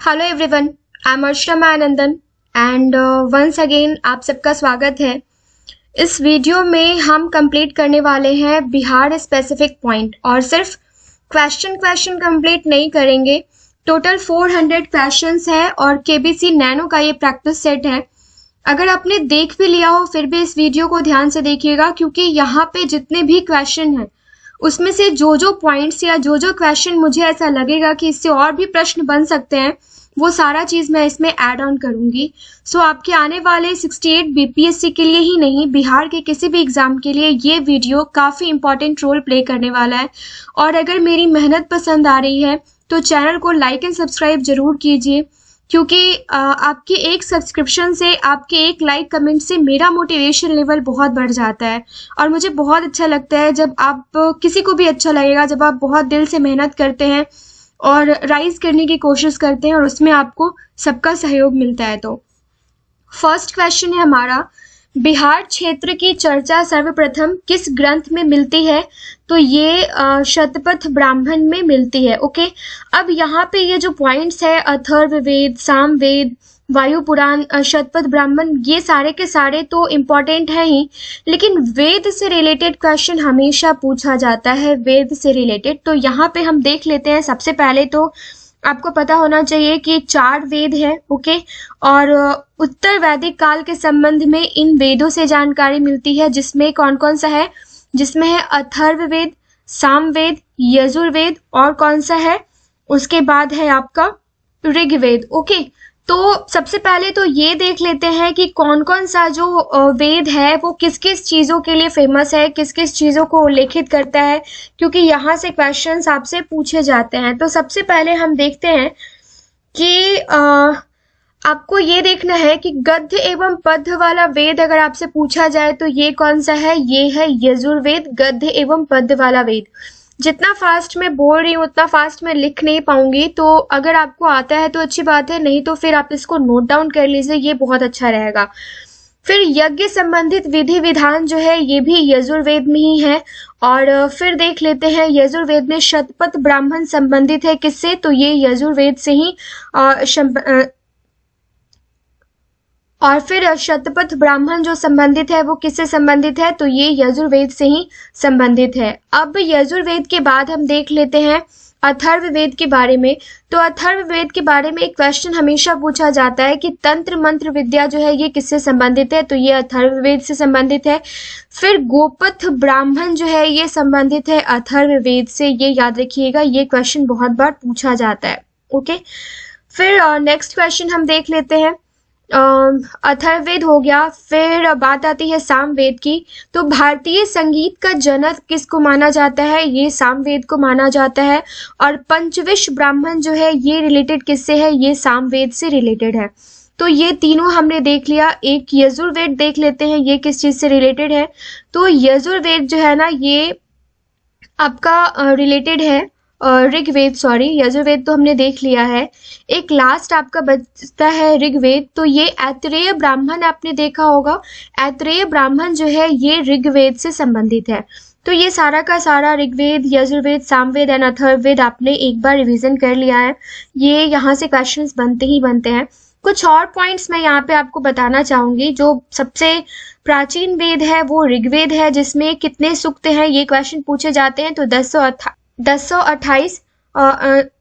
Hello everyone, I am Archana Manandan and once again आप सबका स्वागत है। इस वीडियो में हम कंप्लीट करने वाले हैं बिहार स्पेसिफिक पॉइंट और सिर्फ क्वेश्चन कंप्लीट नहीं करेंगे। टोटल 400 क्वेश्चंस है और केबीसी नैनो का ये प्रैक्टिस सेट है। अगर आपने देख भी लिया हो फिर भी इस वीडियो को ध्यान से देखिएगा, क्योंकि यहाँ पे जितने भी क्वेश्चन हैं उसमें से जो पॉइंट्स या जो क्वेश्चन मुझे ऐसा लगेगा कि इससे और भी प्रश्न बन सकते हैं, वो सारा चीज मैं इसमें ऐड ऑन करूंगी। सो आपके आने वाले 68 बीपीएससी के लिए ही नहीं, बिहार के किसी भी एग्जाम के लिए ये वीडियो काफी इंपॉर्टेंट रोल प्ले करने वाला है। और अगर मेरी मेहनत पसंद आ रही है तो चैनल को लाइक एंड सब्सक्राइब जरूर कीजिए, क्योंकि आपके एक सब्सक्रिप्शन से, आपके एक लाइक कमेंट से मेरा मोटिवेशन लेवल बहुत बढ़ जाता है। और मुझे बहुत अच्छा लगता है जब आप, किसी को भी अच्छा लगेगा जब आप बहुत दिल से मेहनत करते हैं और राइज करने की कोशिश करते हैं और उसमें आपको सबका सहयोग मिलता है। तो फर्स्ट क्वेश्चन है हमारा, बिहार क्षेत्र की चर्चा सर्वप्रथम किस ग्रंथ में मिलती है? तो ये शतपथ ब्राह्मण में मिलती है। ओके, अब यहाँ पे ये जो पॉइंट्स है, अथर्ववेद, सामवेद, वायु पुराण, शतपथ ब्राह्मण, ये सारे के सारे तो इम्पोर्टेंट है ही, लेकिन वेद से रिलेटेड क्वेश्चन हमेशा पूछा जाता है, वेद से रिलेटेड। तो यहाँ पे हम देख लेते हैं। सबसे पहले तो आपको पता होना चाहिए कि 4 वेद है। ओके, और उत्तर वैदिक काल के संबंध में इन वेदों से जानकारी मिलती है, जिसमें कौन कौन सा है? जिसमें है अथर्ववेद, सामवेद, यजुर्वेद और कौन सा है? उसके बाद है आपका ऋग्वेद। ओके, तो सबसे पहले तो ये देख लेते हैं कि कौन कौन सा जो वेद है वो किस किस चीजों के लिए फेमस है, किस किस चीजों को उल्लेखित करता है, क्योंकि यहाँ से क्वेश्चंस आपसे पूछे जाते हैं। तो सबसे पहले हम देखते हैं कि आपको ये देखना है कि गद्य एवं पद्य वाला वेद अगर आपसे पूछा जाए तो ये कौन सा है? ये है यजुर्वेद, गद्य एवं पद्य वाला वेद। जितना फास्ट मैं बोल रही हूँ उतना फास्ट मैं लिख नहीं पाऊंगी, तो अगर आपको आता है तो अच्छी बात है, नहीं तो फिर आप इसको नोट डाउन कर लीजिए, ये बहुत अच्छा रहेगा। फिर यज्ञ संबंधित विधि विधान जो है ये भी यजुर्वेद में ही है। और फिर देख लेते हैं यजुर्वेद में शतपथ ब्राह्मण संबंधित है किससे? तो ये यजुर्वेद से ही और फिर शतपथ ब्राह्मण जो संबंधित है वो किससे संबंधित है? तो ये यजुर्वेद से ही संबंधित है। अब यजुर्वेद के बाद हम देख लेते हैं अथर्ववेद के बारे में। तो अथर्ववेद के बारे में एक क्वेश्चन हमेशा पूछा जाता है कि तंत्र मंत्र विद्या जो है ये किससे संबंधित है? तो ये अथर्ववेद से संबंधित है। फिर गोपथ ब्राह्मण जो है ये संबंधित है अथर्ववेद से, ये याद रखिएगा, ये क्वेश्चन बहुत बार पूछा जाता है। ओके, फिर नेक्स्ट क्वेश्चन हम देख लेते हैं। अथर्ववेद हो गया, फिर बात आती है सामवेद की। तो भारतीय संगीत का जनक किसको माना जाता है? ये सामवेद को माना जाता है। और पंचविश ब्राह्मण जो है ये रिलेटेड किससे है? ये सामवेद से रिलेटेड है। तो ये तीनों हमने देख लिया। एक यजुर्वेद देख लेते हैं, ये किस चीज से रिलेटेड है? तो यजुर्वेद जो है ना ये आपका रिलेटेड है ऋग्वेद, सॉरी यजुर्वेद तो हमने देख लिया है। एक लास्ट आपका बचता है ऋग्वेद। तो ये ऐतरेय ब्राह्मण आपने देखा होगा, ऐतरेय ब्राह्मण जो है ये ऋग्वेद से संबंधित है। तो ये सारा का सारा ऋग्वेद, यजुर्वेद, सामवेद एंड अथर्ववेद आपने एक बार रिवीजन कर लिया है। ये यहाँ से क्वेश्चंस बनते ही बनते हैं। कुछ और पॉइंट्स मैं यहाँ पे आपको बताना चाहूंगी। जो सबसे प्राचीन वेद है वो ऋग्वेद है, जिसमें कितने सूक्त हैं ये क्वेश्चन पूछे जाते हैं। तो 1028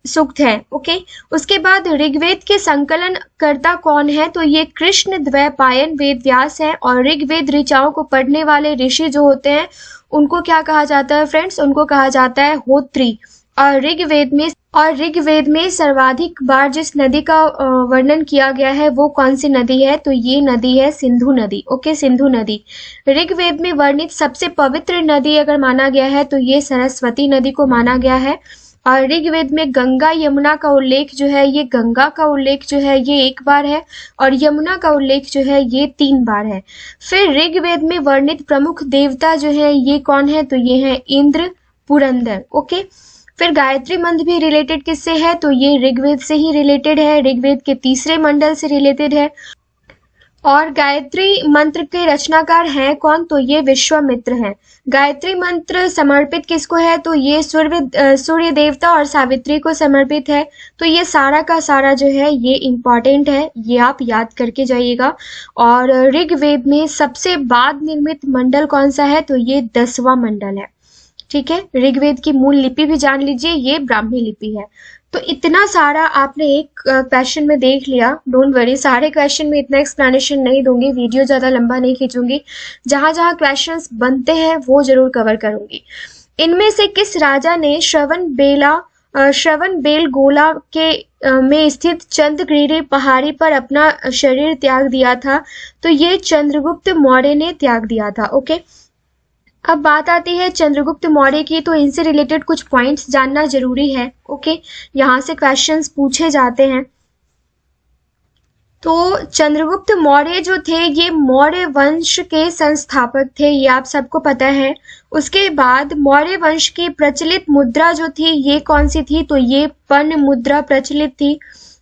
सूक्त है। ओके, उसके बाद ऋग्वेद के संकलन करता कौन है? तो ये कृष्ण द्वैपायन वेद व्यास है। और ऋग्वेद ऋचाओं को पढ़ने वाले ऋषि जो होते हैं उनको क्या कहा जाता है फ्रेंड्स? उनको कहा जाता है होत्री। और ऋग्वेद में सर्वाधिक बार जिस नदी का वर्णन किया गया है वो कौन सी नदी है? तो ये नदी है सिंधु नदी। ओके, सिंधु नदी। ऋग्वेद में वर्णित सबसे पवित्र नदी अगर माना गया है तो ये सरस्वती नदी को माना गया है। और ऋग्वेद में गंगा यमुना का उल्लेख जो है, ये गंगा का उल्लेख जो है ये 1 बार है और यमुना का उल्लेख जो है ये 3 बार है। फिर ऋग्वेद में वर्णित प्रमुख देवता जो है ये कौन है? तो ये है इंद्र, पुरंदर। ओके, फिर गायत्री मंत्र भी रिलेटेड किससे है? तो ये ऋग्वेद से ही रिलेटेड है, ऋग्वेद के 3रे मंडल से रिलेटेड है। और गायत्री मंत्र के रचनाकार हैं कौन? तो ये विश्वामित्र हैं। गायत्री मंत्र समर्पित किसको है? तो ये सूर्य देवता और सावित्री को समर्पित है। तो ये सारा का सारा जो है ये इम्पॉर्टेंट है, ये आप याद करके जाइएगा। और ऋग्वेद में सबसे बाद निर्मित मंडल कौन सा है? तो ये 10वां मंडल है। ठीक है, ऋग्वेद की मूल लिपि भी जान लीजिए, ये ब्राह्मी लिपि है। तो इतना सारा आपने एक क्वेश्चन में देख लिया। डोंट वरी, सारे क्वेश्चन में इतना एक्सप्लेनेशन नहीं दूंगी, वीडियो ज़्यादा लंबा नहीं खींचूंगी। जहाँ जहाँ क्वेश्चंस बनते हैं वो जरूर कवर करूंगी। इनमें से किस राजा ने श्रवण बेलगोला के में स्थित चंद्रगिरी पहाड़ी पर अपना शरीर त्याग दिया था? तो ये चंद्रगुप्त मौर्य ने त्याग दिया था। ओके, अब बात आती है चंद्रगुप्त मौर्य की, तो इनसे रिलेटेड कुछ पॉइंट्स जानना जरूरी है। ओके, यहाँ से क्वेश्चंस पूछे जाते हैं। तो चंद्रगुप्त मौर्य जो थे ये मौर्य वंश के संस्थापक थे, ये आप सबको पता है। उसके बाद मौर्य वंश की प्रचलित मुद्रा जो थी ये कौन सी थी? तो ये पर्ण मुद्रा प्रचलित थी।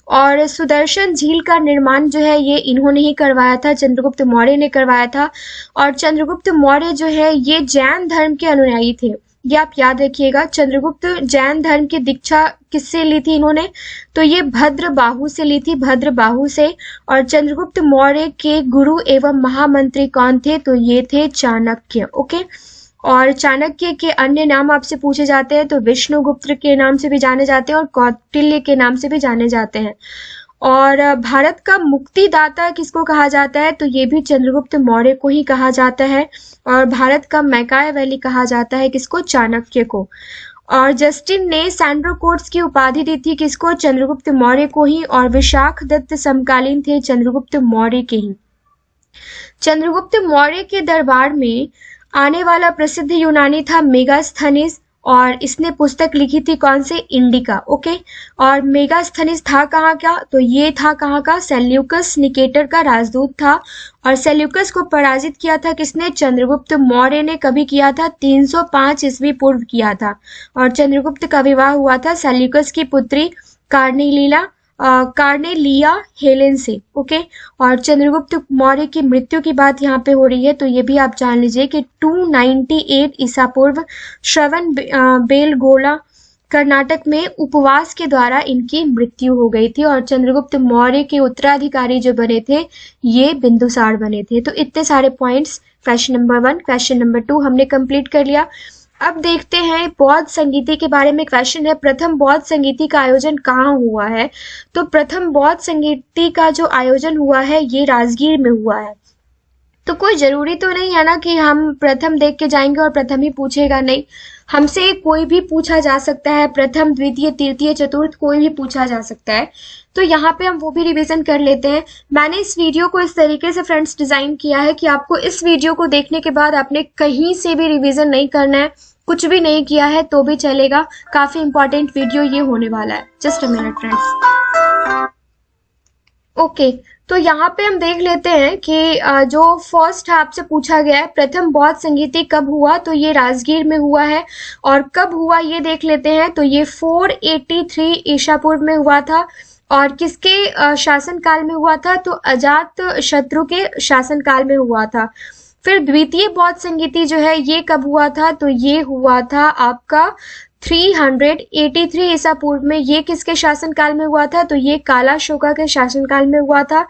और सुदर्शन झील का निर्माण जो है ये इन्होंने ही करवाया था, चंद्रगुप्त मौर्य ने करवाया था। और चंद्रगुप्त मौर्य जो है ये जैन धर्म के अनुयायी थे, ये आप याद रखिएगा। चंद्रगुप्त जैन धर्म की दीक्षा किससे ली थी इन्होंने? तो ये भद्रबाहु से ली थी, भद्रबाहु से। और चंद्रगुप्त मौर्य के गुरु एवं महामंत्री कौन थे? तो ये थे चाणक्य। ओके, और चाणक्य के अन्य नाम आपसे पूछे जाते हैं, तो विष्णुगुप्त के नाम से भी जाने जाते हैं और कौटिल्य के नाम से भी जाने जाते हैं। और भारत का मुक्तिदाता किसको कहा जाता है? तो ये भी चंद्रगुप्त मौर्य को ही कहा जाता है। और भारत का मैकायावेली कहा जाता है किसको? चाणक्य को। और जस्टिन ने सैंड्रोकोट्स की उपाधि दी थी किसको? चंद्रगुप्त मौर्य को ही। और विशाख दत्त समकालीन थे चंद्रगुप्त मौर्य के ही। चंद्रगुप्त मौर्य के दरबार में आने वाला प्रसिद्ध यूनानी था मेगास्थनीज, और इसने पुस्तक लिखी थी कौन से? इंडिका। ओके, और मेगास्थनीज था कहाँ का? तो ये था कहाँ का? सेल्यूकस निकेटर का राजदूत था। और सेल्यूकस को पराजित किया था किसने? चंद्रगुप्त मौर्य ने। कभी किया था? 305 ईस्वी पूर्व किया था। और चंद्रगुप्त का विवाह हुआ था सेल्यूकस की पुत्री कार्नेलिया हेलेन से। ओके, और चंद्रगुप्त मौर्य की मृत्यु की बात यहाँ पे हो रही है, तो ये भी आप जान लीजिए कि 298 ईसा पूर्व श्रवण बेलगोला कर्नाटक में उपवास के द्वारा इनकी मृत्यु हो गई थी। और चंद्रगुप्त मौर्य के उत्तराधिकारी जो बने थे ये बिंदुसार बने थे। तो इतने सारे points question number 1, question number 2 हमने कंप्लीट कर लिया। अब देखते हैं बौद्ध संगीति के बारे में क्वेश्चन है। प्रथम बौद्ध संगीति का आयोजन कहाँ हुआ है? तो प्रथम बौद्ध संगीति का जो आयोजन हुआ है ये राजगीर में हुआ है। तो कोई जरूरी तो नहीं है ना कि हम प्रथम देख के जाएंगे और प्रथम ही पूछेगा, नहीं, हमसे कोई भी पूछा जा सकता है। प्रथम, द्वितीय, तृतीय, चतुर्थ कोई भी पूछा जा सकता है। तो यहाँ पे हम वो भी रिवीजन कर लेते हैं। मैंने इस वीडियो को इस तरीके से फ्रेंड्स डिजाइन किया है कि आपको इस वीडियो को देखने के बाद आपने कहीं से भी रिवीजन नहीं करना है, कुछ भी नहीं किया है तो भी चलेगा। काफी इंपॉर्टेंट वीडियो ये होने वाला है। Just a minute friends. Okay, तो यहाँ पे हम देख लेते हैं कि जो फर्स्ट आपसे पूछा गया है प्रथम बौद्ध संगीति कब हुआ? तो ये राजगीर में हुआ है। और कब हुआ ये देख लेते हैं, तो ये 483 ईसा पूर्व में हुआ था। और किसके शासन काल में हुआ था? तो अजात शत्रु के शासन काल में हुआ था। फिर द्वितीय बौद्ध संगीति जो है ये कब हुआ था? तो ये हुआ था आपका 383 ईसा पूर्व में। ये किसके शासन काल में हुआ था? तो ये कालाशोका के शासन काल में हुआ था।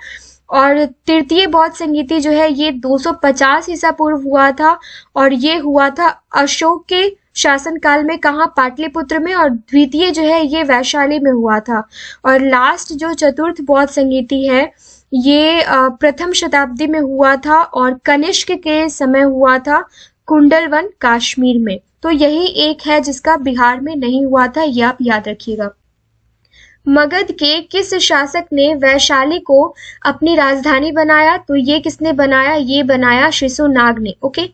और तृतीय बौद्ध संगीति जो है ये 250 ईसा पूर्व हुआ था। और ये हुआ था अशोक के शासन काल में, कहाँ? पाटलिपुत्र में। और द्वितीय जो है ये वैशाली में हुआ था। और लास्ट जो चतुर्थ बौद्ध संगीति है ये प्रथम शताब्दी में हुआ था और कनिष्क के समय हुआ था कुंडलवन कश्मीर में। तो यही एक है जिसका बिहार में नहीं हुआ था, ये आप याद रखिएगा। मगध के किस शासक ने वैशाली को अपनी राजधानी बनाया? तो ये किसने बनाया? ये बनाया शिशुनाग ने। ओके,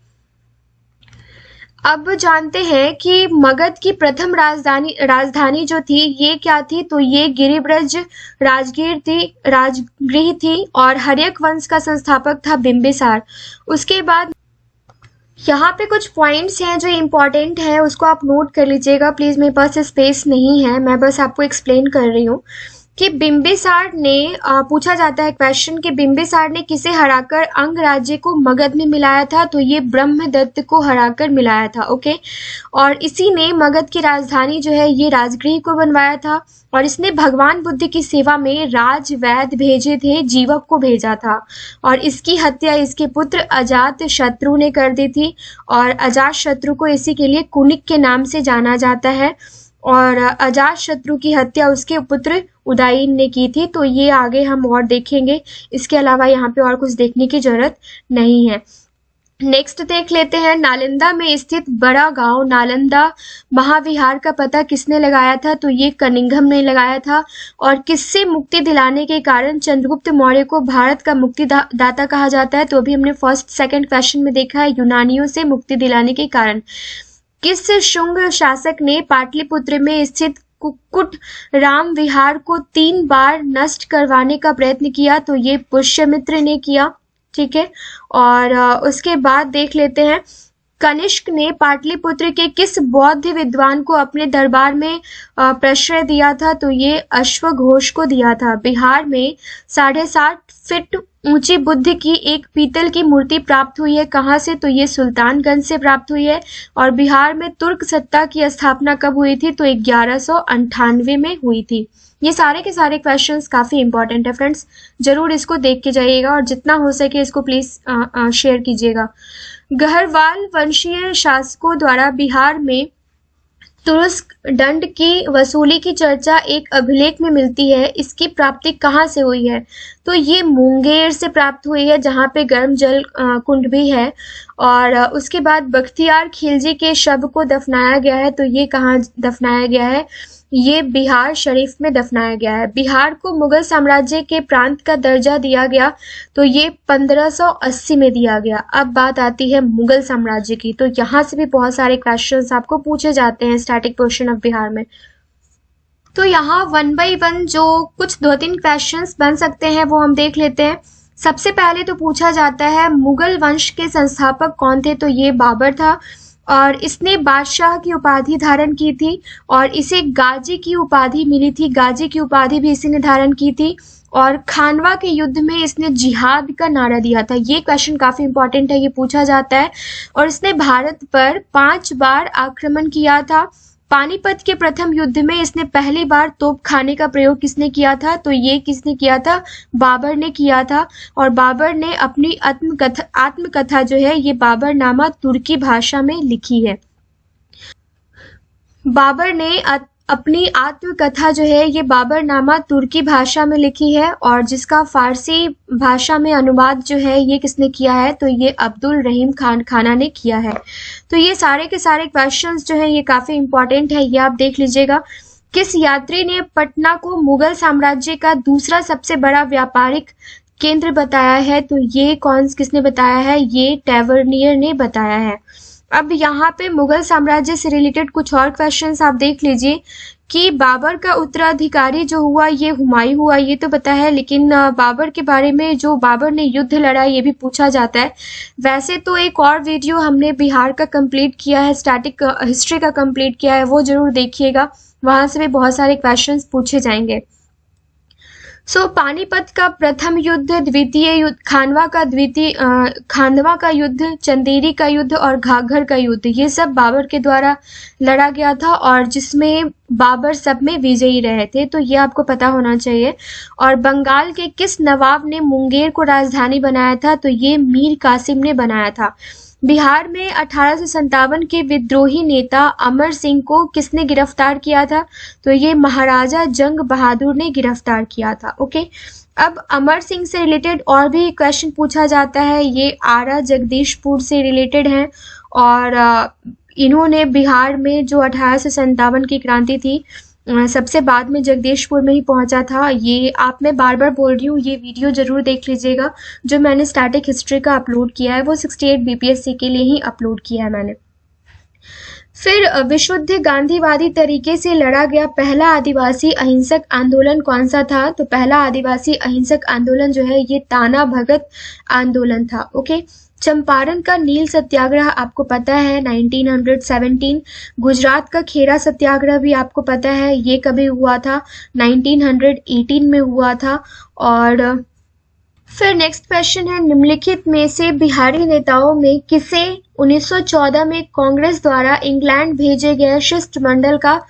अब जानते हैं कि मगध की प्रथम राजधानी जो थी ये क्या थी? तो ये गिरिब्रज राजगृह थी। और हर्यक वंश का संस्थापक था बिंबिसार। उसके बाद यहाँ पे कुछ पॉइंट्स हैं जो इम्पोर्टेंट है, उसको आप नोट कर लीजिएगा प्लीज। मेरे पास स्पेस नहीं है, मैं बस आपको एक्सप्लेन कर रही हूँ। कि बिंबिसार ने पूछा जाता है क्वेश्चन कि बिंबिसार ने किसे हराकर अंग राज्य को मगध में मिलाया था, तो ये ब्रह्मदत्त को हराकर मिलाया था। ओके, और इसी ने मगध की राजधानी जो है ये राजगृह को बनवाया था, और इसने भगवान बुद्ध की सेवा में राजवैद्य भेजे थे, जीवक को भेजा था, और इसकी हत्या इसके पुत्र अजात शत्रु ने कर दी थी, और अजात शत्रु को इसी के लिए कुनिक के नाम से जाना जाता है, और अजात शत्रु की हत्या उसके पुत्र उदयन ने की थी। तो ये आगे हम और देखेंगे, इसके अलावा यहाँ पे और कुछ देखने की जरूरत नहीं है। नेक्स्ट देख लेते हैं, नालंदा में स्थित बड़ा गांव नालंदा महाविहार का पता किसने लगाया था, तो ये कनिंघम ने लगाया था। और किससे मुक्ति दिलाने के कारण चंद्रगुप्त मौर्य को भारत का मुक्ति दाता कहा जाता है, तो अभी हमने फर्स्ट सेकंड क्वेश्चन में देखा है, यूनानियों से मुक्ति दिलाने के कारण। किस शुंग शासक ने पाटलिपुत्र में स्थित कुक्कुट राम विहार को 3 बार नष्ट करवाने का प्रयत्न किया, तो ये पुष्यमित्र ने किया। ठीक है, और उसके बाद देख लेते हैं, कनिष्क ने पाटलिपुत्र के किस बौद्ध विद्वान को अपने दरबार में प्रश्रय दिया था, तो ये अश्वघोष को दिया था। बिहार में 7.5 फीट ऊंची बुद्ध की एक पीतल की मूर्ति प्राप्त हुई है, कहाँ से, तो ये सुल्तानगंज से प्राप्त हुई है। और बिहार में तुर्क सत्ता की स्थापना कब हुई थी, तो 1198 में हुई थी। ये सारे के सारे क्वेश्चंस काफी इंपॉर्टेंट है फ्रेंड्स, जरूर इसको देख के जाइएगा, और जितना हो सके इसको प्लीज शेयर कीजिएगा। गहरवाल वंशीय शासकों द्वारा बिहार में तुरस्क दंड की वसूली की चर्चा एक अभिलेख में मिलती है, इसकी प्राप्ति कहाँ से हुई है, तो ये मुंगेर से प्राप्त हुई है, जहाँ पे गर्म जल कुंड भी है। और उसके बाद बख्तियार खिलजी के शव को दफनाया गया है, तो ये कहाँ दफनाया गया है, ये बिहार शरीफ में दफनाया गया है। बिहार को मुगल साम्राज्य के प्रांत का दर्जा दिया गया, तो ये 1580 में दिया गया। अब बात आती है मुगल साम्राज्य की, तो यहाँ से भी बहुत सारे क्वेश्चंस आपको पूछे जाते हैं स्टैटिक पोर्शन ऑफ बिहार में। तो यहाँ 1 बाय 1 जो कुछ 2-3 क्वेश्चंस बन सकते हैं वो हम देख लेते हैं। सबसे पहले तो पूछा जाता है मुगल वंश के संस्थापक कौन थे, तो ये बाबर था, और इसने बादशाह की उपाधि धारण की थी, और इसे गाजी की उपाधि मिली थी, गाजी की उपाधि भी इसी ने धारण की थी। और खानवा के युद्ध में इसने जिहाद का नारा दिया था, ये क्वेश्चन काफी इंपॉर्टेंट है, ये पूछा जाता है। और इसने भारत पर 5 बार आक्रमण किया था। पानीपत के प्रथम युद्ध में इसने पहली बार तोपखाने का प्रयोग किसने किया था, तो ये किसने किया था, बाबर ने किया था। और बाबर ने अपनी आत्मकथा जो है ये बाबरनामा तुर्की भाषा में लिखी है। बाबर ने अपनी आत्मकथा जो है ये बाबरनामा तुर्की भाषा में लिखी है, और जिसका फारसी भाषा में अनुवाद जो है ये किसने किया है, तो ये अब्दुल रहीम खाना ने किया है। तो ये सारे के सारे क्वेश्चंस जो है ये काफी इंपॉर्टेंट है, ये आप देख लीजिएगा। किस यात्री ने पटना को मुगल साम्राज्य का दूसरा सबसे बड़ा व्यापारिक केंद्र बताया है, तो ये किसने बताया है, ये टैवर्नियर ने बताया है। अब यहाँ पे मुगल साम्राज्य से रिलेटेड कुछ और क्वेश्चंस आप देख लीजिए कि बाबर का उत्तराधिकारी जो हुआ ये हुमायूं हुआ, ये तो पता है, लेकिन बाबर के बारे में जो बाबर ने युद्ध लड़ा ये भी पूछा जाता है। वैसे तो एक और वीडियो हमने बिहार का कंप्लीट किया है, स्टैटिक हिस्ट्री का कंप्लीट किया है, वो जरूर देखिएगा, वहां से भी बहुत सारे क्वेश्चंस पूछे जाएंगे। पानीपत का प्रथम युद्ध, द्वितीय युद्ध, खानवा का युद्ध, चंदेरी का युद्ध और घाघर का युद्ध, ये सब बाबर के द्वारा लड़ा गया था, और जिसमें बाबर सब में विजयी रहे थे, तो ये आपको पता होना चाहिए। और बंगाल के किस नवाब ने मुंगेर को राजधानी बनाया था, तो ये मीर कासिम ने बनाया था। बिहार में 1857 के विद्रोही नेता अमर सिंह को किसने गिरफ्तार किया था, तो ये महाराजा जंग बहादुर ने गिरफ्तार किया था। ओके, अब अमर सिंह से रिलेटेड और भी क्वेश्चन पूछा जाता है, ये आरा जगदीशपुर से रिलेटेड हैं, और इन्होंने बिहार में जो 1857 की क्रांति थी सबसे बाद में जगदीशपुर में ही पहुंचा था। ये आप मैं बार बार बोल रही हूँ, ये वीडियो जरूर देख लीजिएगा, जो मैंने स्टैटिक हिस्ट्री का अपलोड किया है वो 68 बीपीएससी के लिए ही अपलोड किया है मैंने। फिर विशुद्ध गांधीवादी तरीके से लड़ा गया पहला आदिवासी अहिंसक आंदोलन कौन सा था, तो पहला आदिवासी अहिंसक आंदोलन जो है ये ताना भगत आंदोलन था। ओके, चंपारण का नील सत्याग्रह आपको पता है 1917। गुजरात का खेरा सत्याग्रह भी आपको पता है, ये कभी हुआ था 1918 में हुआ था। और फिर नेक्स्ट क्वेश्चन है, निम्नलिखित में से बिहारी नेताओं में किसे 1914 में कांग्रेस द्वारा इंग्लैंड भेजे गए शिष्टमंडल का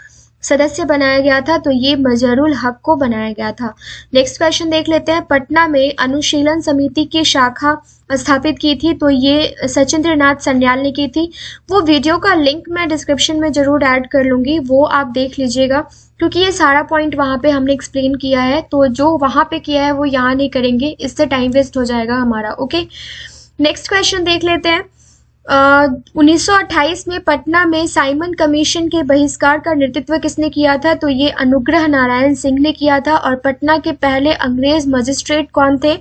सदस्य बनाया गया था? तो ये मजहरुल हक को बनाया गया था। नेक्स्ट क्वेश्चन देख लेते हैं, पटना में अनुशीलन समिति की शाखा स्थापित की थी? तो ये सचिंद्र नाथ सन्याल ने की थी। वो वीडियो का लिंक मैं डिस्क्रिप्शन में जरूर ऐड कर लूंगी, वो आप देख लीजिएगा, क्योंकि ये सारा पॉइंट वहाँ पे हमने एक्सप्लेन किया है, तो जो वहाँ पे किया है वो यहाँ नहीं करेंगे, इससे टाइम वेस्ट हो जाएगा हमारा। ओके, नेक्स्ट क्वेश्चन देख लेते हैं, 1928 में पटना में साइमन कमीशन के बहिष्कार का नेतृत्व किसने किया था? तो ये अनुग्रह नारायण सिंह ने किया था। और पटना के पहले अंग्रेज मजिस्ट्रेट कौन थे?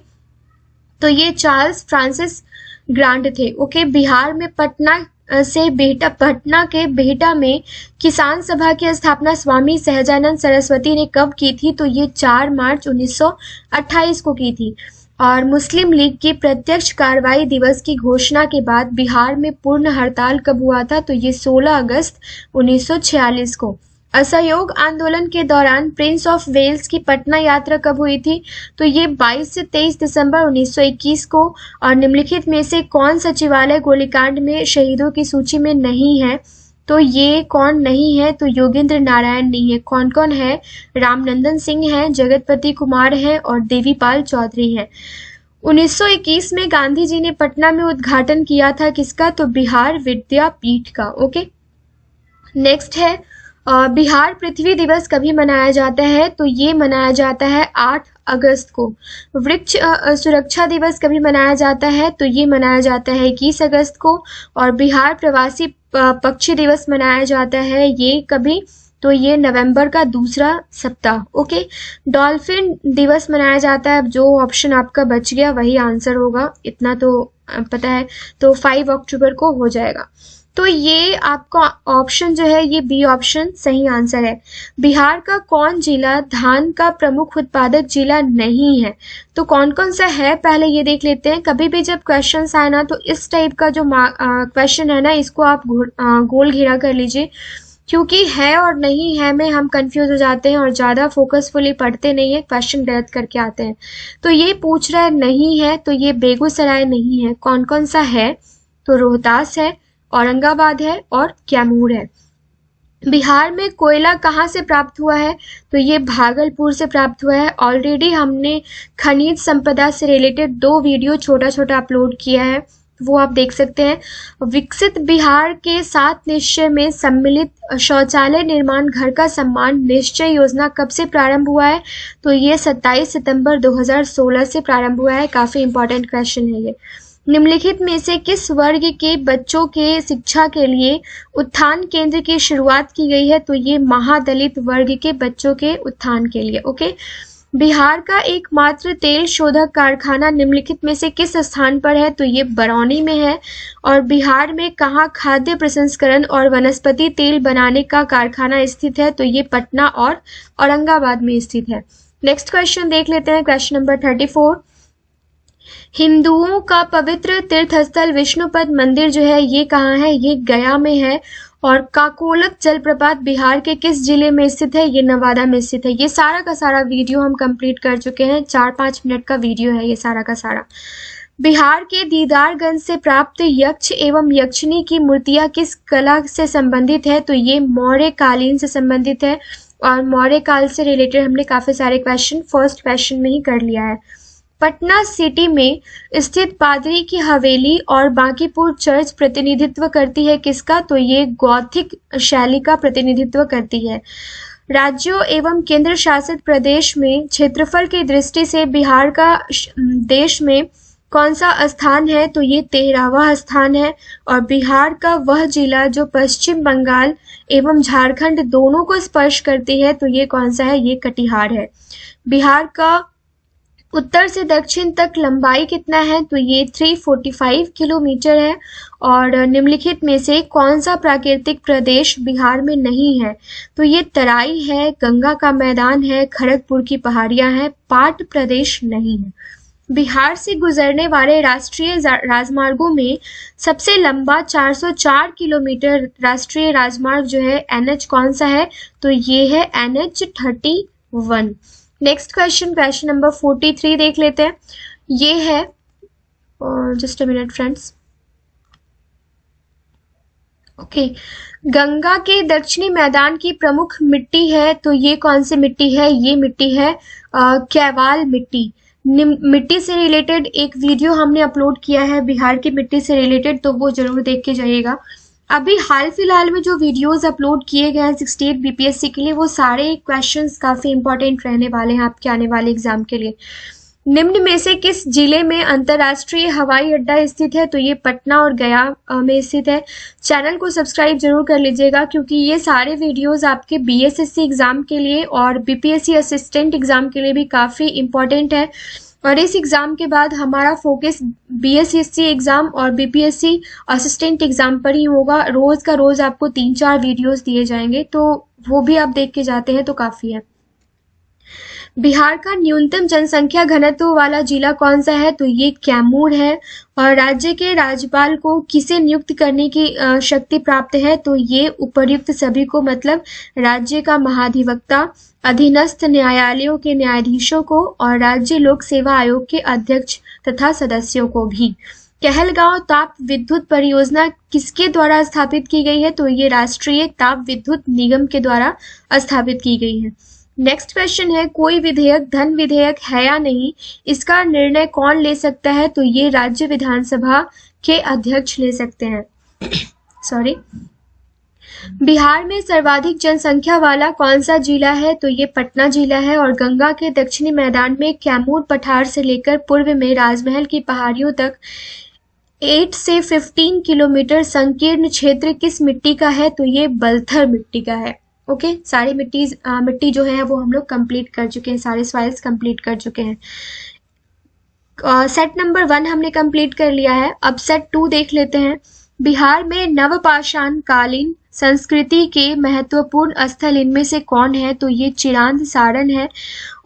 तो ये चार्ल्स फ्रांसिस ग्रांट थे। ओके, बिहार में पटना के बेहटा में किसान सभा की स्थापना स्वामी सहजानंद सरस्वती ने कब की थी? तो ये 4 मार्च 1928 को की थी। और मुस्लिम लीग की प्रत्यक्ष कार्रवाई दिवस की घोषणा के बाद बिहार में पूर्ण हड़ताल कब हुआ था? तो ये 16 अगस्त 1946 को। असहयोग आंदोलन के दौरान प्रिंस ऑफ वेल्स की पटना यात्रा कब हुई थी? तो ये 22 से 23 दिसंबर 1921 को। और निम्नलिखित में से कौन सचिवालय गोलीकांड में शहीदों की सूची में नहीं है? तो ये कौन नहीं है? तो योगेंद्र नारायण नहीं है। कौन कौन है? रामनंदन सिंह है, जगतपति कुमार है और देवीपाल चौधरी है। 1921 में गांधी जी ने पटना में उद्घाटन किया था किसका? तो बिहार विद्यापीठ का। ओके, नेक्स्ट है, बिहार पृथ्वी दिवस कभी मनाया जाता है? तो ये मनाया जाता है 8 अगस्त को। वृक्ष सुरक्षा दिवस कभी मनाया जाता है? तो ये मनाया जाता है 21 अगस्त को। और बिहार प्रवासी पक्षी दिवस मनाया जाता है ये कभी? तो ये नवंबर का दूसरा सप्ताह। ओके, डॉल्फिन दिवस मनाया जाता है। अब जो ऑप्शन आपका बच गया वही आंसर होगा, इतना तो पता है, तो 5 अक्टूबर को हो जाएगा। तो ये आपका ऑप्शन जो है, ये बी ऑप्शन सही आंसर है। बिहार का कौन जिला धान का प्रमुख उत्पादक जिला नहीं है? तो कौन कौन सा है पहले ये देख लेते हैं। कभी भी जब क्वेश्चन आए ना, तो इस टाइप का जो क्वेश्चन है ना, इसको आप गोल घेरा कर लीजिए, क्योंकि है और नहीं है में हम कंफ्यूज हो जाते हैं और ज़्यादा फोकसफुली पढ़ते नहीं है, क्वेश्चन गलत करके आते हैं। तो ये पूछ रहा है नहीं है, तो ये बेगूसराय नहीं है। कौन कौन सा है? तो रोहतास है, औरंगाबाद है और कैमूर है। बिहार में कोयला कहाँ से प्राप्त हुआ है? तो ये भागलपुर से प्राप्त हुआ है। ऑलरेडी हमने खनिज संपदा से रिलेटेड 2 वीडियो छोटा छोटा अपलोड किया है, वो आप देख सकते हैं। विकसित बिहार के 7 निश्चय में सम्मिलित शौचालय निर्माण घर का सम्मान निश्चय योजना कब से प्रारंभ हुआ है? तो ये 27 सितंबर 2016 से प्रारंभ हुआ है। काफी इंपॉर्टेंट क्वेश्चन है ये। निम्नलिखित में से किस वर्ग के बच्चों के शिक्षा के लिए उत्थान केंद्र की शुरुआत की गई है? तो ये महादलित वर्ग के बच्चों के उत्थान के लिए। ओके, बिहार का एकमात्र तेल शोधक कारखाना निम्नलिखित में से किस स्थान पर है? तो ये बरौनी में है। और बिहार में कहाँ खाद्य प्रसंस्करण और वनस्पति तेल बनाने का कारखाना स्थित है? तो ये पटना और औरंगाबाद में स्थित है। नेक्स्ट क्वेश्चन देख लेते हैं, क्वेश्चन नंबर 34। हिंदुओं का पवित्र तीर्थस्थल विष्णुपद मंदिर जो है ये कहाँ है? ये गया में है। और काकोलक जलप्रपात बिहार के किस जिले में स्थित है? ये नवादा में स्थित है। ये सारा का सारा वीडियो हम कंप्लीट कर चुके हैं, 4-5 मिनट का वीडियो है ये सारा का सारा। बिहार के दीदारगंज से प्राप्त यक्ष एवं यक्षिणी की मूर्तियां किस कला से संबंधित है? तो ये मौर्य कालीन से संबंधित है। और मौर्य काल से रिलेटेड हमने काफी सारे क्वेश्चन फर्स्ट क्वेश्चन में ही कर लिया है। पटना सिटी में स्थित पादरी की हवेली और बांकीपुर चर्च प्रतिनिधित्व करती है किसका? तो ये गौथिक शैली का प्रतिनिधित्व करती है। राज्यों एवं केंद्र शासित प्रदेश में क्षेत्रफल की दृष्टि से बिहार का देश में कौन सा स्थान है? तो ये 13वां स्थान है। और बिहार का वह जिला जो पश्चिम बंगाल एवं झारखंड दोनों को स्पर्श करती है, तो ये कौन सा है? ये कटिहार है। बिहार का उत्तर से दक्षिण तक लंबाई कितना है? तो ये 345 किलोमीटर है। और निम्नलिखित में से कौन सा प्राकृतिक प्रदेश बिहार में नहीं है? तो ये तराई है, गंगा का मैदान है, खड़गपुर की पहाड़ियां हैं, पाट प्रदेश नहीं है। बिहार से गुजरने वाले राष्ट्रीय राजमार्गों में सबसे लंबा 404 किलोमीटर राष्ट्रीय राजमार्ग जो है NH कौन सा है? तो ये है NH-31। नेक्स्ट क्वेश्चन नंबर 43 देख लेते हैं। ये है, just a minute friends, okay, Ganga के दक्षिणी मैदान की प्रमुख मिट्टी है, तो ये कौन सी मिट्टी है? ये मिट्टी है कैवाल मिट्टी। मिट्टी से रिलेटेड एक वीडियो हमने अपलोड किया है बिहार की मिट्टी से रिलेटेड, तो वो जरूर देख के जाइएगा। अभी हाल फिलहाल में जो वीडियोस अपलोड किए गए हैं 68 BPSC के लिए, वो सारे क्वेश्चंस काफी इंपॉर्टेंट रहने वाले हैं आपके आने वाले एग्जाम के लिए। निम्न में से किस जिले में अंतर्राष्ट्रीय हवाई अड्डा स्थित है? तो ये पटना और गया में स्थित है। चैनल को सब्सक्राइब जरूर कर लीजिएगा, क्योंकि ये सारे वीडियोस आपके BSSC एग्जाम के लिए और BPSC असिस्टेंट एग्जाम के लिए भी काफ़ी इम्पोर्टेंट है। और इस एग्जाम के बाद हमारा फोकस BSSC एग्जाम और BPSC असिस्टेंट एग्जाम पर ही होगा। रोज का रोज आपको 3-4 वीडियोस दिए जाएंगे, तो वो भी आप देख के जाते हैं तो काफ़ी है। बिहार का न्यूनतम जनसंख्या घनत्व वाला जिला कौन सा है? तो ये कैमूर है। और राज्य के राज्यपाल को किसे नियुक्त करने की शक्ति प्राप्त है? तो ये उपर्युक्त सभी को, मतलब राज्य का महाधिवक्ता, अधीनस्थ न्यायालयों के न्यायाधीशों को और राज्य लोक सेवा आयोग के अध्यक्ष तथा सदस्यों को भी। कहलगांव ताप विद्युत परियोजना किसके द्वारा स्थापित की गई है? तो ये राष्ट्रीय ताप विद्युत निगम के द्वारा स्थापित की गई है। नेक्स्ट क्वेश्चन है, कोई विधेयक धन विधेयक है या नहीं, इसका निर्णय कौन ले सकता है? तो ये राज्य विधानसभा के अध्यक्ष ले सकते हैं। सॉरी। बिहार में सर्वाधिक जनसंख्या वाला कौन सा जिला है? तो ये पटना जिला है। और गंगा के दक्षिणी मैदान में कैमूर पठार से लेकर पूर्व में राजमहल की पहाड़ियों तक 8 से 15 किलोमीटर संकीर्ण क्षेत्र किस मिट्टी का है? तो ये बलथर मिट्टी का है। ओके, सारी मिट्टी जो है वो हम लोग कंप्लीट कर चुके हैं, सारे सॉइल्स कंप्लीट कर चुके हैं। सेट नंबर 1 हमने कंप्लीट कर लिया है। अब सेट 2 देख लेते हैं। बिहार में नवपाषाण कालीन संस्कृति के महत्वपूर्ण स्थल इनमें से कौन है? तो ये चिरांद सारण है।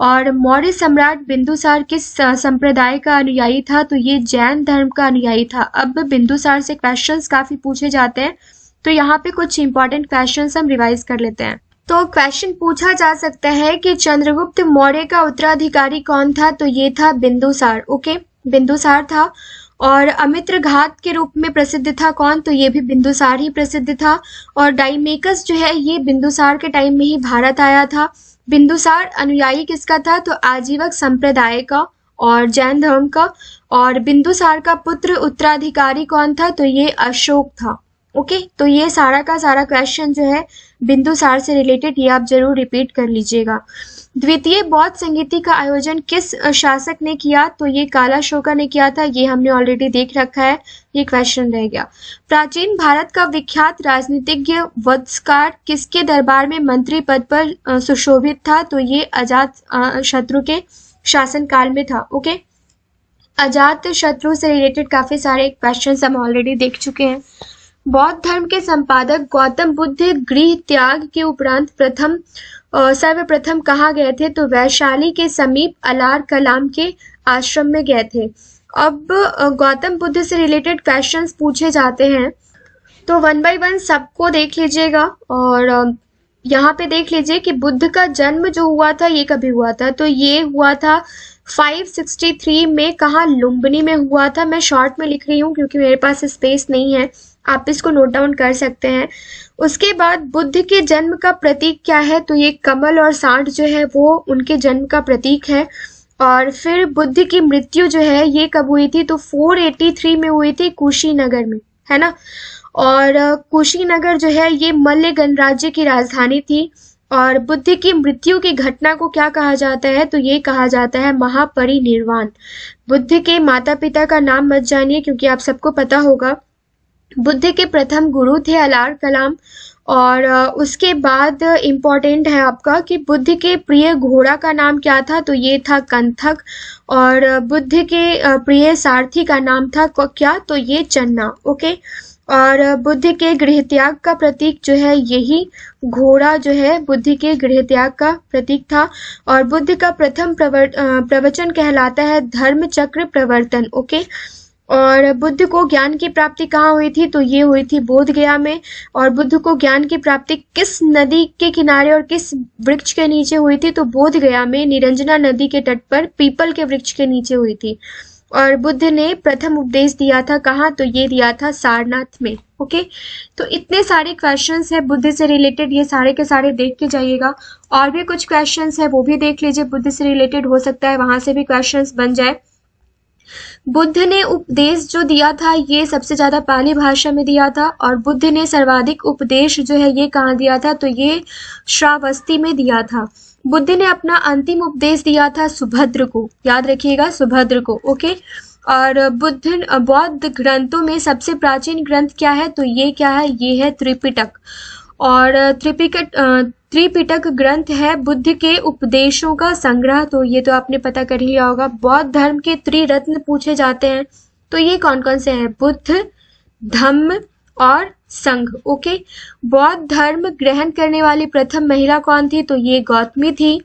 और मौर्य सम्राट बिंदुसार किस संप्रदाय का अनुयायी था? तो ये जैन धर्म का अनुयायी था। अब बिंदुसार से क्वेश्चंस काफी पूछे जाते हैं, तो यहाँ पे कुछ इंपॉर्टेंट क्वेश्चंस हम रिवाइज कर लेते हैं। तो क्वेश्चन पूछा जा सकता है कि चंद्रगुप्त मौर्य का उत्तराधिकारी कौन था? तो ये था बिंदुसार। ओके, बिंदुसार था। और अमित्र घात के रूप में प्रसिद्ध था कौन? तो ये भी बिंदुसार ही प्रसिद्ध था। और डाइमेकस जो है ये बिंदुसार के टाइम में ही भारत आया था। बिंदुसार अनुयायी किसका था? तो आजीवक संप्रदाय का और जैन धर्म का। और बिंदुसार का पुत्र उत्तराधिकारी कौन था? तो ये अशोक था। ओके, तो ये सारा का सारा क्वेश्चन जो है बिंदुसार से रिलेटेड, ये आप जरूर रिपीट कर लीजिएगा। द्वितीय बौद्ध संगीति का आयोजन किस शासक ने किया? तो ये कालाशोका ने किया था। ये हमने ऑलरेडी देख रखा है, ये क्वेश्चन रह गया। प्राचीन भारत का विख्यात राजनीतिज्ञ वत्सकार किसके दरबार में मंत्री पद पर सुशोभित था? तो ये अजात शत्रु के शासनकाल में था। ओके, अजात शत्रु से रिलेटेड काफी सारे क्वेश्चन हम ऑलरेडी देख चुके हैं। बौद्ध धर्म के संपादक गौतम बुद्ध गृह त्याग के उपरांत सर्वप्रथम कहाँ गए थे? तो वैशाली के समीप अलार कलाम के आश्रम में गए थे। अब गौतम बुद्ध से रिलेटेड क्वेश्चंस पूछे जाते हैं, तो 1 by 1 सबको देख लीजिएगा। और यहाँ पे देख लीजिए कि बुद्ध का जन्म जो हुआ था ये कभी हुआ था? तो ये हुआ था 563 में। कहाँ? लुम्बिनी में हुआ था। मैं शॉर्ट में लिख रही हूँ क्योंकि मेरे पास स्पेस नहीं है, आप इसको नोट डाउन कर सकते हैं। उसके बाद बुद्ध के जन्म का प्रतीक क्या है? तो ये कमल और सांड जो है वो उनके जन्म का प्रतीक है। और फिर बुद्ध की मृत्यु जो है ये कब हुई थी? तो 483 में हुई थी, कुशीनगर में, है ना। और कुशीनगर जो है ये मल्ल गणराज्य की राजधानी थी। और बुद्ध की मृत्यु की घटना को क्या कहा जाता है? तो ये कहा जाता है महापरिनिर्वाण। बुद्ध के माता पिता का नाम मत जानिए, क्योंकि आप सबको पता होगा बुद्ध के प्रथम गुरु थे अलार कलाम। और उसके बाद इम्पोर्टेंट है आपका कि बुद्ध के प्रिय घोड़ा का नाम क्या था? तो ये था कंथक। और बुद्ध के प्रिय सारथी का नाम था क्या? तो ये चन्ना। ओके, और बुद्ध के गृह त्याग का प्रतीक जो है यही घोड़ा जो है बुद्ध के गृह त्याग का प्रतीक था। और बुद्ध का प्रथम प्रवचन कहलाता है धर्म चक्र प्रवर्तन। ओके, और बुद्ध को ज्ञान की प्राप्ति कहाँ हुई थी? तो ये हुई थी बोध गया में। और बुद्ध को ज्ञान की प्राप्ति किस नदी के किनारे और किस वृक्ष के नीचे हुई थी? तो बोध गया में निरंजना नदी के तट पर पीपल के वृक्ष के नीचे हुई थी। और बुद्ध ने प्रथम उपदेश दिया था कहाँ? तो ये दिया था सारनाथ में। ओके, तो इतने सारे क्वेश्चंस है बुद्ध से रिलेटेड, ये सारे के सारे देख के जाइएगा। और भी कुछ क्वेश्चंस है वो भी देख लीजिए, बुद्ध से रिलेटेड हो सकता है वहां से भी क्वेश्चंस बन जाए। बुद्ध ने उपदेश जो दिया था ये सबसे ज्यादा पाली भाषा में दिया था। और बुद्ध ने सर्वाधिक उपदेश जो है ये कहाँ दिया था? तो ये श्रावस्ती में दिया था। बुद्ध ने अपना अंतिम उपदेश दिया था सुभद्र को, याद रखिएगा सुभद्र को। ओके, और बौद्ध ग्रंथों में सबसे प्राचीन ग्रंथ क्या है? तो ये क्या है? ये है त्रिपिटक। और त्रिपिटक ग्रंथ है बुद्ध के उपदेशों का संग्रह। तो ये तो आपने पता कर लिया होगा। बौद्ध धर्म के त्रिरत्न पूछे जाते हैं, तो ये कौन कौन से हैं? बुद्ध, धम्म और संघ। ओके, बौद्ध धर्म ग्रहण करने वाली प्रथम महिला कौन थी? तो ये गौतमी थी।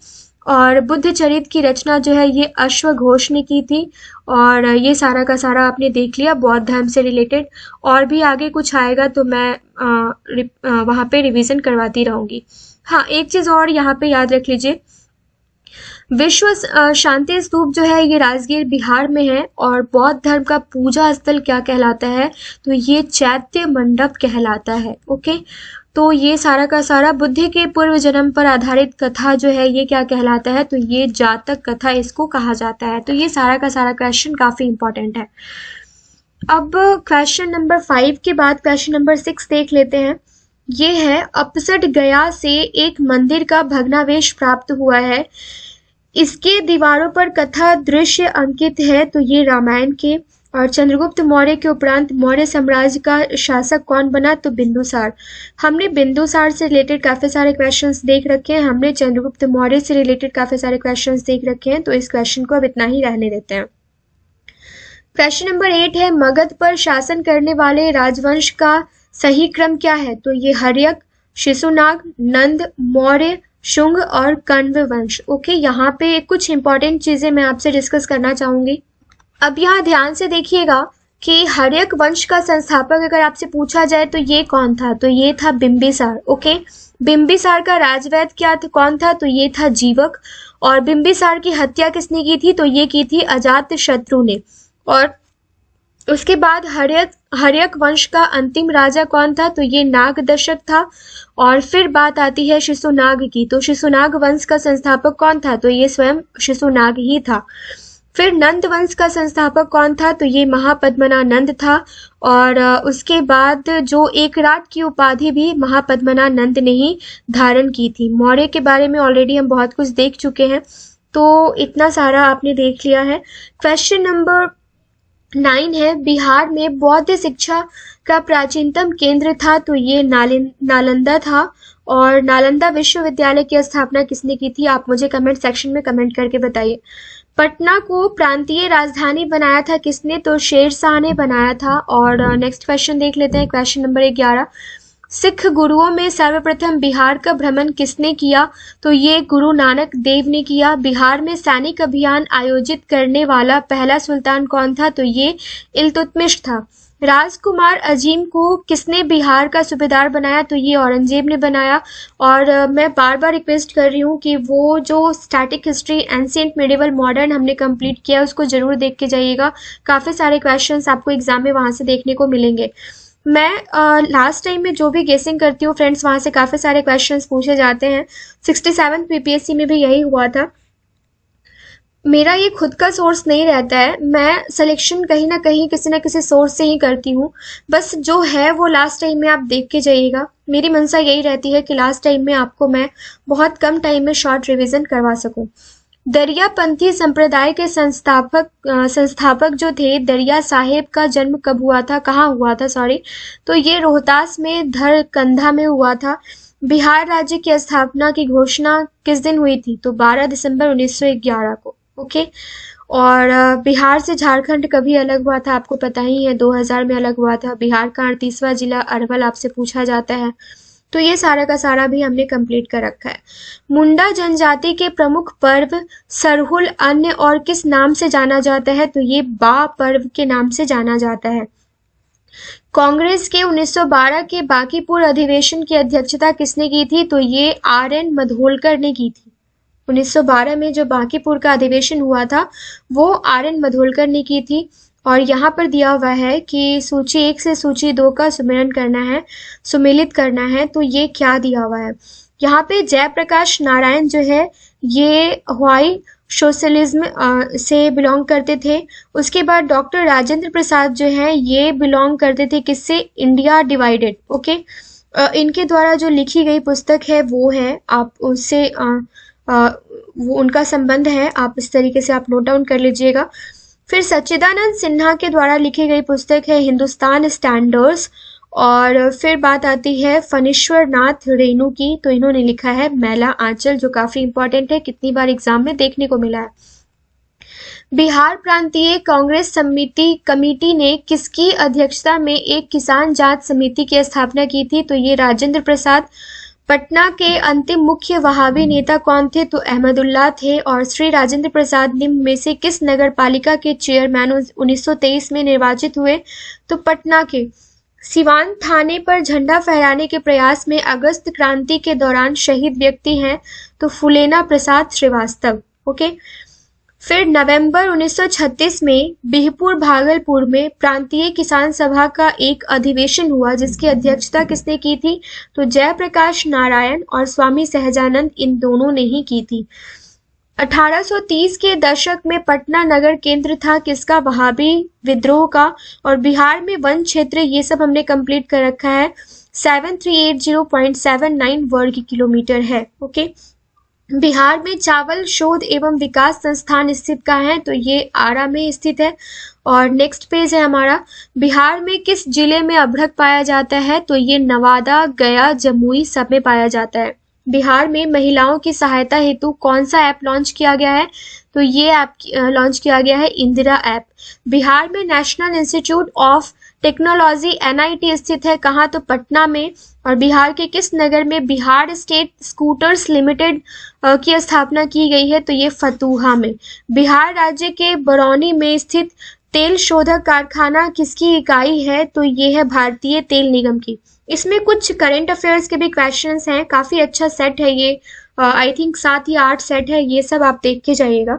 और बुद्ध चरित की रचना जो है ये अश्वघोष ने की थी। और ये सारा का सारा आपने देख लिया बौद्ध धर्म से रिलेटेड। और भी आगे कुछ आएगा तो मैं वहां पे रिवीजन करवाती रहूंगी। हाँ, एक चीज और यहाँ पे याद रख लीजिए, विश्व शांति स्तूप जो है ये राजगीर बिहार में है। और बौद्ध धर्म का पूजा स्थल क्या कहलाता है? तो ये चैत्य मंडप कहलाता है। ओके, तो ये सारा का सारा बुद्ध के पूर्व जन्म पर आधारित कथा जो है ये क्या कहलाता है? तो ये जातक कथा इसको कहा जाता है। तो ये सारा का सारा क्वेश्चन काफी इंपॉर्टेंट है। अब क्वेश्चन नंबर 5 के बाद क्वेश्चन नंबर 6 देख लेते हैं। ये है अपसट गया से एक मंदिर का भग्नावशेष प्राप्त हुआ है, इसके दीवारों पर कथा दृश्य अंकित है। तो ये रामायण के। और चंद्रगुप्त मौर्य के उपरांत मौर्य साम्राज्य का शासक कौन बना? तो बिंदुसार। हमने बिंदुसार से रिलेटेड काफी सारे क्वेश्चंस देख रखे हैं, हमने चंद्रगुप्त मौर्य से रिलेटेड काफी सारे क्वेश्चंस देख रखे हैं, तो इस क्वेश्चन को अब इतना ही रहने देते हैं। क्वेश्चन नंबर 8 है मगध पर शासन करने वाले राजवंश का सही क्रम क्या है? तो ये हर्यक, शिशुनाग, नंद, मौर्य, शुंग और कण्व वंश। ओके, यहाँ पे कुछ इंपॉर्टेंट चीजें मैं आपसे डिस्कस करना चाहूंगी। अब यहाँ ध्यान से देखिएगा कि हर्यक वंश का संस्थापक अगर आपसे पूछा जाए तो ये कौन था? तो ये था बिंबिसार। ओके, बिंबिसार का राजवैद्य क्या था? कौन था? तो ये था जीवक। और बिंबिसार की हत्या किसने की थी? तो ये की थी अजात शत्रु ने। और उसके बाद हर्यक वंश का अंतिम राजा कौन था? तो ये नागदशक था। और फिर बात आती है शिशुनाग की। तो शिशुनाग वंश का संस्थापक कौन था? तो ये स्वयं शिशुनाग ही था। फिर नंद वंश का संस्थापक कौन था? तो ये महापद्मनानंद था। और उसके बाद जो एकराट की उपाधि भी महापद्मनानंद ने ही धारण की थी। मौर्य के बारे में ऑलरेडी हम बहुत कुछ देख चुके हैं, तो इतना सारा आपने देख लिया है। क्वेश्चन नंबर 9 है बिहार में बौद्ध शिक्षा का प्राचीनतम केंद्र था? तो ये नालंदा था। और नालंदा विश्वविद्यालय की स्थापना किसने की थी? आप मुझे कमेंट सेक्शन में कमेंट करके बताइए। पटना को प्रांतीय राजधानी बनाया था किसने? तो शेरशाह ने बनाया था। और नेक्स्ट क्वेश्चन देख लेते हैं, क्वेश्चन नंबर 11। सिख गुरुओं में सर्वप्रथम बिहार का भ्रमण किसने किया? तो ये गुरु नानक देव ने किया। बिहार में सैनिक अभियान आयोजित करने वाला पहला सुल्तान कौन था? तो ये इल्तुतमिश था। राजकुमार अजीम को किसने बिहार का सूबेदार बनाया? तो ये औरंगजेब ने बनाया। और मैं बार बार रिक्वेस्ट कर रही हूँ कि वो जो static history ancient medieval modern हमने कंप्लीट किया उसको जरूर देख के जाइएगा। काफ़ी सारे क्वेश्चंस आपको एग्जाम में वहाँ से देखने को मिलेंगे। मैं लास्ट टाइम में जो भी गेसिंग करती हूँ फ्रेंड्स, वहाँ से काफ़ी सारे क्वेश्चंस पूछे जाते हैं। 67 PPSC में भी यही हुआ था। मेरा ये खुद का सोर्स नहीं रहता है, मैं सिलेक्शन कहीं ना कहीं किसी न किसी सोर्स से ही करती हूँ। बस जो है वो लास्ट टाइम में आप देख के जाइएगा। मेरी मंशा यही रहती है कि लास्ट टाइम में आपको मैं बहुत कम टाइम में शॉर्ट रिवीजन करवा सकूं। दरियापंथी संप्रदाय के संस्थापक जो थे, दरिया साहेब का जन्म कब हुआ था? कहाँ हुआ था? तो ये रोहतास में धरकंधा में हुआ था। बिहार राज्य की स्थापना की घोषणा किस दिन हुई थी? तो 12 दिसंबर 1911 को। ओके, और बिहार से झारखंड कभी अलग हुआ था आपको पता ही है, 2000 में अलग हुआ था। बिहार का 38वां जिला अरवल आपसे पूछा जाता है। तो ये सारा का सारा भी हमने कंप्लीट कर रखा है। मुंडा जनजाति के प्रमुख पर्व सरहुल अन्य और किस नाम से जाना जाता है? तो ये बा पर्व के नाम से जाना जाता है। कांग्रेस के 1912 के बांकीपुर अधिवेशन की अध्यक्षता किसने की थी? तो ये आर.एन. मधोलकर ने की थी। 1912 में जो बांकीपुर का अधिवेशन हुआ था वो आर.एन. मधोलकर ने की थी। और यहाँ पर दिया हुआ है कि सूची 1 से सूची 2 का सुमेलित करना है। तो ये क्या दिया हुआ है? यहाँ पे जयप्रकाश नारायण जो है ये हवाई सोशलिज्म से बिलोंग करते थे। उसके बाद डॉक्टर राजेंद्र प्रसाद जो है ये बिलोंग करते थे किससे? India divided. ओके, इनके द्वारा जो लिखी गई पुस्तक है वो है, आप उससे वो उनका संबंध है, आप इस तरीके से आप नोट डाउन कर लीजिएगा। फिर सच्चिदानंद सिन्हा के द्वारा लिखी गई पुस्तक है हिंदुस्तान स्टैंडर्ड्स। और फिर बात आती है फणीश्वर नाथ रेणु की, तो इन्होंने लिखा है मैला आंचल, जो काफी इंपॉर्टेंट है, कितनी बार एग्जाम में देखने को मिला है। बिहार प्रांतीय कांग्रेस कमेटी ने किसकी अध्यक्षता में एक किसान जांच समिति की स्थापना की थी? तो ये राजेंद्र प्रसाद। पटना के अंतिम मुख्य वहाबी नेता कौन थे? तो अहमदुल्ला थे। और श्री राजेंद्र प्रसाद निम्न में से किस नगर पालिका के चेयरमैन 1923 में निर्वाचित हुए? तो पटना के। सिवान थाने पर झंडा फहराने के प्रयास में अगस्त क्रांति के दौरान शहीद व्यक्ति हैं? तो फुलेना प्रसाद श्रीवास्तव। ओके, फिर नवंबर 1936 में बिहपुर भागलपुर में प्रांतीय किसान सभा का एक अधिवेशन हुआ जिसकी अध्यक्षता किसने की थी? तो जयप्रकाश नारायण और स्वामी सहजानंद, इन दोनों ने ही की थी। 1830 के दशक में पटना नगर केंद्र था किसका? वहाबी विद्रोह का। और बिहार में वन क्षेत्र, ये सब हमने कंप्लीट कर रखा है, 7380.79 वर्ग किलोमीटर है। ओके, बिहार में चावल शोध एवं विकास संस्थान स्थित कहाँ है? तो ये आरा में स्थित है। और नेक्स्ट पेज है हमारा, बिहार में किस जिले में अभ्रक पाया जाता है? तो ये नवादा, गया, जमुई सब में पाया जाता है। बिहार में महिलाओं की सहायता हेतु कौन सा ऐप लॉन्च किया गया है? तो ये ऐप लॉन्च किया गया है इंदिरा ऐप। बिहार में national institute of technology NIT स्थित है कहाँ? तो पटना में। और बिहार के किस नगर में बिहार स्टेट स्कूटर्स लिमिटेड की स्थापना की गई है? तो ये फतुहा में। बिहार राज्य के बरौनी में स्थित तेल शोधक कारखाना किसकी इकाई है? तो ये है भारतीय तेल निगम की। इसमें कुछ करंट अफेयर्स के भी क्वेश्चंस हैं, काफी अच्छा सेट है ये, आई थिंक 7 या 8 सेट है, ये सब आप देख के जाइएगा।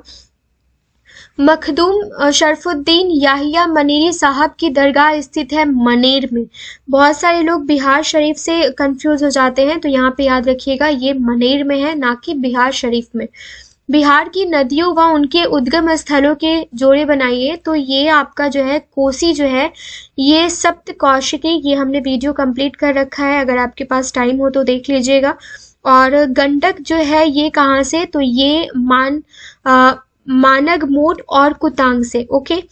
मखदूम शरफुद्दीन याहिया मनीरी साहब की दरगाह स्थित है मनेर में। बहुत सारे लोग बिहार शरीफ से कंफ्यूज हो जाते हैं, तो यहाँ पे याद रखिएगा ये मनेर में है, ना कि बिहार शरीफ में। बिहार की नदियों व उनके उद्गम स्थलों के जोड़े बनाइए। तो ये आपका जो है कोसी जो है ये सप्त कौशिकी, ये हमने वीडियो कंप्लीट कर रखा है, अगर आपके पास टाइम हो तो देख लीजिएगा। और गंडक जो है ये कहाँ से? तो ये मानगमोट और कुतांग से। ओके,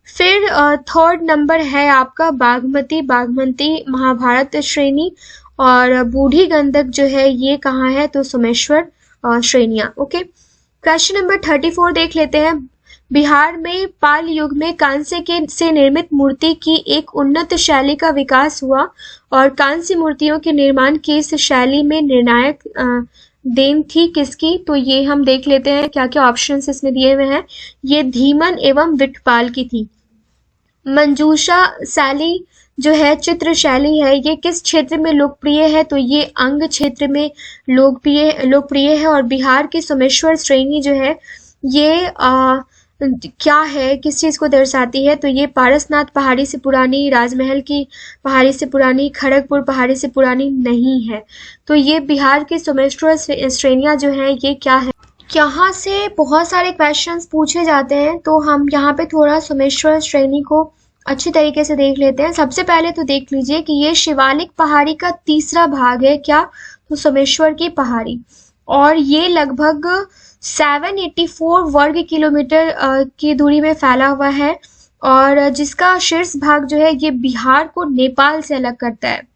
फिर थर्ड नंबर है आपका बागमती महाभारत श्रेणी। और बूढ़ी गंडक जो है ये कहाँ है? तो सोमेश्वर श्रेणियां। ओके, क्वेश्चन नंबर 34 देख लेते हैं। बिहार में पाल युग में कांस्य से निर्मित मूर्ति की एक उन्नत शैली का विकास हुआ और कांस्य मूर्तियों के निर्माण की इस शैली में निर्णायक देन थी किसकी? तो ये हम देख लेते हैं क्या क्या ऑप्शंस इसमें दिए हुए हैं। ये धीमन एवं विठपाल की थी। मंजूषा शैली जो है चित्र शैली है, ये किस क्षेत्र में लोकप्रिय है? तो ये अंग क्षेत्र में लोकप्रिय है। और बिहार की सोमेश्वर श्रेणी जो है ये क्या है, किस चीज को दर्शाती है? तो ये पारसनाथ पहाड़ी से पुरानी, राजमहल की पहाड़ी से पुरानी, खड़गपुर पहाड़ी से पुरानी नहीं है। तो ये बिहार की सोमेश्वर श्रेणियां जो है ये क्या है? यहाँ से बहुत सारे क्वेश्चंस पूछे जाते हैं, तो हम यहाँ पे थोड़ा सोमेश्वर श्रेणी को अच्छी तरीके से देख लेते हैं। सबसे पहले तो देख लीजिए कि ये शिवालिक पहाड़ी का तीसरा भाग है क्या? तो सोमेश्वर की पहाड़ी। और ये लगभग 784 वर्ग किलोमीटर की दूरी में फैला हुआ है और जिसका शीर्ष भाग जो है ये बिहार को नेपाल से अलग करता है।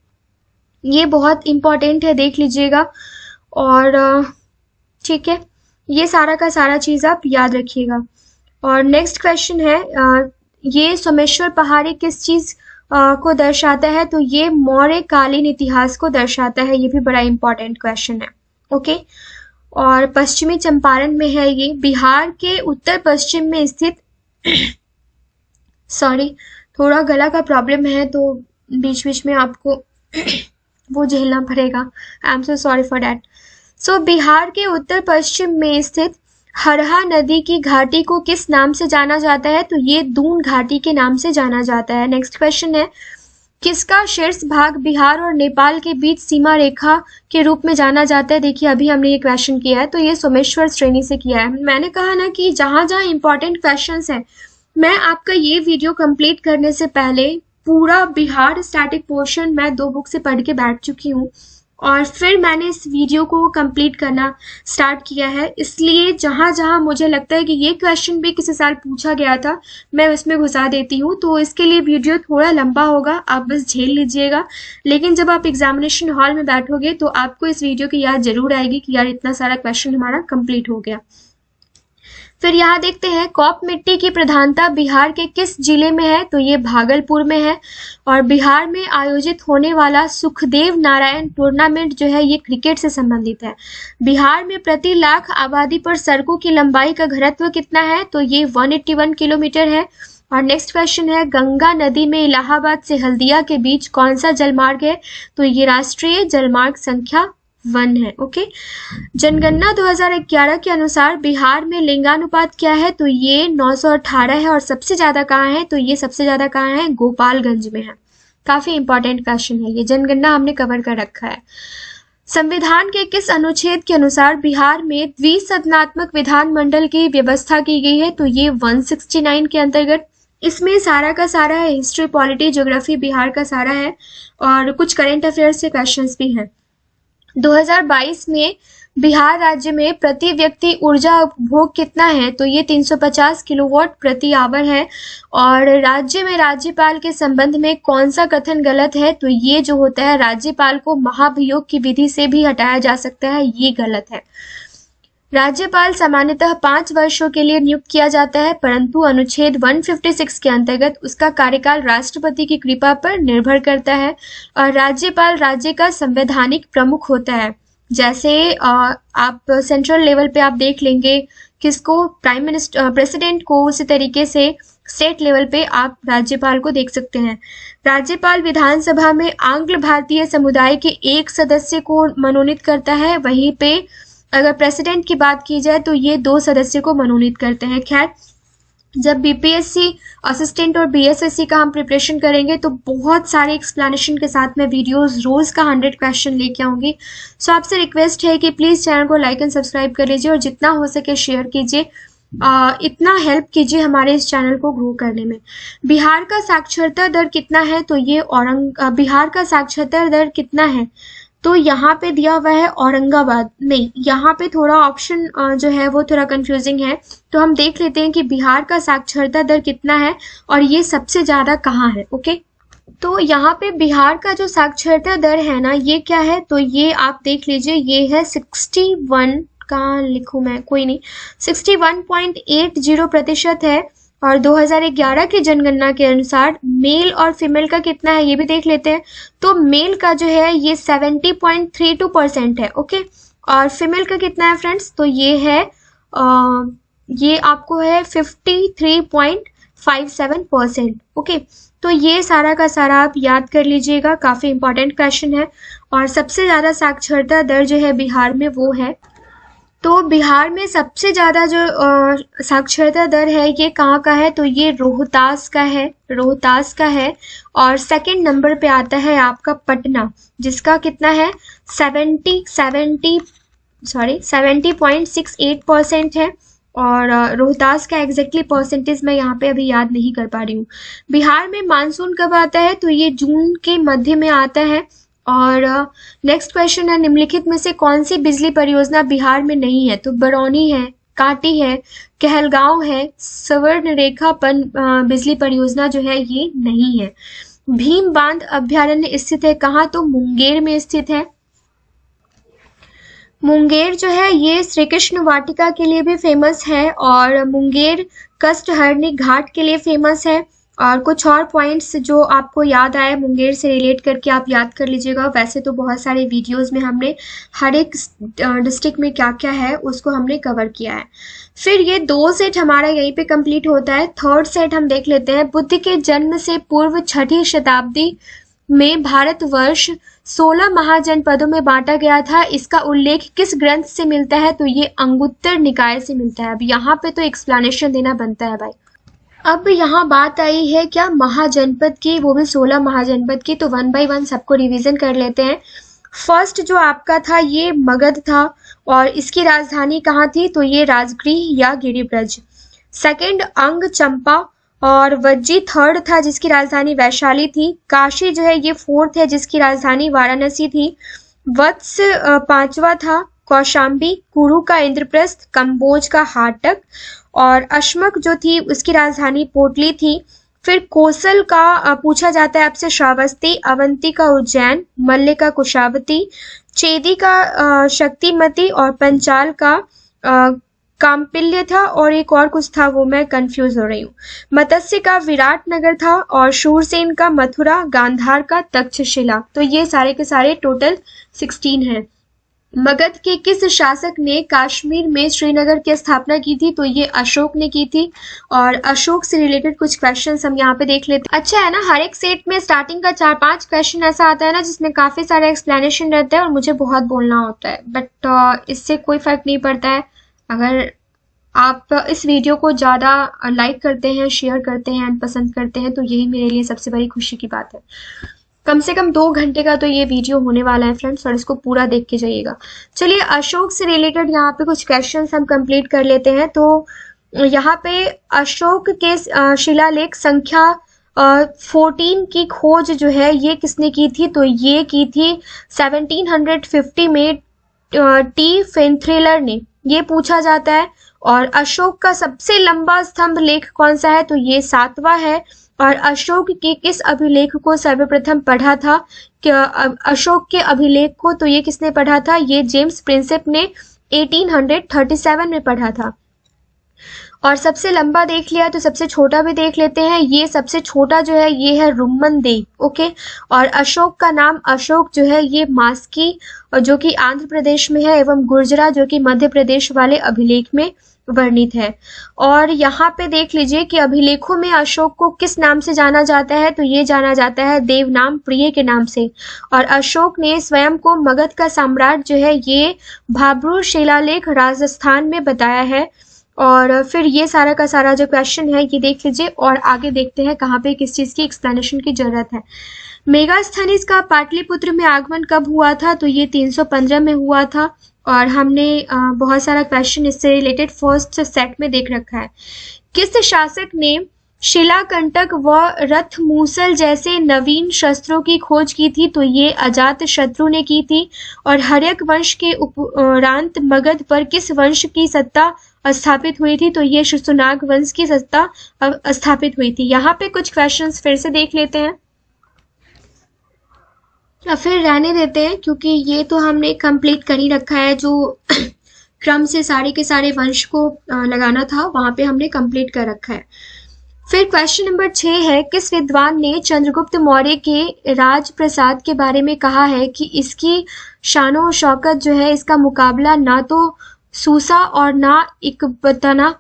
ये बहुत इम्पोर्टेंट है, देख लीजिएगा। और ठीक है, ये सारा का सारा चीज आप याद रखिएगा। और नेक्स्ट क्वेश्चन है ये सोमेश्वर पहाड़ी किस चीज को दर्शाता है? तो ये मौर्य कालीन इतिहास को दर्शाता है। ये भी बड़ा इंपॉर्टेंट क्वेश्चन है। ओके, और पश्चिमी चंपारण में है ये, बिहार के उत्तर पश्चिम में स्थित सॉरी, थोड़ा गला का प्रॉब्लम है तो बीच बीच में आपको वो झेलना पड़ेगा। I am so sorry for that. So Bihar के उत्तर पश्चिम में स्थित हरहा नदी की घाटी को किस नाम से जाना जाता है? तो ये दून घाटी के नाम से जाना जाता है। नेक्स्ट क्वेश्चन है किसका शीर्ष भाग बिहार और नेपाल के बीच सीमा रेखा के रूप में जाना जाता है? देखिए अभी हमने ये क्वेश्चन किया है, तो ये सोमेश्वर श्रेणी से किया है। मैंने कहा ना कि जहां जहां इंपॉर्टेंट क्वेश्चंस हैं, मैं आपका ये वीडियो कंप्लीट करने से पहले पूरा बिहार स्टैटिक पोर्शन मैं 2 बुक से पढ़ के बैठ चुकी हूँ और फिर मैंने इस वीडियो को कंप्लीट करना स्टार्ट किया है। इसलिए जहां जहां मुझे लगता है कि ये क्वेश्चन भी किसी साल पूछा गया था, मैं उसमें घुसा देती हूँ। तो इसके लिए वीडियो थोड़ा लंबा होगा, आप बस झेल लीजिएगा। लेकिन जब आप एग्जामिनेशन हॉल में बैठोगे तो आपको इस वीडियो की याद जरूर आएगी कि यार इतना सारा क्वेश्चन हमारा कंप्लीट हो गया। फिर यहाँ देखते हैं कॉप मिट्टी की प्रधानता बिहार के किस जिले में है? तो ये भागलपुर में है। और बिहार में आयोजित होने वाला सुखदेव नारायण टूर्नामेंट जो है ये क्रिकेट से संबंधित है। बिहार में प्रति लाख आबादी पर सड़कों की लंबाई का घनत्व कितना है? तो ये 181 किलोमीटर है। और नेक्स्ट क्वेश्चन है गंगा नदी में इलाहाबाद से हल्दिया के बीच कौन सा जलमार्ग है? तो ये राष्ट्रीय जलमार्ग संख्या 1 है। ओके, जनगणना 2011 के अनुसार बिहार में लिंगानुपात क्या है? तो ये 918 है। और सबसे ज्यादा कहाँ है? तो ये सबसे ज्यादा कहाँ है? गोपालगंज में है। काफी इंपॉर्टेंट क्वेश्चन है ये, जनगणना हमने कवर कर रखा है। संविधान के किस अनुच्छेद के अनुसार बिहार में द्विसदनात्मक विधानमंडल की व्यवस्था की गई है? तो ये 169 के अंतर्गत। इसमें सारा का सारा है हिस्ट्री, पॉलिटी, ज्योग्राफी बिहार का सारा है और कुछ करंट अफेयर्स से क्वेश्चंस भी हैं। 2022 में बिहार राज्य में प्रति व्यक्ति ऊर्जा उपभोग कितना है? तो ये 350 किलोवाट प्रति आवर है। और राज्य में राज्यपाल के संबंध में कौन सा कथन गलत है? तो ये जो होता है राज्यपाल को महाभियोग की विधि से भी हटाया जा सकता है, ये गलत है। राज्यपाल सामान्यतः 5 वर्षों के लिए नियुक्त किया जाता है, परंतु अनुच्छेद 156 के अंतर्गत उसका कार्यकाल राष्ट्रपति की कृपा पर निर्भर करता है। और राज्यपाल राज्य का संवैधानिक प्रमुख होता है। जैसे आप सेंट्रल लेवल पे आप देख लेंगे किसको, प्राइम मिनिस्टर, प्रेसिडेंट को, उसी तरीके से स्टेट लेवल पे आप राज्यपाल को देख सकते हैं। राज्यपाल विधानसभा में आंग्ल भारतीय समुदाय के 1 सदस्य को मनोनीत करता है, वहीं पे अगर प्रेसिडेंट की बात की जाए तो ये 2 सदस्य को मनोनीत करते हैं। खैर, जब बीपीएससी असिस्टेंट और बीएसएससी का हम प्रिपरेशन करेंगे तो बहुत सारे एक्सप्लेनेशन के साथ मैं वीडियोस रोज का 100 क्वेश्चन लेके आऊंगी। सो आपसे रिक्वेस्ट है कि प्लीज चैनल को लाइक एंड सब्सक्राइब कर लीजिए और जितना हो सके शेयर कीजिए। इतना हेल्प कीजिए हमारे इस चैनल को ग्रो करने में। बिहार का साक्षरता दर कितना है? तो ये बिहार का साक्षरता दर कितना है? तो यहाँ पे दिया हुआ है औरंगाबाद, नहीं, यहाँ पे थोड़ा ऑप्शन जो है वो थोड़ा कंफ्यूजिंग है। तो हम देख लेते हैं कि बिहार का साक्षरता दर कितना है और ये सबसे ज्यादा कहाँ है। ओके, तो यहाँ पे बिहार का जो साक्षरता दर है ना, ये क्या है? तो ये आप देख लीजिए, ये है 61, कहाँ लिखूं मैं, कोई नहीं, 61.80% है। और 2011 की जनगणना के अनुसार मेल और फीमेल का कितना है ये भी देख लेते हैं। तो मेल का जो है ये 70.32% है। ओके, और फीमेल का कितना है फ्रेंड्स? तो ये है ये आपको है 53.57%। ओके, तो ये सारा का सारा आप याद कर लीजिएगा, काफी इंपॉर्टेंट क्वेश्चन है। और सबसे ज्यादा साक्षरता दर जो है बिहार में वो है, तो बिहार में सबसे ज्यादा जो साक्षरता दर है ये कहाँ का है? तो ये रोहतास का है। और सेकंड नंबर पे आता है आपका पटना, जिसका कितना है 70.68% है। और रोहतास का एग्जैक्टली परसेंटेज मैं यहाँ पे अभी याद नहीं कर पा रही हूँ। बिहार में मानसून कब आता है? तो ये जून के मध्य में आता है। और नेक्स्ट क्वेश्चन है निम्नलिखित में से कौन सी बिजली परियोजना बिहार में नहीं है? तो बरौनी है, काटी है, कहलगांव है, सवर्ण रेखा बिजली परियोजना जो है ये नहीं है। भीम बांध अभ्यारण्य स्थित है कहाँ? तो मुंगेर में स्थित है। मुंगेर जो है ये श्री कृष्ण वाटिका के लिए भी फेमस है और मुंगेर कष्टहरणी घाट के लिए फेमस है। और कुछ और पॉइंट्स जो आपको याद आए मुंगेर से रिलेट करके आप याद कर लीजिएगा। वैसे तो बहुत सारे वीडियोस में हमने हर एक डिस्ट्रिक्ट में क्या क्या है उसको हमने कवर किया है। फिर ये 2 सेट हमारा यहीं पे कंप्लीट होता है। थर्ड सेट हम देख लेते हैं। बुद्ध के जन्म से पूर्व 6ठी शताब्दी में भारतवर्ष 16 महाजनपदों में बांटा गया था। इसका उल्लेख किस ग्रंथ से मिलता है? तो ये अंगुत्तर निकाय से मिलता है। अब यहाँ पे तो एक्सप्लेनेशन देना बनता है भाई। अब यहाँ बात आई है क्या महाजनपद की, वो भी 16 महाजनपद की। तो 1 बाय 1 सबको रिवीजन कर लेते हैं। फर्स्ट जो आपका था ये मगध था और इसकी राजधानी कहाँ थी? तो ये राजगृह या गिरिब्रज। सेकंड अंग चंपा और वज्जी थर्ड था जिसकी राजधानी वैशाली थी। काशी जो है ये फोर्थ है जिसकी राजधानी वाराणसी थी। वत्स 5वां था। कौशाम्बी, कुरु का इंद्रप्रस्थ, कंबोज का हाटक और अश्मक जो थी उसकी राजधानी पोटली थी। फिर कोसल का पूछा जाता है आपसे श्रावस्ती, अवंती का उज्जैन, मल्ले का कुशावती, चेदी का शक्तिमती और पंचाल का काम्पिल्य था और एक और कुछ था वो मैं कंफ्यूज हो रही हूँ। मत्स्य का विराट नगर था और शूरसेन का मथुरा, गांधार का तक्षशिला। तो ये सारे के सारे टोटल 16 हैं। मगध के किस शासक ने कश्मीर में श्रीनगर की स्थापना की थी? तो ये अशोक ने की थी। और अशोक से रिलेटेड कुछ क्वेश्चंस हम यहाँ पे देख लेते हैं। अच्छा है ना, हर एक सेट में स्टार्टिंग का 4-5 क्वेश्चन ऐसा आता है ना जिसमें काफी सारा एक्सप्लेनेशन रहता है और मुझे बहुत बोलना होता है, बट इससे कोई फर्क नहीं पड़ता है। अगर आप इस वीडियो को ज़्यादा लाइक करते हैं, शेयर करते हैं एंड पसंद करते हैं तो यही मेरे लिए सबसे बड़ी खुशी की बात है। कम से कम 2 घंटे का तो ये वीडियो होने वाला है फ्रेंड्स और इसको पूरा देख के जाइएगा। चलिए अशोक से रिलेटेड यहाँ पे कुछ क्वेश्चंस हम कंप्लीट कर लेते हैं। तो यहाँ पे अशोक के शिलालेख संख्या 14 की खोज जो है ये किसने की थी? तो ये की थी 1750 में टी फेंथ्रेलर ने। ये पूछा जाता है। और अशोक का सबसे लंबा स्तंभ लेख कौन सा है? तो ये 7वां है। और अशोक के किस अभिलेख को सर्वप्रथम पढ़ा था? अशोक के अभिलेख को तो ये किसने पढ़ा था? ये जेम्स प्रिंसेप ने 1837 में पढ़ा था। और सबसे लंबा देख लिया तो सबसे छोटा भी देख लेते हैं। ये सबसे छोटा जो है ये है रुम्मन दे। ओके। और अशोक का नाम अशोक जो है ये मास्की जो कि आंध्र प्रदेश में है एवं गुर्जरा जो कि मध्य प्रदेश वाले अभिलेख में वर्णित है। और यहाँ पे देख लीजिए कि अभिलेखों में अशोक को किस नाम से जाना जाता है? तो ये जाना जाता है देवनाम प्रिय के नाम से। और अशोक ने स्वयं को मगध का सम्राट जो है ये भाब्रू शिलालेख राजस्थान में बताया है। और फिर ये सारा का सारा जो क्वेश्चन है ये देख लीजिए और आगे देखते हैं कहाँ पे किस चीज़ की एक्सप्लेनेशन की जरूरत है। मेगास्थनीज का पाटलिपुत्र में आगमन कब हुआ था? तो ये 315 में हुआ था। और हमने बहुत सारा क्वेश्चन इससे रिलेटेड फर्स्ट सेट में देख रखा है। किस शासक ने शिलाकंटक व रथ मूसल जैसे नवीन शस्त्रों की खोज की थी? तो ये अजात शत्रु ने की थी। और हर्यक वंश के उपरांत मगध पर किस वंश की सत्ता स्थापित हुई थी? तो ये सुनाग वंश की सत्ता स्थापित हुई थी। यहाँ पे कुछ क्वेश्चंस फिर से देख लेते हैं या फिर रहने देते हैं क्योंकि ये तो हमने कंप्लीट कर ही रखा है। जो क्रम से सारे के सारे वंश को लगाना था वहां पे हमने कंप्लीट कर रखा है। फिर क्वेश्चन नंबर 6 है, किस विद्वान ने चंद्रगुप्त मौर्य के राजप्रसाद के बारे में कहा है कि इसकी शानो शौकत जो है इसका मुकाबला ना तो सूसा और ना इकबताना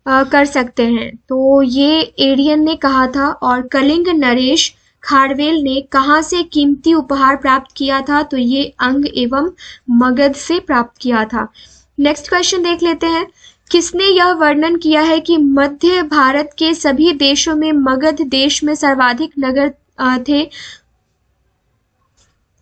कर सकते हैं? तो ये एडियन ने कहा था। और कलिंग नरेश खारवेल ने कहाँ से कीमती उपहार प्राप्त किया था? तो ये अंग एवं मगध से प्राप्त किया था। नेक्स्ट क्वेश्चन देख लेते हैं। किसने यह वर्णन किया है कि मध्य भारत के सभी देशों में मगध देश में सर्वाधिक नगर थे?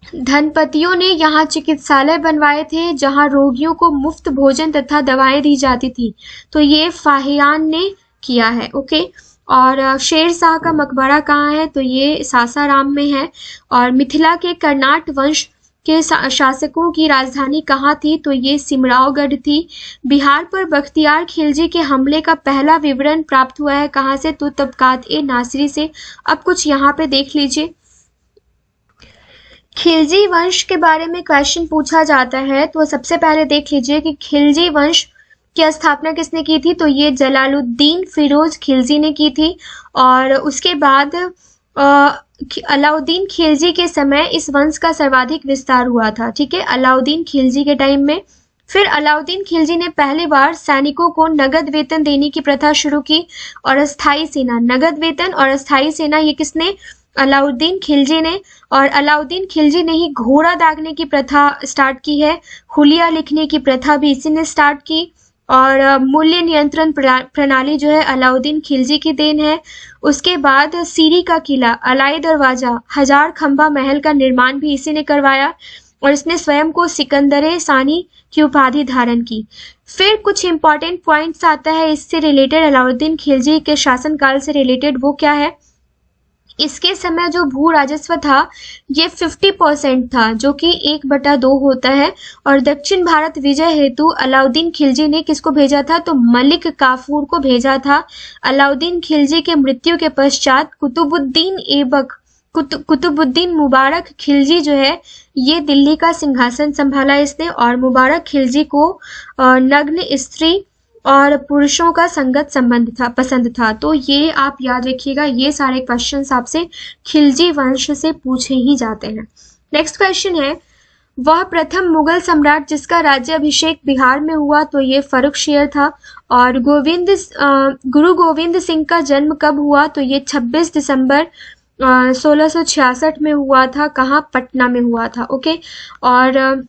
धनपतियों ने यहाँ चिकित्सालय बनवाए थे जहाँ रोगियों को मुफ्त भोजन तथा दवाएं दी जाती थी। तो ये फाहियान ने किया है। ओके। और शेर शाह का मकबरा कहाँ है? तो ये सासाराम में है। और मिथिला के कर्नाट वंश के शासकों की राजधानी कहाँ थी? तो ये सिमरावगढ़ थी। बिहार पर बख्तियार खिलजी के हमले का पहला विवरण प्राप्त हुआ है कहाँ से? तो तबकात ए नासिरी से। अब कुछ यहाँ पे देख लीजिए। खिलजी वंश के बारे में क्वेश्चन पूछा जाता है तो सबसे पहले देख लीजिए कि खिलजी वंश की स्थापना किसने की थी, तो ये जलालुद्दीन फिरोज खिलजी ने की थी। और उसके बाद अलाउद्दीन खिलजी के समय इस वंश का सर्वाधिक विस्तार हुआ था। ठीक है, अलाउद्दीन खिलजी के टाइम में। फिर अलाउद्दीन खिलजी ने पहली बार सैनिकों को नगद वेतन देने की प्रथा शुरू की और अस्थाई सेना, नगद वेतन और अस्थाई सेना ये किसने, अलाउद्दीन खिलजी ने। और अलाउद्दीन खिलजी ने ही घोड़ा दागने की प्रथा स्टार्ट की है, हुलिया लिखने की प्रथा भी इसी ने स्टार्ट की। और मूल्य नियंत्रण प्रणाली जो है अलाउद्दीन खिलजी की देन है। उसके बाद सीरी का किला, अलाई दरवाजा, हजार खंबा महल का निर्माण भी इसी ने करवाया और इसने स्वयं को सिकंदरे सानी की उपाधि धारण की। फिर कुछ इंपॉर्टेंट पॉइंट्स आता है इससे रिलेटेड, अलाउद्दीन खिलजी के शासनकाल से रिलेटेड, वो क्या है, इसके समय जो भू राजस्व था ये 50% था, जो कि 1/2 होता है। और दक्षिण भारत विजय हेतु अलाउद्दीन खिलजी ने किसको भेजा था, तो मलिक काफूर को भेजा था। अलाउद्दीन खिलजी के मृत्यु के पश्चात कुतुबुद्दीन मुबारक खिलजी जो है ये दिल्ली का सिंहासन संभाला इसने। और मुबारक खिलजी को नग्न स्त्री और पुरुषों का संगत संबंध था, पसंद था। तो ये आप याद रखिएगा, ये सारे क्वेश्चंस आपसे खिलजी वंश से पूछे ही जाते हैं। नेक्स्ट क्वेश्चन है, वह प्रथम मुगल सम्राट जिसका राज्याभिषेक बिहार में हुआ, तो ये फर्रुखशियर था। और गुरु गोविंद सिंह का जन्म कब हुआ, तो ये 26 दिसंबर 1666 में हुआ था। कहाँ, पटना में हुआ था। ओके, और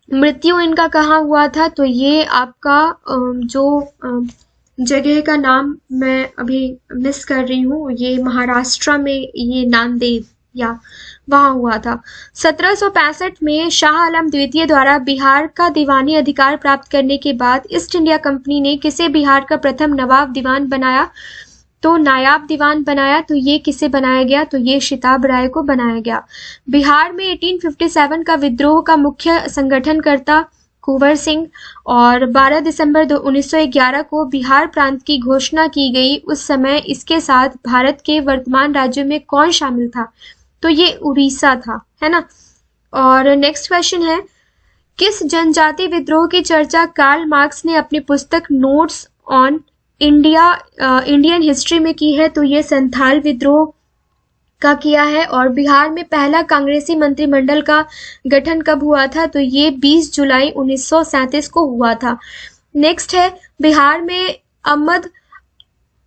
मृत्यु इनका कहाँ हुआ था, तो ये आपका जो जगह का नाम मैं अभी मिस कर रही हूँ, ये महाराष्ट्र में, ये नांदेड़ या वहाँ हुआ था। 1765 में शाह आलम द्वितीय द्वारा बिहार का दीवानी अधिकार प्राप्त करने के बाद ईस्ट इंडिया कंपनी ने किसे बिहार का प्रथम नवाब दीवान बनाया, तो नायाब दीवान बनाया। तो ये किसे बनाया गया, तो ये शिताब राय को बनाया गया। बिहार में 1857 का विद्रोह का मुख्य संगठनकर्ता कुंवर सिंह। और 12 दिसंबर 1911 को बिहार प्रांत की घोषणा की गई। उस समय इसके साथ भारत के वर्तमान राज्यों में कौन शामिल था, तो ये उड़ीसा था, है ना। और नेक्स्ट क्वेश्चन है, किस जनजाति विद्रोह की चर्चा कार्ल मार्क्स ने अपनी पुस्तक नोट्स ऑन इंडियन हिस्ट्री में की है, तो ये संथाल विद्रोह का किया है। और बिहार में पहला कांग्रेसी मंत्रिमंडल का गठन कब हुआ था, तो ये 20 जुलाई 1937 को हुआ था। नेक्स्ट है, बिहार में अहमद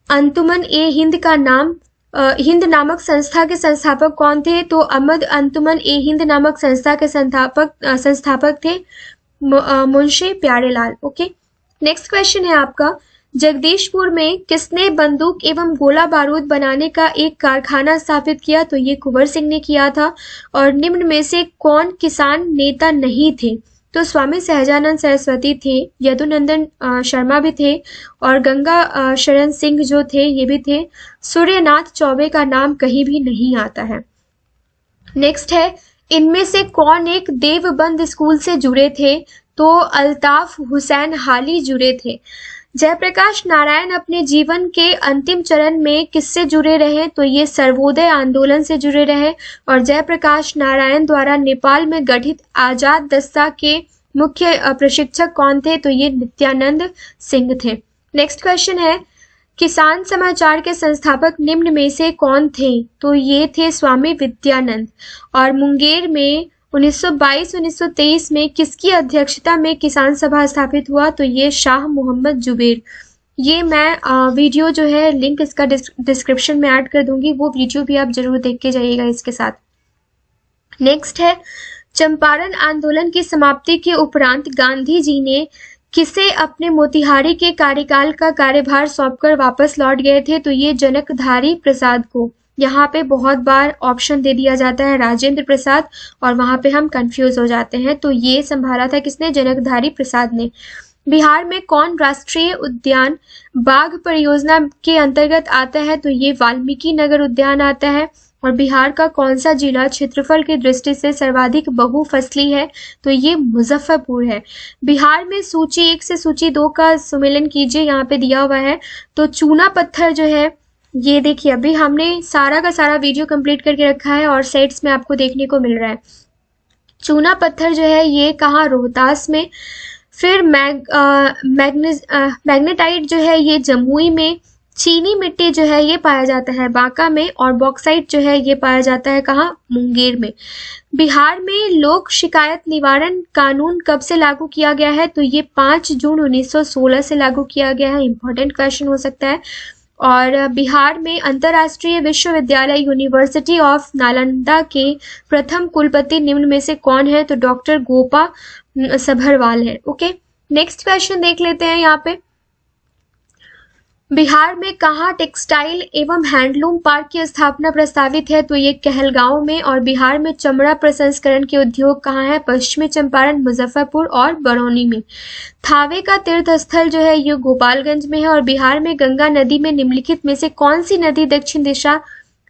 अंतुमन ए हिंद का नाम हिंद नामक संस्था के संस्थापक कौन थे, तो अहमद अंतुमन ए हिंद नामक संस्था के संस्थापक थे Munshi Pyarelal. Okay, next question है आपका, जगदीशपुर में किसने बंदूक एवं गोला बारूद बनाने का एक कारखाना स्थापित किया, तो ये कुंवर सिंह ने किया था। और निम्न में से कौन किसान नेता नहीं थे, तो स्वामी सहजानंद सरस्वती थे, यदुनंदन शर्मा भी थे और गंगा शरण सिंह जो थे ये भी थे। सूर्यनाथ चौबे का नाम कहीं भी नहीं आता है। नेक्स्ट है, इनमें से कौन एक देवबंद स्कूल से जुड़े थे, तो अल्ताफ हुसैन हाली जुड़े थे। जयप्रकाश नारायण अपने जीवन के अंतिम चरण में किससे जुड़े रहे, तो ये सर्वोदय आंदोलन से जुड़े रहे। और जयप्रकाश नारायण द्वारा नेपाल में गठित आजाद दस्ता के मुख्य प्रशिक्षक कौन थे, तो ये नित्यानंद सिंह थे। नेक्स्ट क्वेश्चन है, किसान समाचार के संस्थापक निम्न में से कौन थे, तो ये थे स्वामी विद्यानंद। और मुंगेर में 1922-1923 में किसकी अध्यक्षता में किसान सभा स्थापित हुआ, तो ये शाह मोहम्मद जुबेर। ये मैं वीडियो जो है लिंक इसका डिस्क्रिप्शन में ऐड कर दूंगी, वो वीडियो भी आप जरूर देख के जाइएगा इसके साथ। नेक्स्ट है, चंपारण आंदोलन की समाप्ति के उपरांत गांधी जी ने किसे अपने मोतिहारी के कार्यकाल का कार्यभार सौंपकर वापस लौट गए थे, तो ये जनकधारी प्रसाद को। यहाँ पे बहुत बार ऑप्शन दे दिया जाता है राजेंद्र प्रसाद और वहां पे हम कंफ्यूज हो जाते हैं, तो ये संभाला था किसने, जनकधारी प्रसाद ने। बिहार में कौन राष्ट्रीय उद्यान बाघ परियोजना के अंतर्गत आता है, तो ये वाल्मीकि नगर उद्यान आता है। और बिहार का कौन सा जिला क्षेत्रफल की दृष्टि से सर्वाधिक बहुफसली है, तो ये मुजफ्फरपुर है। बिहार में सूची 1 से सूची 2 का सुमेलन कीजिए, यहाँ पे दिया हुआ है। तो चूना पत्थर जो है ये देखिए, अभी हमने सारा का सारा वीडियो कंप्लीट करके रखा है और सेट्स में आपको देखने को मिल रहा है। चूना पत्थर जो है ये कहाँ, रोहतास में। फिर मैग्नेटाइट जो है ये जमुई में। चीनी मिट्टी जो है ये पाया जाता है बांका में, और बॉक्साइट जो है ये पाया जाता है कहाँ, मुंगेर में। बिहार में लोक शिकायत निवारण कानून कब से लागू किया गया है, तो ये 5 जून 1916 से लागू किया गया है। इंपॉर्टेंट क्वेश्चन हो सकता है। और बिहार में अंतर्राष्ट्रीय विश्वविद्यालय यूनिवर्सिटी ऑफ नालंदा के प्रथम कुलपति निम्न में से कौन है, तो डॉक्टर गोपा सभरवाल है। ओके, नेक्स्ट क्वेश्चन देख लेते हैं यहाँ पे। बिहार में कहाँ टेक्सटाइल एवं हैंडलूम पार्क की स्थापना प्रस्तावित है, तो ये कहलगांव में। और बिहार में चमड़ा प्रसंस्करण के उद्योग कहाँ है, पश्चिमी चंपारण, मुजफ्फरपुर और बरौनी में। थावे का तीर्थ स्थल जो है ये गोपालगंज में है। और बिहार में गंगा नदी में निम्नलिखित में से कौन सी नदी दक्षिण दिशा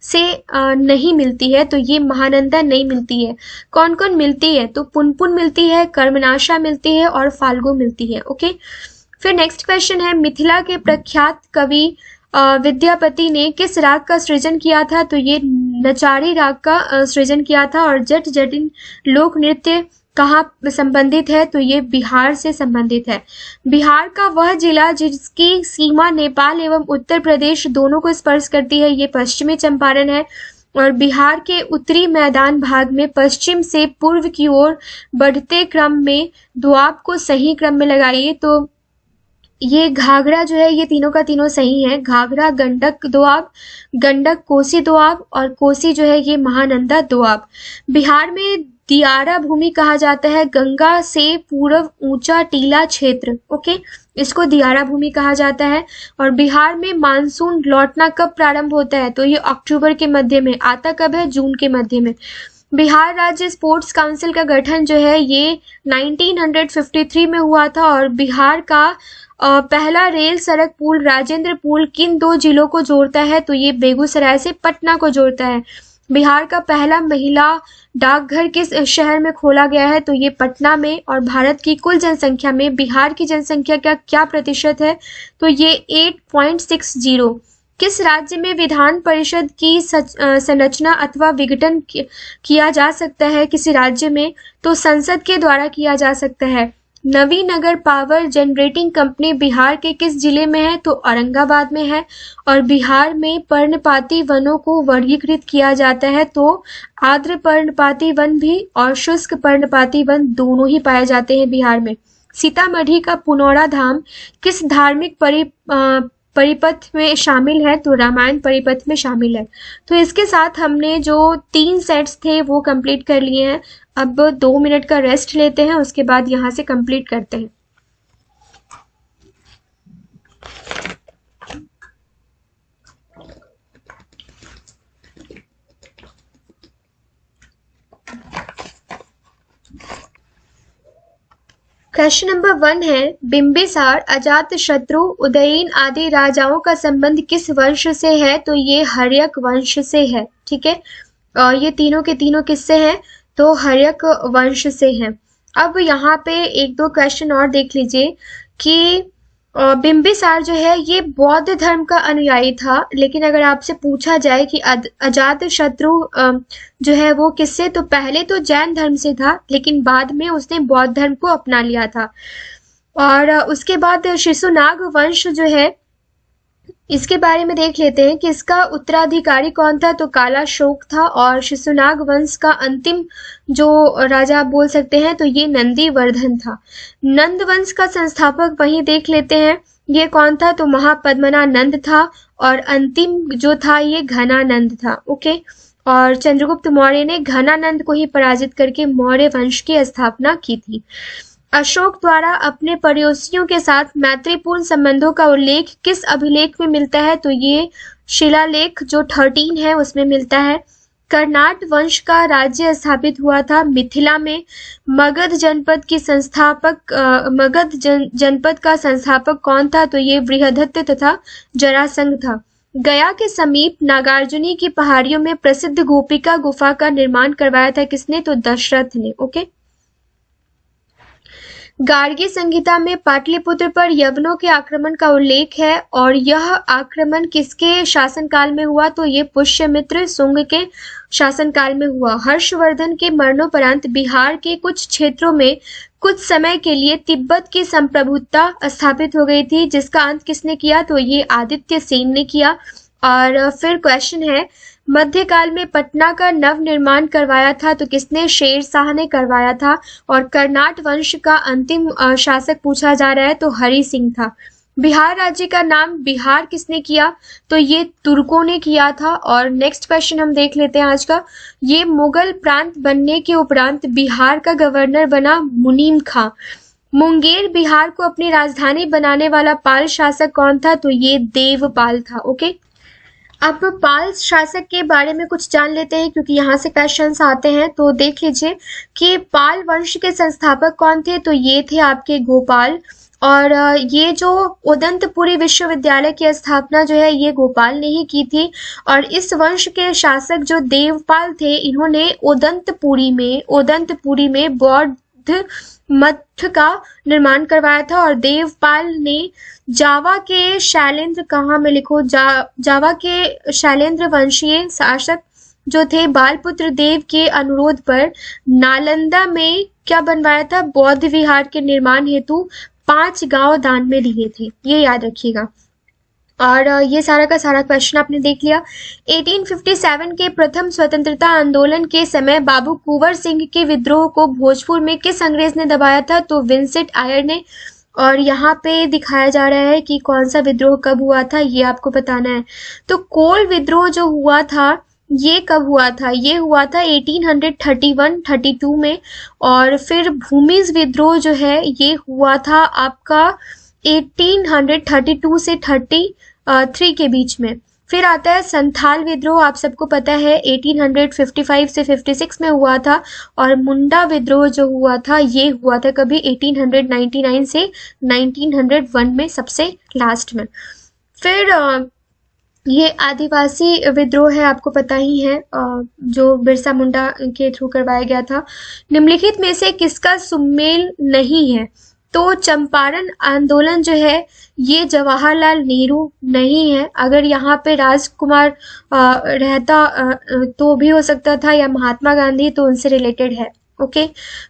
से नहीं मिलती है, तो ये महानंदा नहीं मिलती है। कौन कौन मिलती है, तो पुनपुन मिलती है, कर्मनाशा मिलती है और फाल्गु मिलती है। ओके, फिर नेक्स्ट क्वेश्चन है, मिथिला के प्रख्यात कवि विद्यापति ने किस राग का सृजन किया था, तो ये नचारी राग का सृजन किया था। और जट जटिन लोक नृत्य कहाँ संबंधित है, तो ये बिहार से संबंधित है। बिहार का वह जिला जिसकी सीमा नेपाल एवं उत्तर प्रदेश दोनों को स्पर्श करती है, ये पश्चिमी चंपारण है। और बिहार के उत्तरी मैदान भाग में पश्चिम से पूर्व की ओर बढ़ते क्रम में दोआब को सही क्रम में लगाइए, तो ये घाघरा जो है ये तीनों का तीनों सही है। घाघरा गंडक दोआब, गंडक कोसी दोआब, और कोसी जो है ये महानंदा दोआब। बिहार में दियारा भूमि कहा जाता है गंगा से पूर्व ऊंचा टीला क्षेत्र। ओके, इसको दियारा भूमि कहा जाता है। और बिहार में मानसून लौटना कब प्रारंभ होता है, तो ये अक्टूबर के मध्य में। आता कब है, जून के मध्य में। बिहार राज्य स्पोर्ट्स काउंसिल का गठन जो है ये 1953 में हुआ था। और बिहार का पहला रेल सड़क पुल राजेंद्र पुल किन 2 जिलों को जोड़ता है, तो ये बेगूसराय से पटना को जोड़ता है। बिहार का पहला महिला डाकघर किस शहर में खोला गया है, तो ये पटना में। और भारत की कुल जनसंख्या में बिहार की जनसंख्या का क्या प्रतिशत है, तो ये 8.60। किस राज्य में विधान परिषद की संरचना अथवा विघटन किया जा सकता है किसी राज्य में, तो संसद के द्वारा किया जा सकता है। Nabinagar power generating company Bihar के किस जिले में है, तो औरंगाबाद में है। और बिहार में पर्णपाती वनों को वर्गीकृत किया जाता है, तो आर्द्र पर्णपाती वन भी और शुष्क पर्णपाती वन दोनों ही पाए जाते हैं बिहार में। सीतामढ़ी का पुनौरा धाम किस धार्मिक परिपथ में शामिल है, तो रामायण परिपथ में शामिल है। तो इसके साथ हमने जो 3 सेट्स थे वो कंप्लीट कर लिए हैं। अब 2 मिनट का रेस्ट लेते हैं, उसके बाद यहाँ से कंप्लीट करते हैं। क्वेश्चन नंबर 1 है, बिंबिसार, अजात शत्रु, उदयन आदि राजाओं का संबंध किस वंश से है, तो ये हर्यक वंश से है। ठीक है, और ये तीनों के तीनों किससे हैं, तो हर्यक वंश से हैं। अब यहाँ पे 1-2 क्वेश्चन और देख लीजिए कि बिंबिसार जो है ये बौद्ध धर्म का अनुयायी था। लेकिन अगर आपसे पूछा जाए कि अजात शत्रु जो है वो किससे, तो पहले तो जैन धर्म से था, लेकिन बाद में उसने बौद्ध धर्म को अपना लिया था। और उसके बाद शिशुनाग वंश जो है इसके बारे में देख लेते हैं कि इसका उत्तराधिकारी कौन था, तो काला शोक था। और शिशुनाग वंश का अंतिम जो राजा आप बोल सकते हैं तो ये नंदीवर्धन था। नंद वंश का संस्थापक वही देख लेते हैं, ये कौन था, तो महापद्मनानंद था। और अंतिम जो था ये घनानंद था। ओके, और चंद्रगुप्त मौर्य ने घनानंद को ही पराजित करके मौर्य वंश की स्थापना की थी। अशोक द्वारा अपने पड़ोसियों के साथ मैत्रीपूर्ण संबंधों का उल्लेख किस अभिलेख में मिलता है, तो ये शिलालेख जो 13 है उसमें मिलता है। कर्नाट वंश का राज्य स्थापित हुआ था मिथिला में। मगध जनपद का संस्थापक कौन था, तो ये बृहदत्त तथा जरासंध था। गया के समीप नागार्जुनी की पहाड़ियों में प्रसिद्ध गोपिका गुफा का निर्माण करवाया था किसने, तो दशरथ ने। ओके, गार्गी संहिता में पाटलिपुत्र पर यवनों के आक्रमण का उल्लेख है और यह आक्रमण किसके शासनकाल में हुआ? तो ये पुष्यमित्र शुंग के शासनकाल में हुआ। हर्षवर्धन के मरणोपरांत बिहार के कुछ क्षेत्रों में कुछ समय के लिए तिब्बत की संप्रभुता स्थापित हो गई थी, जिसका अंत किसने किया? तो ये आदित्य सेन ने किया। और फिर क्वेश्चन है, मध्यकाल में पटना का नव निर्माण करवाया था तो किसने? शेर शाह ने करवाया था। और कर्नाट वंश का अंतिम शासक पूछा जा रहा है तो हरि सिंह था। बिहार राज्य का नाम बिहार किसने किया? तो ये तुर्कों ने किया था। और नेक्स्ट क्वेश्चन हम देख लेते हैं आज का। ये मुगल प्रांत बनने के उपरांत बिहार का गवर्नर बना मुनीम खां। मुंगेर बिहार को अपनी राजधानी बनाने वाला पाल शासक कौन था? तो ये देवपाल था। ओके, अब पाल शासक के बारे में कुछ जान लेते हैं क्योंकि यहाँ से क्वेश्चंस आते हैं। तो देख लीजिए कि पाल वंश के संस्थापक कौन थे? तो ये थे आपके गोपाल। और ये जो उदंतपुरी विश्वविद्यालय की स्थापना जो है ये गोपाल ने ही की थी। और इस वंश के शासक जो देवपाल थे, इन्होंने उदंतपुरी में बौद्ध मठ का निर्माण करवाया था। और देवपाल ने जावा के शैलेंद्र, कहाँ में लिखो, जावा के शैलेंद्र वंशीय शासक जो थे बालपुत्र देव के अनुरोध पर नालंदा में क्या बनवाया था? बौद्ध विहार के निर्माण हेतु 5 गांव दान में दिए थे, ये याद रखिएगा। और ये सारा का सारा क्वेश्चन आपने देख लिया। 1857 के प्रथम स्वतंत्रता आंदोलन के समय बाबू कुंवर सिंह के विद्रोह को भोजपुर में किस अंग्रेज ने दबाया था? तो विंसेंट आयर ने। और यहाँ पे दिखाया जा रहा है कि कौन सा विद्रोह कब हुआ था, ये आपको बताना है। तो कोल विद्रोह जो हुआ था ये कब हुआ था? ये हुआ था 1831-32 में। और फिर भूमिज विद्रोह जो है ये हुआ था आपका 1832 से 33 के बीच में। फिर आता है संथाल विद्रोह, आप सबको पता है 1855 से 56 में हुआ था। और मुंडा विद्रोह जो हुआ था ये हुआ था कभी 1899 से 1901 में, सबसे लास्ट में। फिर ये आदिवासी विद्रोह है, आपको पता ही है, जो बिरसा मुंडा के थ्रू करवाया गया था। निम्नलिखित में से किसका सुमेल नहीं है? तो चंपारण आंदोलन जो है ये जवाहरलाल नेहरू नहीं है। अगर यहाँ पे राजकुमार रहता तो भी हो सकता था, या महात्मा गांधी, तो उनसे रिलेटेड है। ओके,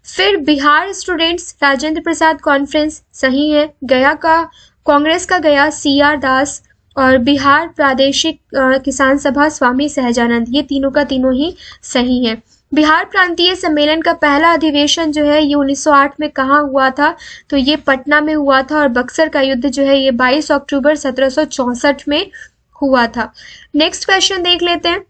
फिर बिहार स्टूडेंट्स राजेंद्र प्रसाद कॉन्फ्रेंस सही है। गया का कांग्रेस का गया CR दास। और बिहार प्रादेशिक किसान सभा स्वामी सहजानंद, ये तीनों का तीनों ही सही है। बिहार प्रांतीय सम्मेलन का पहला अधिवेशन जो है ये 1908 में कहाँ हुआ था? तो ये पटना में हुआ था। और बक्सर का युद्ध जो है ये 22 अक्टूबर 1764 में हुआ था। नेक्स्ट क्वेश्चन देख लेते हैं।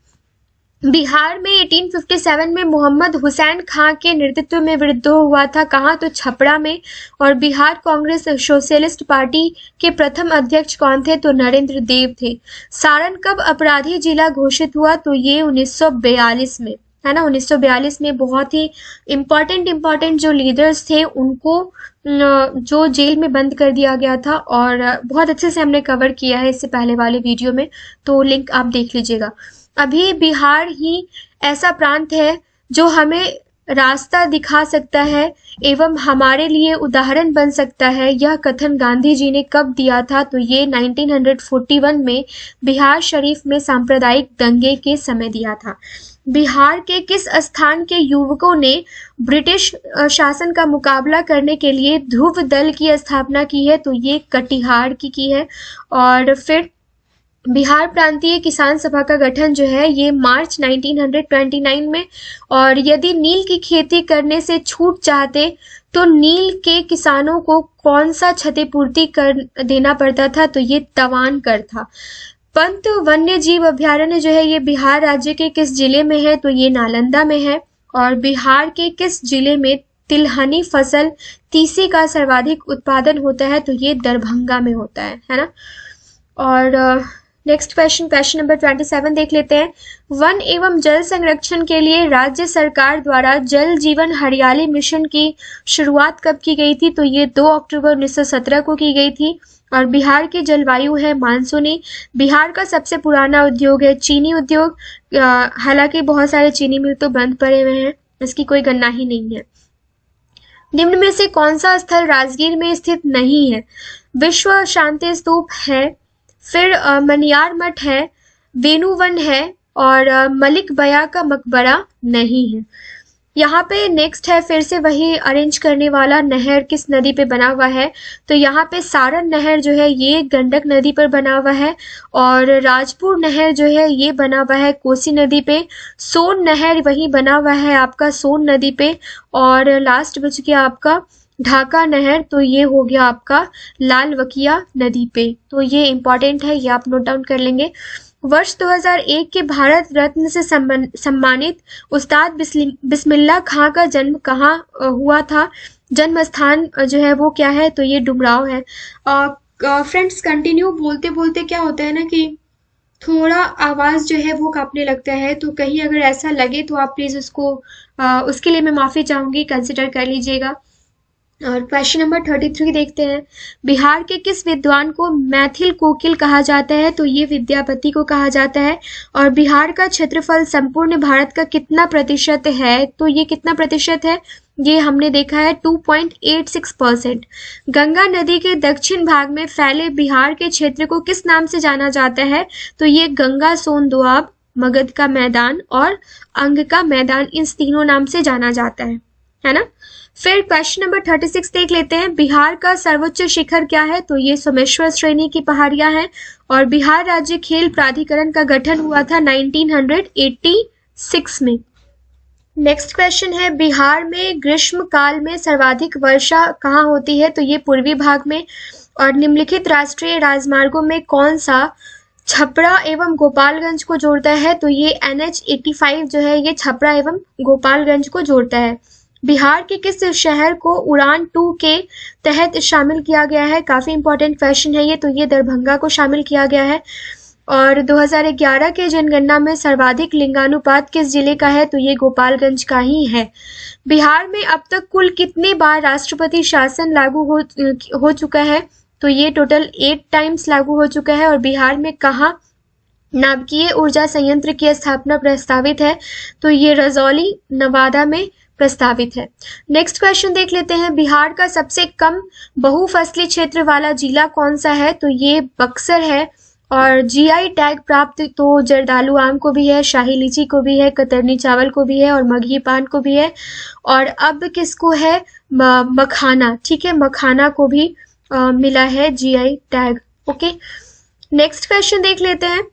बिहार में 1857 में मोहम्मद हुसैन खां के नेतृत्व में विद्रोह हुआ था, कहाँ? तो छपरा में। और बिहार कांग्रेस सोशलिस्ट पार्टी के प्रथम अध्यक्ष कौन थे? तो नरेंद्र देव थे। सारण कब अपराधी जिला घोषित हुआ? तो ये 1942 में, है ना। 1942 में बहुत ही इम्पोर्टेंट जो लीडर्स थे उनको जो जेल में बंद कर दिया गया था। और बहुत अच्छे से हमने कवर किया है इससे पहले वाले वीडियो में, तो लिंक आप देख लीजिएगा। अभी बिहार ही ऐसा प्रांत है जो हमें रास्ता दिखा सकता है एवं हमारे लिए उदाहरण बन सकता है। यह कथन गांधी जी ने कब दिया था? तो ये 1941 में बिहार शरीफ में सांप्रदायिक दंगे के समय दिया था। बिहार के किस स्थान के युवकों ने ब्रिटिश शासन का मुकाबला करने के लिए ध्रुव दल की स्थापना की है? तो ये कटिहार की है। और फिर बिहार प्रांतीय किसान सभा का गठन जो है ये मार्च 1929 में। और यदि नील की खेती करने से छूट चाहते तो नील के किसानों को कौन सा क्षतिपूर्ति कर देना पड़ता था? तो ये तवान कर था। पंत वन्य जीव अभ्यारण्य जो है ये बिहार राज्य के किस जिले में है? तो ये नालंदा में है। और बिहार के किस जिले में तिलहनी फसल तीसी का सर्वाधिक उत्पादन होता है? तो ये दरभंगा में होता है ना। और नेक्स्ट क्वेश्चन नंबर 27 देख लेते हैं। वन एवं जल संरक्षण के लिए राज्य सरकार द्वारा जल जीवन हरियाली मिशन की शुरुआत कब की गई थी? तो ये 2 अक्टूबर 1917 को की गई थी। और बिहार की जलवायु है मानसूनी। बिहार का सबसे पुराना उद्योग है चीनी उद्योग, हालांकि बहुत सारे चीनी मिल तो बंद पड़े हुए हैं, इसकी कोई गणना ही नहीं है। निम्न में से कौन सा स्थल राजगीर में स्थित नहीं है? विश्व शांति स्तूप है, फिर मनियार मठ है, वेणुवन है और मलिक बया का मकबरा नहीं है। यहाँ पे नेक्स्ट है फिर से वही अरेंज करने वाला, नहर किस नदी पे बना हुआ है? तो यहाँ पे सारण नहर जो है ये गंडक नदी पर बना हुआ है और राजपुर नहर जो है ये बना हुआ है कोसी नदी पे। सोन नहर वही बना हुआ है आपका सोन नदी पे। और लास्ट बच गया आपका ढाका नहर, तो ये हो गया आपका लालवकिया नदी पे। तो ये इंपॉर्टेंट है, ये आप नोट डाउन कर लेंगे। वर्ष 2001 के भारत रत्न से सम्मानित उस्ताद बिस्मिल्लाह खां का जन्म कहाँ हुआ था? जन्म स्थान जो है वो क्या है? तो ये डुमराव है। फ्रेंड्स कंटिन्यू बोलते बोलते क्या होता है ना कि थोड़ा आवाज जो है वो कांपने लगता है, तो कहीं अगर ऐसा लगे तो आप प्लीज उसके लिए मैं माफी चाहूंगी, कंसिडर कर लीजिएगा। और क्वेश्चन नंबर 33 देखते हैं। बिहार के किस विद्वान को मैथिल कोकिल कहा जाता है? तो ये विद्यापति को कहा जाता है। और बिहार का क्षेत्रफल संपूर्ण भारत का कितना प्रतिशत है? तो ये कितना प्रतिशत है? ये हमने देखा है 2.86%। गंगा नदी के दक्षिण भाग में फैले बिहार के क्षेत्र को किस नाम से जाना जाता है? तो ये गंगा सोन दोआब, मगध का मैदान और अंग का मैदान, इन तीनों नाम से जाना जाता है ना। फिर क्वेश्चन नंबर 36 देख लेते हैं। बिहार का सर्वोच्च शिखर क्या है? तो ये सोमेश्वर श्रेणी की पहाड़ियां हैं। और बिहार राज्य खेल प्राधिकरण का गठन हुआ था 1986 में। नेक्स्ट क्वेश्चन है, बिहार में ग्रीष्म काल में सर्वाधिक वर्षा कहाँ होती है? तो ये पूर्वी भाग में। और निम्नलिखित राष्ट्रीय राजमार्गों में कौन सा छपरा एवं गोपालगंज को जोड़ता है? तो ये NH85 जो है ये छपरा एवं गोपालगंज को जोड़ता है। बिहार के किस शहर को उड़ान 2 के तहत शामिल किया गया है? काफी इंपॉर्टेंट क्वेश्चन है ये, तो ये दरभंगा को शामिल किया गया है। और 2011 के जनगणना में सर्वाधिक लिंगानुपात किस जिले का है? तो ये गोपालगंज का ही है। बिहार में अब तक कुल कितनी बार राष्ट्रपति शासन लागू हो चुका है? तो ये टोटल 8 टाइम्स लागू हो चुका है। और बिहार में कहाँ नाभिकीय ऊर्जा संयंत्र की स्थापना प्रस्तावित है? तो ये रजौली नवादा में प्रस्तावित है। नेक्स्ट क्वेश्चन देख लेते हैं। बिहार का सबसे कम बहुफसली क्षेत्र वाला जिला कौन सा है? तो ये बक्सर है। और GI टैग प्राप्त तो जर्दालू आम को भी है, शाही लीची को भी है, कतरनी चावल को भी है और मगही पान को भी है। और अब किसको है? मखाना, ठीक है, मखाना को भी मिला है GI tag. Okay, next question देख लेते हैं।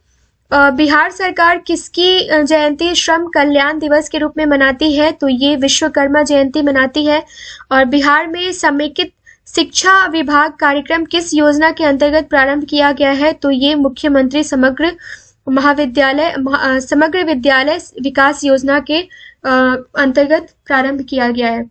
बिहार सरकार किसकी जयंती श्रम कल्याण दिवस के रूप में मनाती है? तो ये विश्वकर्मा जयंती मनाती है। और बिहार में समेकित शिक्षा विभाग कार्यक्रम किस योजना के अंतर्गत प्रारंभ किया गया है? तो ये मुख्यमंत्री समग्र विद्यालय विकास योजना के अंतर्गत प्रारंभ किया गया है।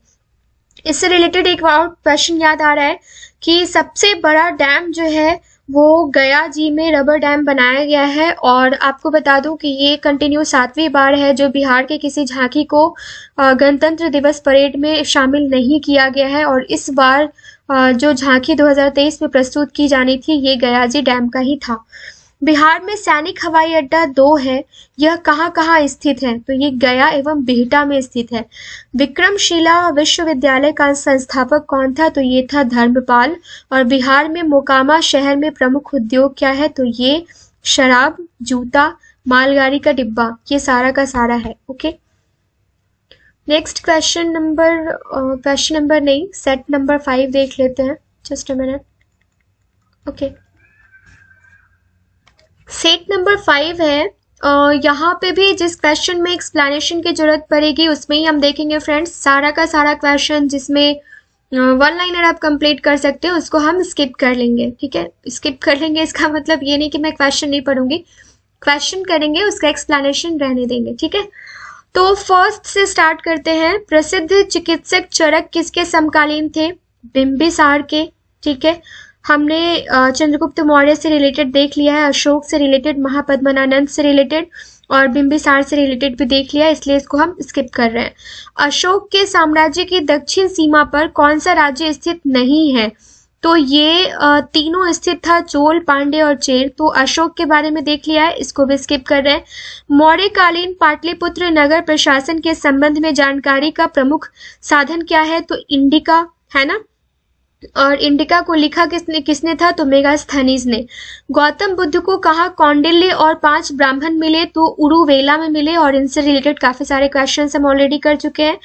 इससे रिलेटेड एक और क्वेश्चन याद आ रहा है कि सबसे बड़ा डैम जो है वो गया जी में रबर डैम बनाया गया है। और आपको बता दूं कि ये कंटिन्यू 7वीं बार है जो बिहार के किसी झांकी को गणतंत्र दिवस परेड में शामिल नहीं किया गया है। और इस बार जो झांकी 2023 में प्रस्तुत की जानी थी ये गयाजी डैम का ही था। बिहार में सैनिक हवाई अड्डा 2 है, यह कहाँ कहाँ स्थित है? तो ये गया एवं बिहटा में स्थित है। विक्रमशिला विश्वविद्यालय का संस्थापक कौन था? तो ये था धर्मपाल। और बिहार में मोकामा शहर में प्रमुख उद्योग क्या है? तो ये शराब, जूता, मालगाड़ी का डिब्बा, ये सारा का सारा है। ओके, नेक्स्ट क्वेश्चन नंबर नहीं, सेट नंबर 5 देख लेते हैं। Just a minute. Okay, set number 5 है। यहाँ पे भी जिस क्वेश्चन में एक्सप्लेनेशन की जरूरत पड़ेगी उसमें ही हम देखेंगे फ्रेंड्स। सारा का सारा क्वेश्चन जिसमें 1 लाइनर आप कंप्लीट कर सकते हो उसको हम स्किप कर लेंगे, ठीक है। स्किप कर लेंगे इसका मतलब ये नहीं कि मैं क्वेश्चन नहीं पढ़ूंगी, क्वेश्चन करेंगे, उसका एक्सप्लेनेशन रहने देंगे, ठीक है। तो फर्स्ट से स्टार्ट करते हैं। प्रसिद्ध चिकित्सक चरक किसके समकालीन थे? बिंबिसार के, ठीक है। हमने चंद्रगुप्त मौर्य से रिलेटेड देख लिया है, अशोक से रिलेटेड, महापद्मनानंद से रिलेटेड और बिंबिसार से रिलेटेड भी देख लिया है, इसलिए इसको हम स्किप कर रहे हैं। अशोक के साम्राज्य की दक्षिण सीमा पर कौन सा राज्य स्थित नहीं है? तो ये तीनों स्थित था, चोल, पांड्य और चेर। तो अशोक के बारे में देख लिया है, इसको भी स्किप कर रहे हैं। मौर्यकालीन पाटलिपुत्र नगर प्रशासन के संबंध में जानकारी का प्रमुख साधन क्या है? तो इंडिका है ना। और इंडिका को लिखा किसने था? तो मेगास्थनीज ने। गौतम बुद्ध को कहाँ कौंडिल्य और 5 ब्राह्मण मिले? तो उरुवेला में मिले। और इनसे रिलेटेड काफी सारे क्वेश्चन हम ऑलरेडी कर चुके हैं।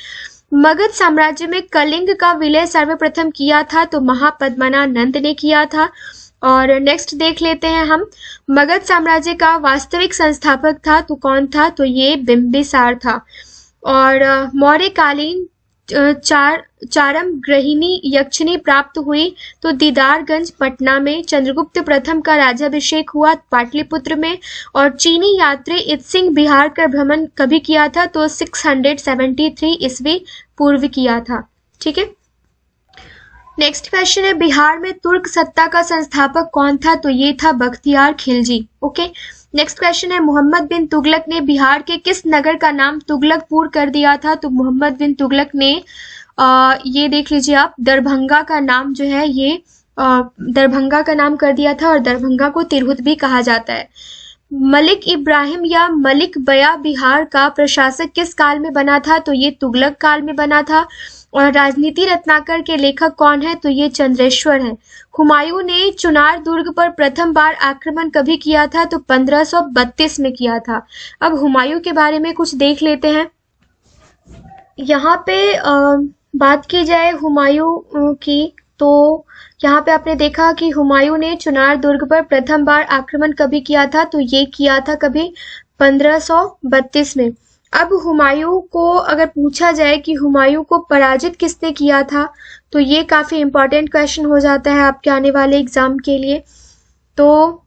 मगध साम्राज्य में कलिंग का विलय सर्वप्रथम किया था? तो महापद्मनानंद ने किया था। और नेक्स्ट देख लेते हैं हम, मगध साम्राज्य का वास्तविक संस्थापक था तो कौन था? तो ये बिंबिसार था। और मौर्यकालीन चारम ग्रहिणी यक्षिणी प्राप्त हुई? तो दीदारगंज पटना में। चंद्रगुप्त प्रथम का राज्याभिषेक हुआ पाटलिपुत्र में। और चीनी यात्री इत्सिंग बिहार का भ्रमण कभी किया था? तो 673 ईस्वी पूर्व किया था। ठीक है। नेक्स्ट क्वेश्चन है, बिहार में तुर्क सत्ता का संस्थापक कौन था? तो ये था Bakhtiyar Khilji. Okay. Next question है, मोहम्मद बिन तुगलक ने बिहार के किस नगर का नाम तुगलकपुर कर दिया था? तो मोहम्मद बिन तुगलक ने ये देख लीजिए आप, दरभंगा का नाम जो है ये दरभंगा का नाम कर दिया था। और दरभंगा को तिरहुत भी कहा जाता है। मलिक इब्राहिम या मलिक बया बिहार का प्रशासक किस काल में बना था? तो ये तुगलक काल में बना था। और राजनीति रत्नाकर के लेखक कौन है? तो ये चंद्रेश्वर है। हुमायूं ने चुनार दुर्ग पर प्रथम बार आक्रमण कभी किया था? तो 1532 में किया था। अब हुमायूं के बारे में कुछ देख लेते हैं। यहाँ पे बात की जाए हुमायूं की, तो यहाँ पे आपने देखा कि हुमायूं ने चुनार दुर्ग पर प्रथम बार आक्रमण कभी किया था? तो ये किया था कभी 1532 में। अब हुमायूं को अगर पूछा जाए कि हुमायूं को पराजित किसने किया था, तो ये काफी इंपॉर्टेंट क्वेश्चन हो जाता है आपके आने वाले एग्जाम के लिए। तो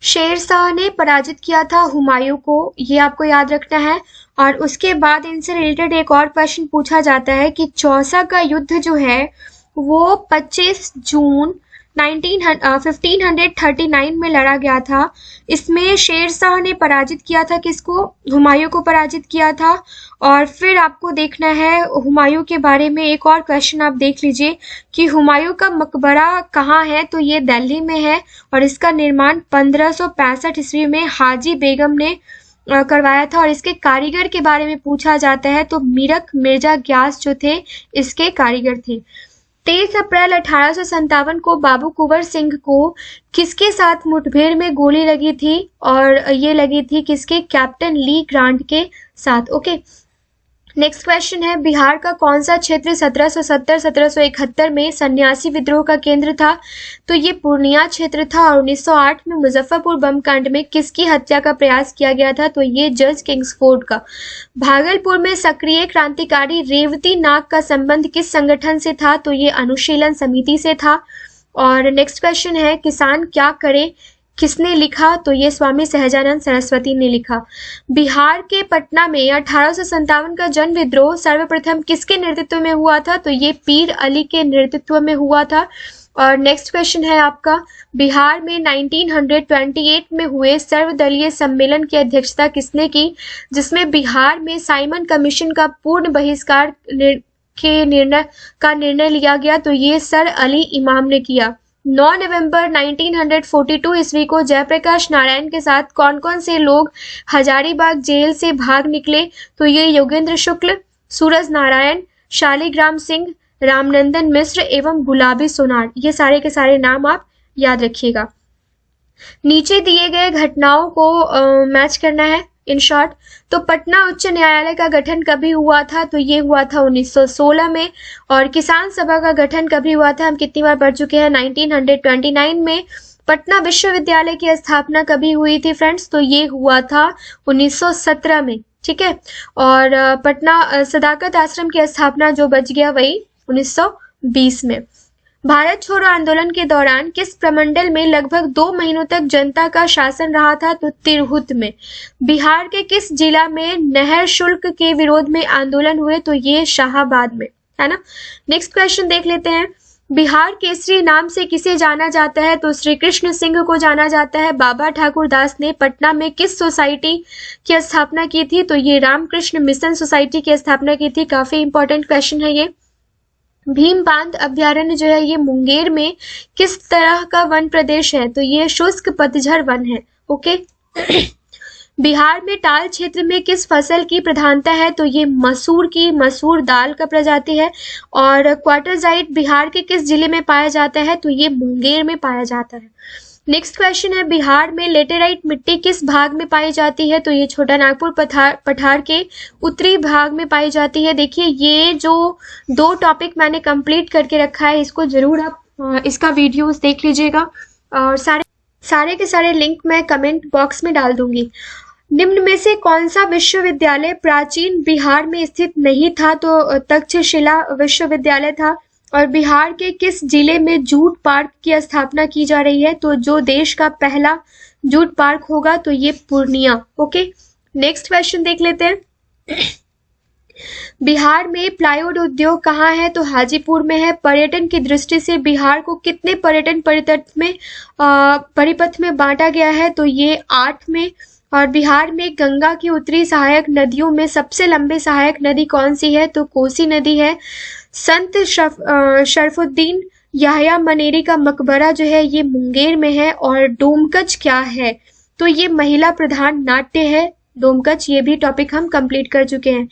शेरशाह ने पराजित किया था हुमायूं को, ये आपको याद रखना है। और उसके बाद इनसे रिलेटेड एक और क्वेश्चन पूछा जाता है कि चौसा का युद्ध जो है वो 25 जून 1539 में लड़ा गया था। इसमें शेरशाह ने पराजित किया था किसको? हुमायूं को पराजित किया था। और फिर आपको देखना है हुमायूं के बारे में एक और क्वेश्चन आप देख लीजिए कि हुमायूं का मकबरा कहाँ है? तो ये दिल्ली में है। और इसका निर्माण 1565 ईस्वी में हाजी बेगम ने करवाया था। और इसके कारीगर के बारे में पूछा जाता है तो मीरक मिर्जा ग्यास जो थे इसके कारीगर थे। 23 अप्रैल 1857 को बाबू कुंवर सिंह को किसके साथ मुठभेड़ में गोली लगी थी? और ये लगी थी किसके? कैप्टन ली ग्रांट के साथ। ओके। नेक्स्ट क्वेश्चन है, बिहार का कौन सा क्षेत्र 1770-1771 में सन्यासी विद्रोह का केंद्र था? तो ये पूर्णिया क्षेत्र था। और 1908 में मुजफ्फरपुर बम कांड में किसकी हत्या का प्रयास किया गया था? तो ये जज किंग्सफोर्ड का। भागलपुर में सक्रिय क्रांतिकारी रेवती नाग का संबंध किस संगठन से था? तो ये अनुशीलन समिति से था। और नेक्स्ट क्वेश्चन है, किसान क्या करे किसने लिखा? तो ये स्वामी सहजानंद सरस्वती ने लिखा। बिहार के पटना में 1857 का जन विद्रोह सर्वप्रथम किसके नेतृत्व में हुआ था? तो ये पीर अली के नेतृत्व में हुआ था। और नेक्स्ट क्वेश्चन है आपका, बिहार में 1928 में हुए सर्वदलीय सम्मेलन की अध्यक्षता किसने की, जिसमें बिहार में साइमन कमीशन का पूर्ण बहिष्कार के निर्णय लिया गया? तो ये सर अली इमाम ने किया। 9 नवंबर 1942 ईस्वी को जयप्रकाश नारायण के साथ कौन कौन से लोग हजारीबाग जेल से भाग निकले? तो ये योगेंद्र शुक्ल, सूरज नारायण, शालिग्राम सिंह, रामनंदन मिश्र एवं गुलाबी सोनार। ये सारे के सारे नाम आप याद रखिएगा। नीचे दिए गए घटनाओं को मैच करना है इन शॉर्ट। तो पटना उच्च न्यायालय का गठन कभी हुआ था? तो ये हुआ था 1916 में। और किसान सभा का गठन कभी हुआ था? हम कितनी बार पढ़ चुके हैं, 1929 में। पटना विश्वविद्यालय की स्थापना कभी हुई थी फ्रेंड्स? तो ये हुआ था 1917 में। ठीक है। और पटना सदाकत आश्रम की स्थापना जो बच गया वही 1920 में। भारत छोड़ो आंदोलन के दौरान किस प्रमंडल में लगभग 2 महीनों तक जनता का शासन रहा था? तो तिरहुत में। बिहार के किस जिला में नहर शुल्क के विरोध में आंदोलन हुए? तो ये शाहाबाद में, है ना। नेक्स्ट क्वेश्चन देख लेते हैं, बिहार केसरी नाम से किसे जाना जाता है? तो श्री कृष्ण सिंह को जाना जाता है। बाबा ठाकुर दास ने पटना में किस सोसाइटी की स्थापना की थी? तो ये रामकृष्ण मिशन सोसाइटी की स्थापना की थी। काफी इंपॉर्टेंट क्वेश्चन है ये। भीम बांध अभ्यारण्य जो है ये मुंगेर में किस तरह का वन प्रदेश है? तो ये शुष्क पतझड़ वन है। ओके। बिहार में टाल क्षेत्र में किस फसल की प्रधानता है? तो ये मसूर दाल का प्रजाति है। और क्वार्टरजाइट बिहार के किस जिले में पाया जाता है? तो ये मुंगेर में पाया जाता है। नेक्स्ट क्वेश्चन है, बिहार में लेटेराइट मिट्टी किस भाग में पाई जाती है? तो ये छोटा नागपुर पठार के उत्तरी भाग में पाई जाती है। देखिए, ये जो 2 टॉपिक मैंने कंप्लीट करके रखा है, इसको जरूर आप इसका वीडियोस देख लीजिएगा और सारे के सारे लिंक मैं कमेंट बॉक्स में डाल दूंगी। निम्न में से कौन सा विश्वविद्यालय प्राचीन बिहार में स्थित नहीं था? तो तक्षशिला विश्वविद्यालय था। और बिहार के किस जिले में जूट पार्क की स्थापना की जा रही है? तो जो देश का पहला जूट पार्क होगा तो ये पूर्णिया। ओके, नेक्स्ट क्वेश्चन देख लेते हैं। बिहार में प्लाईवुड उद्योग कहाँ है? तो हाजीपुर में है। पर्यटन की दृष्टि से बिहार को कितने पर्यटन परिपथ में बांटा गया है? तो ये 8 में। और बिहार में गंगा की उत्तरी सहायक नदियों में सबसे लंबी सहायक नदी कौन सी है? तो कोसी नदी है। संत शरफुद्दीन याह्या मनेरी का मकबरा जो है ये मुंगेर में है। और डोमकच क्या है? तो ये महिला प्रधान नाट्य है डोमकच। ये भी टॉपिक हम कंप्लीट कर चुके हैं।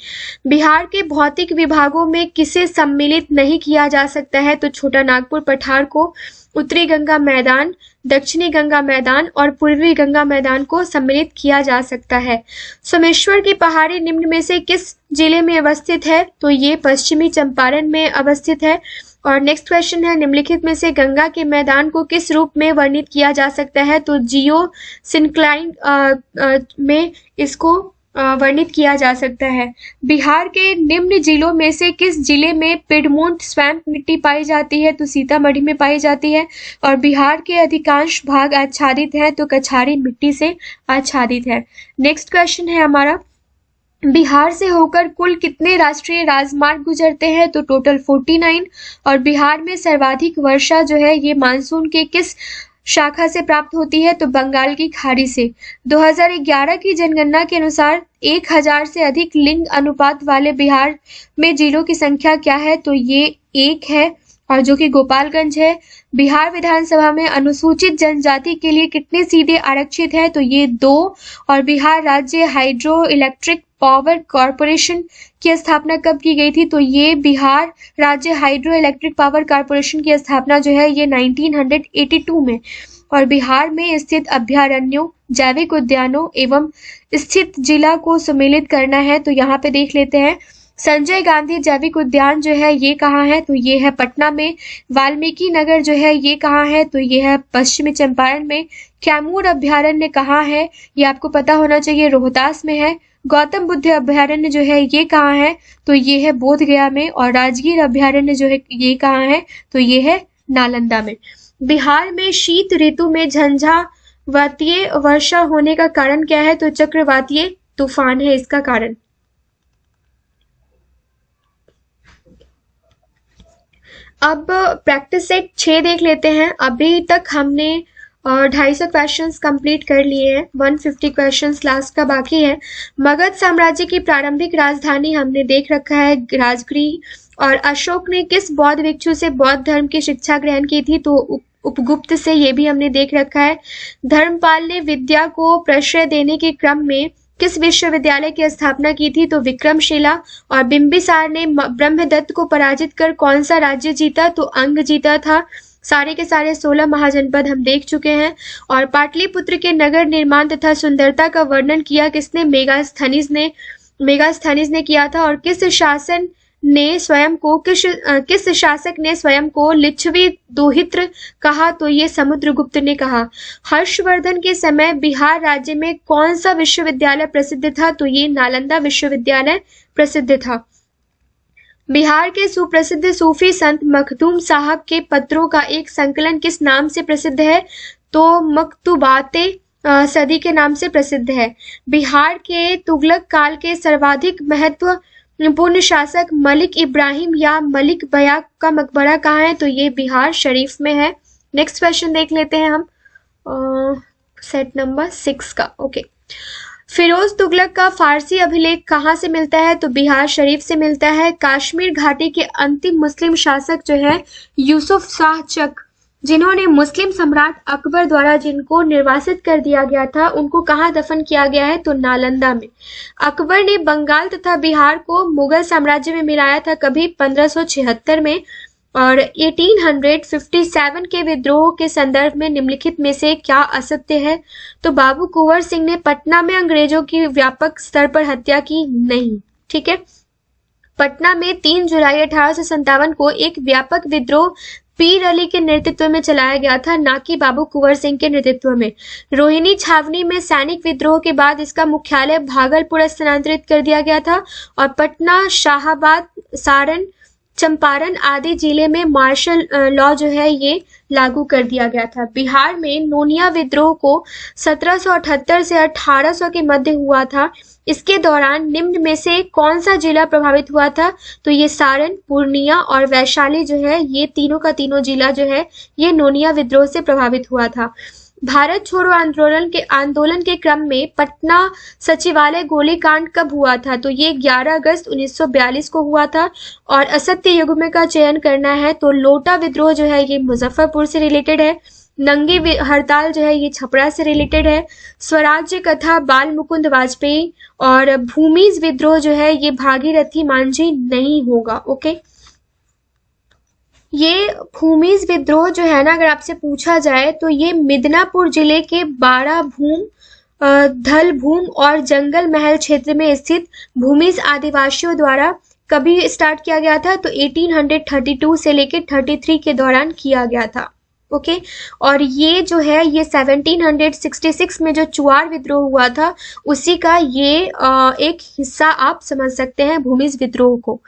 बिहार के भौतिक विभागों में किसे सम्मिलित नहीं किया जा सकता है? तो छोटा नागपुर पठार को, उत्तरी गंगा मैदान, दक्षिणी गंगा मैदान और पूर्वी गंगा मैदान को सम्मिलित किया जा सकता है। सोमेश्वर की पहाड़ी निम्न में से किस जिले में अवस्थित है? तो ये पश्चिमी चंपारण में अवस्थित है। और नेक्स्ट क्वेश्चन है, निम्नलिखित में से गंगा के मैदान को किस रूप में वर्णित किया जा सकता है? तो जियो सिंक्लाइन में इसको वर्णित किया जा सकता है। बिहार के निम्न जिलों में से किस जिले में पिडमोंट स्वैम्प मिट्टी पाई जाती है? तो सीतामढ़ी में पाई जाती है। और बिहार के अधिकांश भाग आच्छादित है तो कछारी मिट्टी से आच्छादित है। नेक्स्ट क्वेश्चन है हमारा, बिहार से होकर कुल कितने राष्ट्रीय राजमार्ग गुजरते हैं? तो टोटल 49। और बिहार में सर्वाधिक वर्षा जो है ये मानसून के किस शाखा से प्राप्त होती है? तो बंगाल की खाड़ी से। 2011 की जनगणना के अनुसार 1000 से अधिक लिंग अनुपात वाले बिहार में जिलों की संख्या क्या है? तो ये 1 है और जो कि गोपालगंज है। बिहार विधानसभा में अनुसूचित जनजाति के लिए कितने सीटें आरक्षित है? तो ये 2। और बिहार राज्य हाइड्रो इलेक्ट्रिक पावर कॉरपोरेशन की स्थापना कब की गई थी? तो ये बिहार राज्य हाइड्रो इलेक्ट्रिक पावर कॉरपोरेशन की स्थापना जो है ये 1982 में। और बिहार में स्थित अभ्यारण्यों, जैविक उद्यानों एवं स्थित जिला को सम्मिलित करना है। तो यहाँ पे देख लेते हैं, संजय गांधी जैविक उद्यान जो है ये कहाँ है? तो ये है पटना में। वाल्मीकि नगर जो है ये कहाँ है? तो ये है पश्चिमी चंपारण में। कैमूर अभ्यारण्य कहाँ है? ये आपको पता होना चाहिए, रोहतास में है। गौतम बुद्ध अभ्यारण्य जो है ये कहाँ है? तो ये है बोध गया में। और राजगीर अभ्यारण्य जो है ये कहाँ है? तो ये है नालंदा में। बिहार में शीत ऋतु में झंझावातीय वर्षा होने का कारण क्या है? तो चक्रवातीय तूफान है इसका कारण। अब प्रैक्टिस सेट 6 देख लेते हैं। अभी तक हमने 250 क्वेश्चंस कंप्लीट कर लिए हैं। 150 क्वेश्चंस लास्ट का बाकी है। मगध साम्राज्य की प्रारंभिक राजधानी हमने देख रखा है राजगृह। और अशोक ने किस बौद्ध भिक्षु से बौद्ध धर्म की शिक्षा ग्रहण की थी? तो उपगुप्त से, ये भी हमने देख रखा है। धर्मपाल ने विद्या को प्रश्रय देने के क्रम में किस विश्वविद्यालय की स्थापना की थी? तो विक्रमशिला। और बिंबिसार ने ब्रह्मदत्त को पराजित कर कौन सा राज्य जीता? तो अंग जीता था। सारे के सारे 16 महाजनपद हम देख चुके हैं। और पाटलिपुत्र के नगर निर्माण तथा सुंदरता का वर्णन किया किसने? मेगास्थनीज ने किया था। और किस शासक ने स्वयं को लिच्छवी दोहित्र कहा? तो ये समुद्रगुप्त ने कहा। हर्षवर्धन के समय बिहार राज्य में कौन सा विश्वविद्यालय प्रसिद्ध था? तो ये नालंदा विश्वविद्यालय प्रसिद्ध था। बिहार के सुप्रसिद्ध सूफी संत मखदूम साहब के पत्रों का एक संकलन किस नाम से प्रसिद्ध है? तो मकतूबाते सदी के नाम से प्रसिद्ध है। बिहार के तुगलक काल के सर्वाधिक महत्वपूर्ण शासक मलिक इब्राहिम या मलिक बयाक का मकबरा कहाँ है? तो ये बिहार शरीफ में है। नेक्स्ट क्वेश्चन देख लेते हैं हम सेट नंबर 6 का। ओके, फिरोज तुगलक का फारसी अभिलेख कहाँ से मिलता है? तो बिहार शरीफ से मिलता है। कश्मीर घाटी के अंतिम मुस्लिम शासक जो है यूसुफ शाह चक, जिन्होंने मुस्लिम सम्राट अकबर द्वारा जिनको निर्वासित कर दिया गया था, उनको कहाँ दफन किया गया है? तो नालंदा में। अकबर ने बंगाल तथा बिहार को मुगल साम्राज्य में मिलाया था कभी? 1576 में। और 1857 के विद्रोह के संदर्भ में निम्नलिखित में से क्या असत्य है? तो बाबू कुंवर सिंह ने पटना में अंग्रेजों की व्यापक स्तर पर हत्या की नहीं। ठीक है, पटना में 3 जुलाई 1857 को एक व्यापक विद्रोह पीर अली के नेतृत्व में चलाया गया था, ना कि बाबू कुंवर सिंह के नेतृत्व में। रोहिणी छावनी में सैनिक विद्रोह के बाद इसका मुख्यालय भागलपुर स्थानांतरित कर दिया गया था और पटना, शाहाबाद, सारण, चंपारण आदि जिले में मार्शल लॉ जो है ये लागू कर दिया गया था। बिहार में नोनिया विद्रोह को 1778 से 1800 के मध्य हुआ था। इसके दौरान निम्न में से कौन सा जिला प्रभावित हुआ था? तो ये सारण, पूर्णिया और वैशाली जो है, ये तीनों का तीनों जिला जो है ये नोनिया विद्रोह से प्रभावित हुआ था। भारत छोड़ो आंदोलन के क्रम में पटना सचिवालय गोलीकांड कब हुआ था? तो ये 11 अगस्त 1942 को हुआ था। और असत्य युग्म का चयन करना है तो लोटा विद्रोह जो है ये मुजफ्फरपुर से रिलेटेड है। नंगी हड़ताल जो है ये छपरा से रिलेटेड है। स्वराज्य कथा बाल मुकुंद वाजपेयी। और भूमिज विद्रोह जो है ये भागीरथी मांझी नहीं होगा। ओके, ये भूमिज विद्रोह जो है ना, अगर आपसे पूछा जाए तो ये मिदनापुर जिले के बाड़ा भूम, धलभूम और जंगल महल क्षेत्र में स्थित भूमिज आदिवासियों द्वारा कभी स्टार्ट किया गया था? तो 1832 से लेकर 33 के दौरान किया गया था। ओके, और ये जो है ये 1766 में जो चुआर विद्रोह हुआ था उसी का ये एक हिस्सा आप समझ सकते हैं भूमिज विद्रोह को।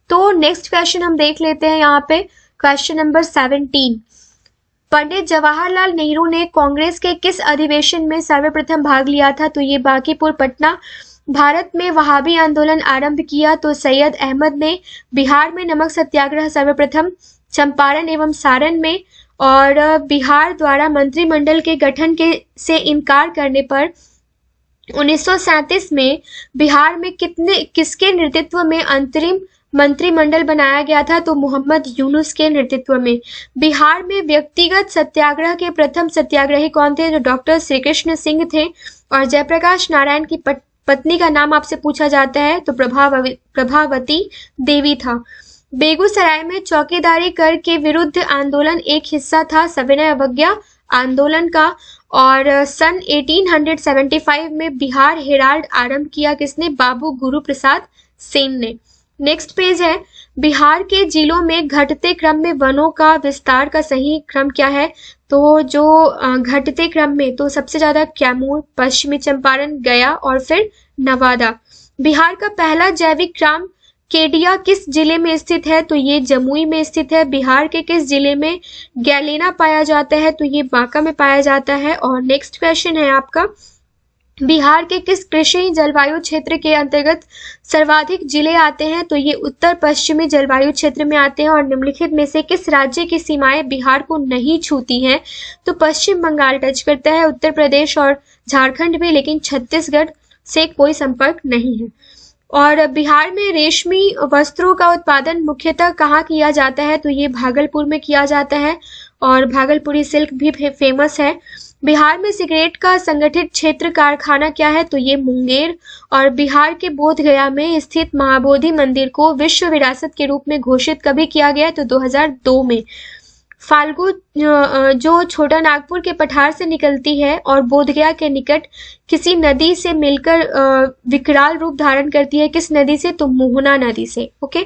तो नेक्स्ट क्वेश्चन हम देख लेते हैं यहाँ पे, क्वेश्चन नंबर 17। पंडित जवाहरलाल नेहरू ने कांग्रेस के किस अधिवेशन में सर्वप्रथम भाग लिया था? तो ये बांकीपुर पटना। भारत में वहाबी आंदोलन आरंभ किया तो सैयद अहमद ने। बिहार में नमक सत्याग्रह सर्वप्रथम चंपारण एवं सारण में। और बिहार द्वारा मंत्रिमंडल के गठन से इनकार करने पर 1937 में बिहार में किसके नेतृत्व में अंतरिम मंत्रिमंडल बनाया गया था? तो मोहम्मद यूनुस के नेतृत्व में। बिहार में व्यक्तिगत सत्याग्रह के प्रथम सत्याग्रही कौन थे? जो डॉक्टर श्री कृष्ण सिंह थे। और जयप्रकाश नारायण की पत्नी का नाम आपसे पूछा जाता है तो प्रभावती देवी था। बेगूसराय में चौकीदारी कर के विरुद्ध आंदोलन एक हिस्सा था सविनय अवज्ञा आंदोलन का। और सन 1875 में बिहार हेराल्ड आरंभ किया किसने? बाबू गुरु प्रसाद सेन ने। नेक्स्ट पेज है, बिहार के जिलों में घटते क्रम में वनों का विस्तार का सही क्रम क्या है? तो जो घटते क्रम में तो सबसे ज्यादा कैमूर, पश्चिमी चंपारण, गया और फिर नवादा। बिहार का पहला जैविक ग्राम केडिया किस जिले में स्थित है? तो ये जमुई में स्थित है। बिहार के किस जिले में गैलेना पाया जाता है? तो ये बांका में पाया जाता है। और नेक्स्ट क्वेश्चन है आपका, बिहार के किस कृषि जलवायु क्षेत्र के अंतर्गत सर्वाधिक जिले आते हैं? तो ये उत्तर पश्चिमी जलवायु क्षेत्र में आते हैं। और निम्नलिखित में से किस राज्य की सीमाएं बिहार को नहीं छूती हैं? तो पश्चिम बंगाल टच करता है, उत्तर प्रदेश और झारखंड भी, लेकिन छत्तीसगढ़ से कोई संपर्क नहीं है। और बिहार में रेशमी वस्त्रों का उत्पादन मुख्यतः कहाँ किया जाता है? तो ये भागलपुर में किया जाता है और भागलपुरी सिल्क भी फेमस है। बिहार में सिगरेट का संगठित क्षेत्र कारखाना क्या है? तो ये मुंगेर। और बिहार के बोधगया में स्थित महाबोधि मंदिर को विश्व विरासत के रूप में घोषित कभी किया गया? तो 2002 में। फाल्गु जो छोटा नागपुर के पठार से निकलती है और बोधगया के निकट किसी नदी से मिलकर विकराल रूप धारण करती है, किस नदी से? तो मोहना नदी से। ओके,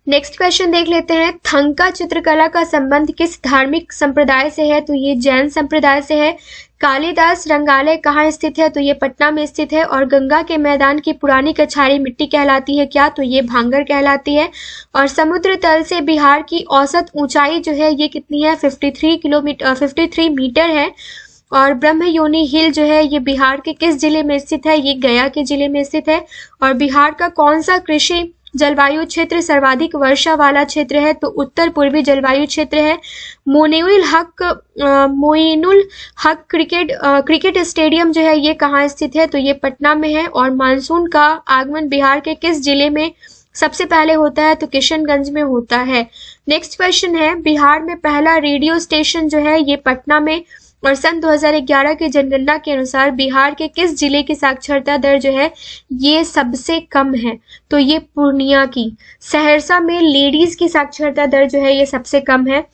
नेक्स्ट क्वेश्चन देख लेते हैं, थंका चित्रकला का संबंध किस धार्मिक संप्रदाय से है? तो ये जैन संप्रदाय से है। कालिदास रंगालय कहाँ स्थित है? तो ये पटना में स्थित है। और गंगा के मैदान की पुरानी कछारी मिट्टी कहलाती है क्या? तो ये भांगर कहलाती है। और समुद्र तल से बिहार की औसत ऊंचाई जो है ये कितनी है? 53 मीटर है। और ब्रह्मयोनी हिल जो है ये बिहार के किस जिले में स्थित है? ये गया के जिले में स्थित है। और बिहार का कौन सा कृषि जलवायु क्षेत्र सर्वाधिक वर्षा वाला क्षेत्र है तो उत्तर पूर्वी जलवायु क्षेत्र है। मोइनुल हक क्रिकेट स्टेडियम जो है ये कहाँ स्थित है, तो ये पटना में है। और मानसून का आगमन बिहार के किस जिले में सबसे पहले होता है, तो किशनगंज में होता है। नेक्स्ट क्वेश्चन है, बिहार में पहला रेडियो स्टेशन जो है ये पटना में, और सन 2011 की जनगणना के अनुसार बिहार के किस जिले की साक्षरता दर जो है ये सबसे कम है, तो ये पूर्णिया की। सहरसा में लेडीज की साक्षरता दर जो है ये सबसे कम है।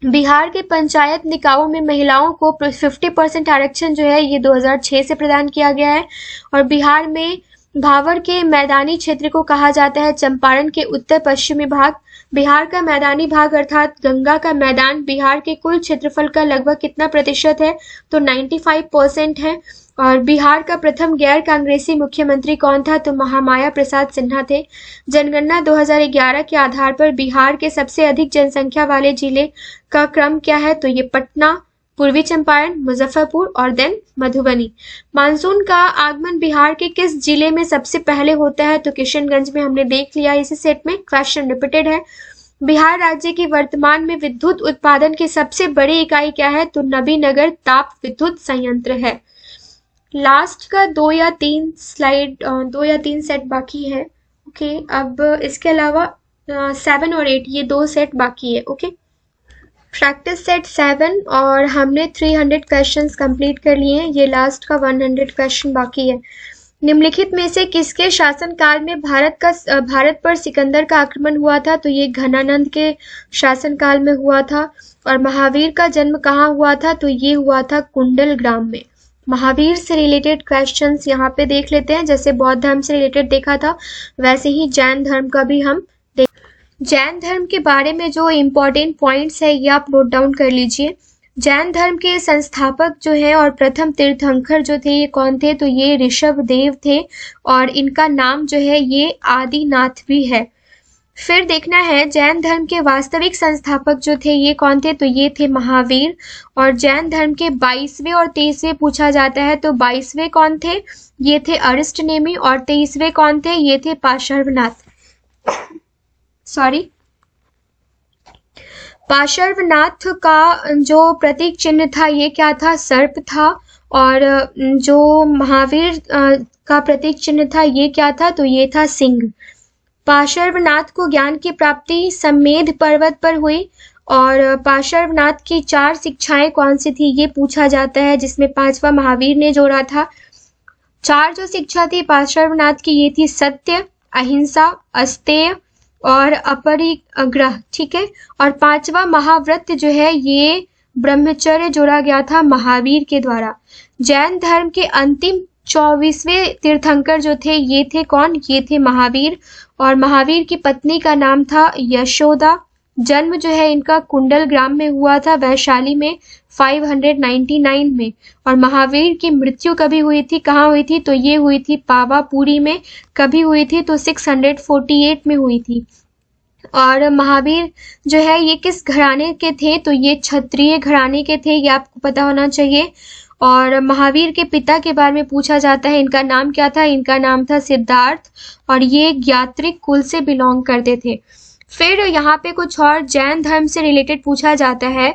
बिहार के पंचायत निकायों में महिलाओं को 50% आरक्षण जो है ये 2006 से प्रदान किया गया है। और बिहार में भावर के मैदानी क्षेत्र को कहा जाता है चंपारण के उत्तर पश्चिमी भाग। बिहार का मैदानी भाग अर्थात गंगा का मैदान बिहार के कुल क्षेत्रफल का लगभग कितना प्रतिशत है, तो 95% है। और बिहार का प्रथम गैर कांग्रेसी मुख्यमंत्री कौन था, तो महामाया प्रसाद सिन्हा थे। जनगणना 2011 के आधार पर बिहार के सबसे अधिक जनसंख्या वाले जिले का क्रम क्या है, तो ये पटना, पूर्वी चंपारण, मुजफ्फरपुर और देन मधुबनी। मानसून का आगमन बिहार के किस जिले में सबसे पहले होता है, तो किशनगंज में। हमने देख लिया इसी सेट में, क्वेश्चन रिपीटेड है। बिहार राज्य की वर्तमान में विद्युत उत्पादन की सबसे बड़ी इकाई क्या है, तो नबीनगर ताप विद्युत संयंत्र है। लास्ट का 2 या 3 सेट बाकी है। ओके, अब इसके अलावा 7 और 8 ये 2 सेट बाकी है। ओके, प्रैक्टिस सेट 7 और हमने 300 क्वेश्चंस कंप्लीट कर लिए हैं। ये लास्ट का 100 क्वेश्चन बाकी है। निम्नलिखित में से किसके शासनकाल में भारत पर सिकंदर का आक्रमण हुआ था, तो ये घनानंद के शासनकाल में हुआ था। और महावीर का जन्म कहाँ हुआ था, तो ये हुआ था कुंडल ग्राम में। महावीर से रिलेटेड क्वेश्चंस यहाँ पे देख लेते हैं। जैसे बौद्ध धर्म से रिलेटेड देखा था वैसे ही जैन धर्म का भी हम जैन धर्म के बारे में जो इम्पोर्टेंट पॉइंट्स है ये आप नोट डाउन कर लीजिए। जैन धर्म के संस्थापक जो है और प्रथम तीर्थंकर जो थे ये कौन थे, तो ये ऋषभ देव थे और इनका नाम जो है ये आदिनाथ भी है। फिर देखना है जैन धर्म के वास्तविक संस्थापक जो थे ये कौन थे, तो ये थे महावीर। और जैन धर्म के 22वें और 23वें पूछा जाता है, तो 22वें कौन थे, ये थे अरिष्टनेमी। और 23वें कौन थे, ये थे पार्श्वनाथ। पार्श्वनाथ का जो प्रतीक चिन्ह था ये क्या था, सर्प था। और जो महावीर का प्रतीक चिन्ह था ये क्या था, तो ये था सिंह। पार्श्वनाथ को ज्ञान की प्राप्ति समेध पर्वत पर हुई। और पार्श्वनाथ की 4 शिक्षाएं कौन सी थी ये पूछा जाता है, जिसमें 5वां महावीर ने जोड़ा था। 4 जो शिक्षा थी पार्श्वनाथ की ये थी सत्य, अहिंसा, अस्तेय और अपरिग्रह। ठीक है। और 5वां महाव्रत जो है ये ब्रह्मचर्य जोड़ा गया था महावीर के द्वारा। जैन धर्म के अंतिम 24वें तीर्थंकर जो थे ये थे कौन, ये थे महावीर। और महावीर की पत्नी का नाम था यशोदा। जन्म जो है इनका कुंडल ग्राम में हुआ था, वैशाली में 599 में। और महावीर की मृत्यु कभी हुई थी, कहाँ हुई थी, तो ये हुई थी पावापुरी में। कभी हुई थी, तो 648 में हुई थी। और महावीर जो है ये किस घराने के थे, तो ये क्षत्रिय घराने के थे, ये आपको पता होना चाहिए। और महावीर के पिता के बारे में पूछा जाता है, इनका नाम क्या था, इनका नाम था सिद्धार्थ। और ये ज्ञात्रिक कुल से बिलोंग करते थे। फिर यहाँ पे कुछ और जैन धर्म से रिलेटेड पूछा जाता है,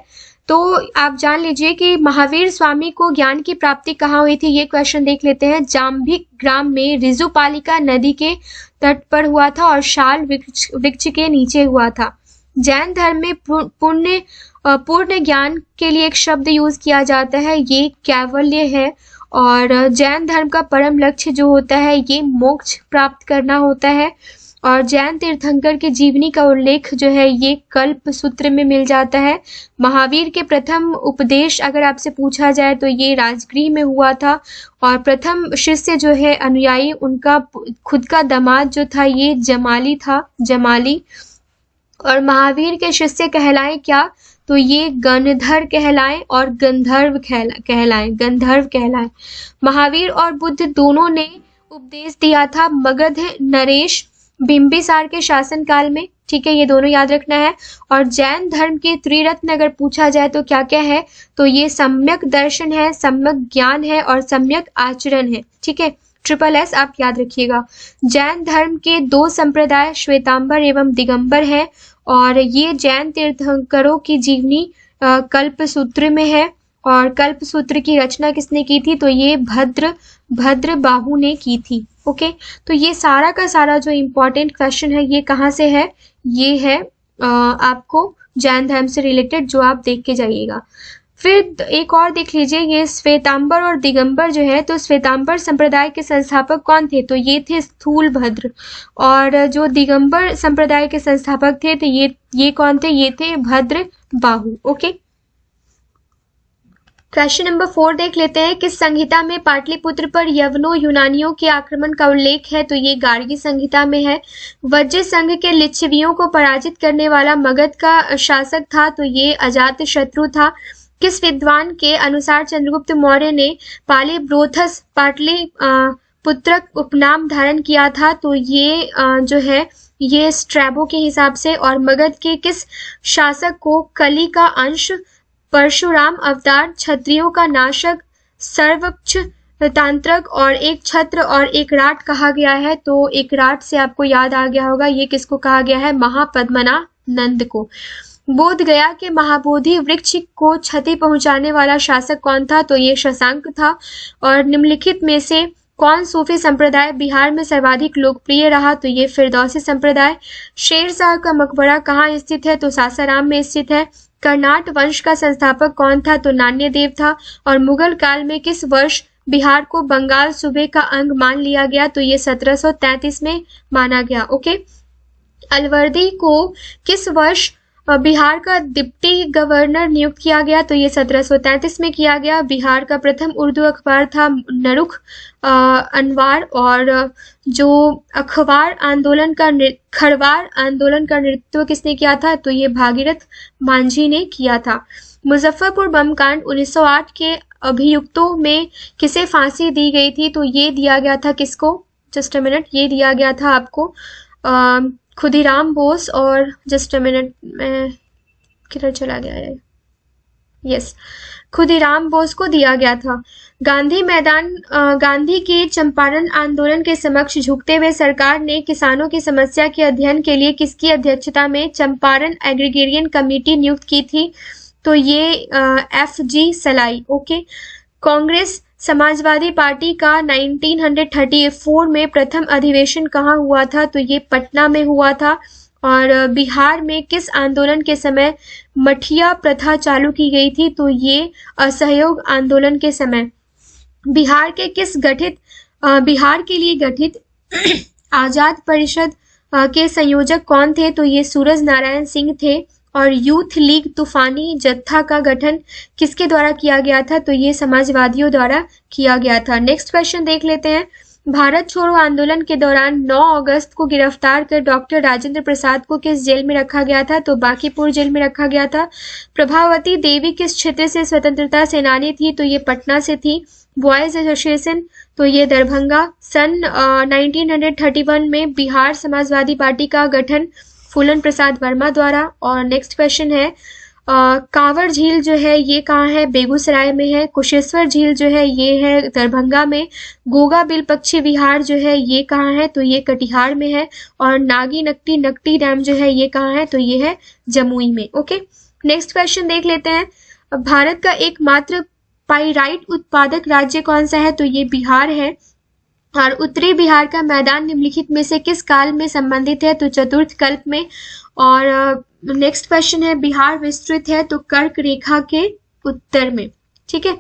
तो आप जान लीजिए कि महावीर स्वामी को ज्ञान की प्राप्ति कहाँ हुई थी, ये क्वेश्चन देख लेते हैं। जाम्भिक ग्राम में ऋजुपालिका नदी के तट पर हुआ था और शाल वृक्ष के नीचे हुआ था। जैन धर्म में पूर्ण ज्ञान के लिए एक शब्द यूज किया जाता है, ये कैवल्य है। और जैन धर्म का परम लक्ष्य जो होता है ये मोक्ष प्राप्त करना होता है। और जैन तीर्थंकर के जीवनी का उल्लेख जो है ये कल्प सूत्र में मिल जाता है। महावीर के प्रथम उपदेश अगर आपसे पूछा जाए तो ये राजगृह में हुआ था। और प्रथम शिष्य जो है अनुयायी उनका खुद का दामाद जो था ये जमाली था, जमाली। और महावीर के शिष्य कहलाए क्या, तो ये गणधर कहलाए और गंधर्व कहलाए। महावीर और बुद्ध दोनों ने उपदेश दिया था मगध नरेश बिंबिसार के शासनकाल में। ठीक है, ये दोनों याद रखना है। और जैन धर्म के त्रिरत्न अगर पूछा जाए तो क्या क्या है, तो ये सम्यक दर्शन है, सम्यक ज्ञान है और सम्यक आचरण है। ठीक है, SSS आप याद रखिएगा। जैन धर्म के 2 संप्रदाय श्वेतांबर एवं दिगंबर हैं और ये जैन तीर्थंकरों की जीवनी कल्पसूत्र में है। और कल्पसूत्र की रचना किसने की थी? तो ये भद्र बाहु ने की थी। ओके, तो ये सारा का सारा जो इम्पोर्टेंट क्वेश्चन है ये कहाँ से है? ये है आपको जैन धर्म से रिलेटेड, जो आप देख के जाइएगा। फिर एक और देख लीजिए, ये श्वेतांबर और दिगंबर जो है, तो श्वेतांबर संप्रदाय के संस्थापक कौन थे? तो ये थे स्थूलभद्र। और जो दिगंबर संप्रदाय के संस्थापक थे तो ये कौन थे? ये थे भद्र बाहु। ओके, क्वेश्चन नंबर 4 देख लेते हैं। किस संहिता में पाटलिपुत्र पर यवनों यूनानियों के आक्रमण का उल्लेख है? तो ये गार्गी संहिता में है। वज्र संघ के लिच्छवियों को पराजित करने वाला मगध का शासक था, तो ये अजात शत्रु था। किस विद्वान के अनुसार चंद्रगुप्त मौर्य ने पालिब्रोथस पाटली पुत्रक उपनाम धारण किया था? तो ये जो है ये स्ट्रैबो के हिसाब से। और मगध के किस शासक को कली का अंश, परशुराम अवतार, क्षत्रियों का नाशक, सर्वक्ष तांत्रक और एक छत्र और एक राट कहा गया है? तो एक राट से आपको याद आ गया होगा, ये किसको कहा गया है? महापद्मना नंद को। बोध गया के महाबोधि वृक्ष को क्षति पहुंचाने वाला शासक कौन था? तो ये शशांक था। और निम्नलिखित में से कौन सूफी संप्रदाय बिहार में सर्वाधिक लोकप्रिय रहा? तो ये फिरदौसी संप्रदाय। शेरशाह का मकबरा कहाँ स्थित है? तो सासाराम में स्थित है। कर्नाट वंश का संस्थापक कौन था? तो नान्यदेव था। और मुगल काल में किस वर्ष बिहार को बंगाल सूबे का अंग मान लिया गया? तो ये 1733 में माना गया। ओके, अलवर्दी को किस वर्ष बिहार का डिप्टी गवर्नर नियुक्त किया गया? तो ये 1733 में किया गया। बिहार का प्रथम उर्दू अखबार था नरुख अनवार। और जो खरवार आंदोलन का नेतृत्व किसने किया था? तो ये भागीरथ मांझी ने किया था। मुजफ्फरपुर बम कांड 1908 के अभियुक्तों में किसे फांसी दी गई थी? तो ये दिया गया था किसको? जस्ट अ मिनट, ये दिया गया था आपको खुदीराम बोस। और जस्ट अ मिनट, मैं किधर चला गया है? यस, खुदीराम बोस को दिया गया था। गांधी के चंपारण आंदोलन के समक्ष झुकते हुए सरकार ने किसानों की समस्या के अध्ययन के लिए किसकी अध्यक्षता में चंपारण एग्रीगेरियन कमेटी नियुक्त की थी? तो ये FG सलाई। ओके, कांग्रेस समाजवादी पार्टी का 1934 में प्रथम अधिवेशन कहाँ हुआ था? तो ये पटना में हुआ था। और बिहार में किस आंदोलन के समय मठिया प्रथा चालू की गई थी? तो ये असहयोग आंदोलन के समय। बिहार के लिए गठित आजाद परिषद के संयोजक कौन थे? तो ये सूरज नारायण सिंह थे। और यूथ लीग तूफानी जत्था का गठन किसके द्वारा किया गया था? तो ये समाजवादियों द्वारा किया गया था। नेक्स्ट क्वेश्चन देख लेते हैं। भारत छोड़ो आंदोलन के दौरान 9 अगस्त को गिरफ्तार कर डॉक्टर राजेंद्र प्रसाद को किस जेल में रखा गया था? तो बांकीपुर जेल में रखा गया था। प्रभावती देवी किस क्षेत्र से स्वतंत्रता सेनानी थी? तो ये पटना से थी। बॉयज एसोसिएशन, तो ये दरभंगा। सन 1931 में बिहार समाजवादी पार्टी का गठन फूलन प्रसाद वर्मा द्वारा। और नेक्स्ट क्वेश्चन है, कांवड़ झील जो है ये कहाँ है? बेगूसराय में है। कुशेश्वर झील जो है ये है दरभंगा में। गोगा बिल पक्षी विहार जो है ये कहाँ है? तो ये कटिहार में है। और नागी नकटी डैम जो है ये कहाँ है? तो ये है जमुई में। ओके, नेक्स्ट क्वेश्चन देख लेते हैं। भारत का एकमात्र पाइराइट उत्पादक राज्य कौन सा है? तो ये बिहार है। और उत्तरी बिहार का मैदान निम्नलिखित में से किस काल में संबंधित है? तो चतुर्थ कल्प में। और नेक्स्ट क्वेश्चन है, बिहार विस्तृत है तो कर्क रेखा के उत्तर में। ठीक है,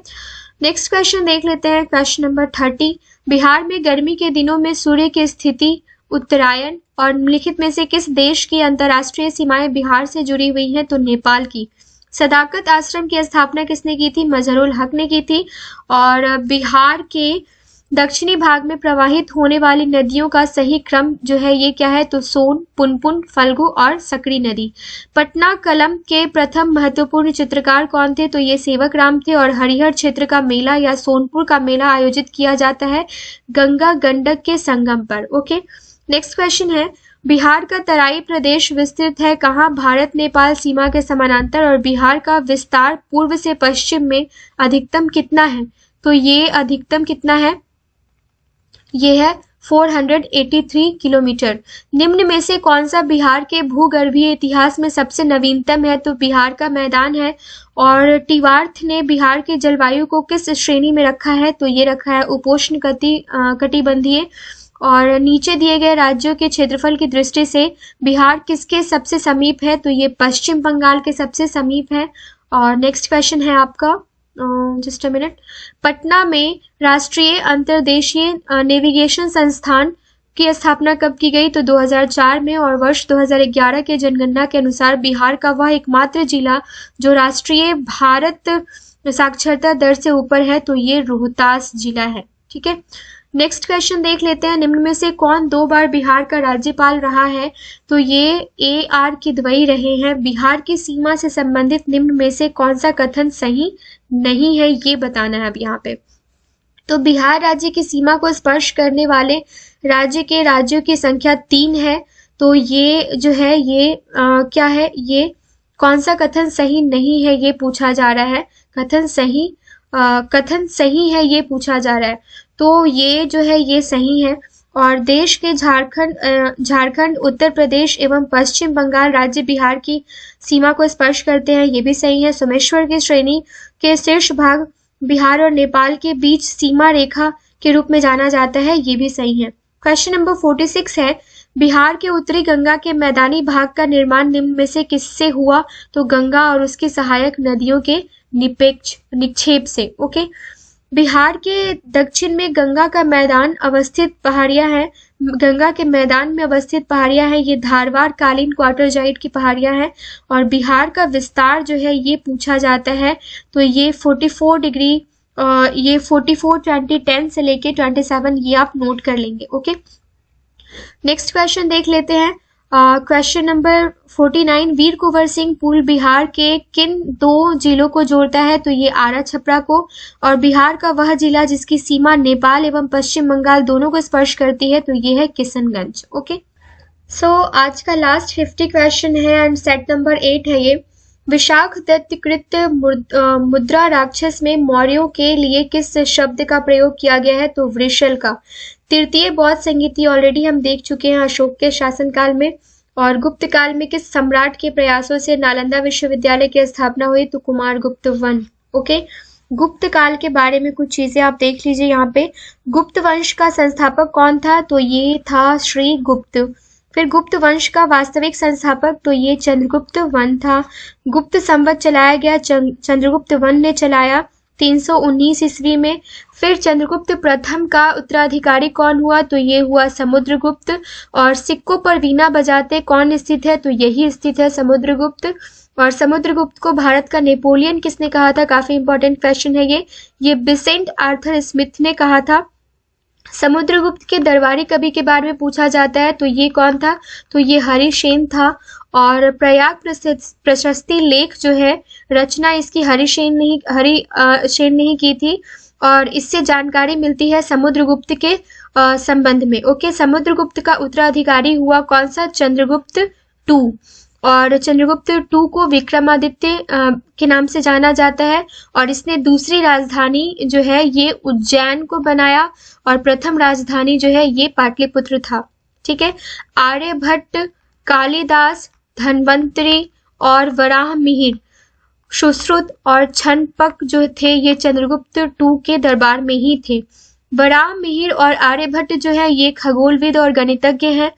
नेक्स्ट क्वेश्चन देख लेते हैं। Question number 30। बिहार में गर्मी के दिनों में सूर्य की स्थिति उत्तरायण। और निम्नलिखित में से किस देश की अंतर्राष्ट्रीय सीमाएं बिहार से जुड़ी हुई हैं? तो नेपाल की। सदाकत आश्रम की स्थापना किसने की थी? मजहरुल हक ने की थी। और बिहार के दक्षिणी भाग में प्रवाहित होने वाली नदियों का सही क्रम जो है ये क्या है? तो सोन, पुनपुन, फल्गु और सकरी नदी। पटना कलम के प्रथम महत्वपूर्ण चित्रकार कौन थे? तो ये सेवक राम थे। और हरिहर क्षेत्र का मेला या सोनपुर का मेला आयोजित किया जाता है गंगा गंडक के संगम पर। ओके, नेक्स्ट क्वेश्चन है, बिहार का तराई प्रदेश विस्तृत है कहाँ? भारत नेपाल सीमा के समानांतर। और बिहार का विस्तार पूर्व से पश्चिम में अधिकतम कितना है? तो ये अधिकतम कितना है? ये है 483 किलोमीटर। निम्न में से कौन सा बिहार के भूगर्भीय इतिहास में सबसे नवीनतम है? तो बिहार का मैदान है। और टिवार्थ ने बिहार की जलवायु को किस श्रेणी में रखा है? तो ये रखा है उपोष्ण कटिबंधीय। और नीचे दिए गए राज्यों के क्षेत्रफल की दृष्टि से बिहार किसके सबसे समीप है? तो ये पश्चिम बंगाल के सबसे समीप है। और नेक्स्ट क्वेश्चन है आपका, जस्ट अ मिनट। पटना में राष्ट्रीय अंतर्देशीय नेविगेशन संस्थान की स्थापना कब की गई? तो 2004 में। और वर्ष 2011 के जनगणना के अनुसार बिहार का वह एकमात्र जिला जो राष्ट्रीय भारत साक्षरता दर से ऊपर है, तो ये रोहतास जिला है। ठीक है, नेक्स्ट क्वेश्चन देख लेते हैं। निम्न में से कौन 2 बार बिहार का राज्यपाल रहा है? तो ये AR किदवई रहे हैं। बिहार की सीमा से संबंधित निम्न में से कौन सा कथन सही नहीं है, ये बताना है अब यहाँ पे। तो बिहार राज्य की सीमा को स्पर्श करने वाले राज्य के राज्यों की संख्या 3 है। तो ये जो है ये क्या है, ये कौन सा कथन सही नहीं है, ये पूछा जा रहा है। कथन सही है ये पूछा जा रहा है। तो ये जो है ये सही है। और देश के झारखंड, उत्तर प्रदेश एवं पश्चिम बंगाल राज्य बिहार की सीमा को स्पर्श करते हैं, ये भी सही है। सोमेश्वर की श्रेणी के शीर्ष भाग बिहार और नेपाल के बीच सीमा रेखा के रूप में जाना जाता है, ये भी सही है। क्वेश्चन नंबर 46 है, बिहार के उत्तरी गंगा के मैदानी भाग का निर्माण निम्न में से किससे हुआ? तो गंगा और उसकी सहायक नदियों के निक्षेप से। ओके, बिहार के दक्षिण में गंगा का मैदान अवस्थित पहाड़ियां हैं। गंगा के मैदान में अवस्थित पहाड़ियां हैं, ये धारवाड़ कालीन क्वार्टरजाइट की पहाड़ियां हैं। और बिहार का विस्तार जो है ये पूछा जाता है, तो ये 44 डिग्री, ये 44 2010 से लेके 27, ये आप नोट कर लेंगे। ओके, नेक्स्ट क्वेश्चन देख लेते हैं। क्वेश्चन नंबर 49, वीर कुंवर सिंह पुल बिहार के किन 2 जिलों को जोड़ता है? तो ये आरा छपरा को। और बिहार का वह जिला जिसकी सीमा नेपाल एवं पश्चिम बंगाल दोनों को स्पर्श करती है, तो ये है किशनगंज। ओके, सो आज का लास्ट 50 क्वेश्चन है एंड सेट नंबर 8 है ये। विशाख दत्तकृत मुद्रा राक्षस में मौर्यों के लिए किस शब्द का प्रयोग किया गया है? तो वृषल का। तृतीय बौद्ध संगीति ऑलरेडी हम देख चुके हैं अशोक के शासनकाल में। और गुप्त काल में किस सम्राट के प्रयासों से नालंदा विश्वविद्यालय की स्थापना हुई? तो कुमारगुप्त वन। ओके, गुप्त काल के बारे में कुछ चीजें आप देख लीजिए यहाँ पे। गुप्त वंश का संस्थापक कौन था? तो ये था श्री गुप्त। फिर गुप्त वंश का वास्तविक संस्थापक, तो ये चंद्रगुप्त वन था। गुप्त संवत चलाया गया, चंद्रगुप्त वन ने चलाया 319 ईस्वी में। फिर चंद्रगुप्त प्रथम का उत्तराधिकारी कौन हुआ? तो ये हुआ समुद्रगुप्त। और सिक्कों पर वीणा बजाते कौन स्थित है? तो यही स्थित है समुद्रगुप्त। और समुद्रगुप्त को भारत का नेपोलियन किसने कहा था? काफी इंपॉर्टेंट क्वेश्चन है ये बिसेंट आर्थर स्मिथ ने कहा था। समुद्रगुप्त के दरबारी कवि के बारे में पूछा जाता है, तो ये कौन था? तो ये हरिसेन था। और प्रयाग प्रशस्ति लेख जो है रचना इसकी हरिसेन ने ही की थी। और इससे जानकारी मिलती है समुद्रगुप्त के संबंध में। ओके, समुद्रगुप्त का उत्तराधिकारी हुआ कौन सा? चंद्रगुप्त 2। और चंद्रगुप्त 2 को विक्रमादित्य के नाम से जाना जाता है। और इसने दूसरी राजधानी जो है ये उज्जैन को बनाया। और प्रथम राजधानी जो है ये पाटलिपुत्र था। ठीक है, आर्यभट्ट, कालिदास, धन्वंतरी और वराह मिहिर, सुश्रुत और छनपक जो थे ये चंद्रगुप्त 2 के दरबार में ही थे। वराह मिहिर और आर्यभट्ट जो है ये खगोलविद और गणितज्ञ हैं।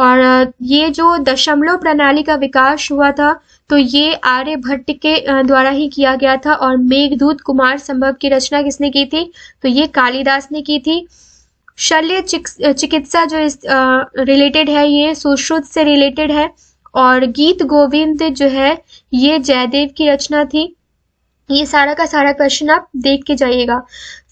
और ये जो दशमलव प्रणाली का विकास हुआ था, तो ये आर्यभट्ट के द्वारा ही किया गया था। और मेघदूत कुमार संभव की रचना किसने की थी? तो ये कालिदास ने की थी। शल्य चिकित्सा जो रिलेटेड है ये सुश्रुत से रिलेटेड है। और गीत गोविंद जो है ये जयदेव की रचना थी। ये सारा का सारा क्वेश्चन आप देख के जाइएगा।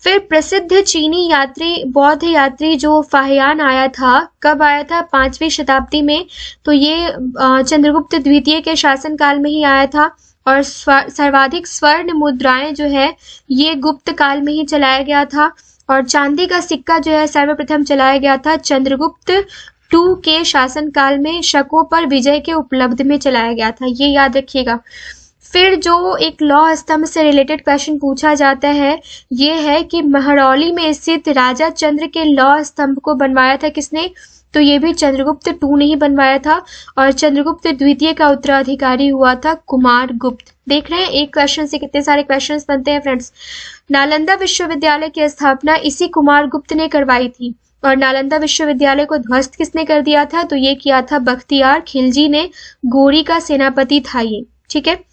फिर प्रसिद्ध चीनी यात्री, बौद्ध यात्री जो फाहियान आया था, कब आया था? 5वीं शताब्दी में। तो ये चंद्रगुप्त द्वितीय के शासनकाल में ही आया था। और सर्वाधिक स्वर्ण मुद्राएं जो है ये गुप्त काल में ही चलाया गया था। और चांदी का सिक्का जो है सर्वप्रथम चलाया गया था चंद्रगुप्त 2 के शासनकाल में। शकों पर विजय के उपलब्ध में चलाया गया था, ये याद रखिएगा। फिर जो एक लौह स्तंभ से रिलेटेड क्वेश्चन पूछा जाता है ये है कि महरौली में स्थित राजा चंद्र के लौह स्तंभ को बनवाया था किसने? तो ये भी चंद्रगुप्त टू ने ही बनवाया था और चंद्रगुप्त द्वितीय का उत्तराधिकारी हुआ था कुमारगुप्त। देख रहे हैं एक क्वेश्चन से कितने सारे क्वेश्चंस बनते हैं फ्रेंड्स। नालंदा विश्वविद्यालय की स्थापना इसी कुमारगुप्त ने करवाई थी और नालंदा विश्वविद्यालय को ध्वस्त किसने कर दिया था? तो ये किया था बख्तियार खिलजी ने, गोरी का सेनापति था ये, ठीक है।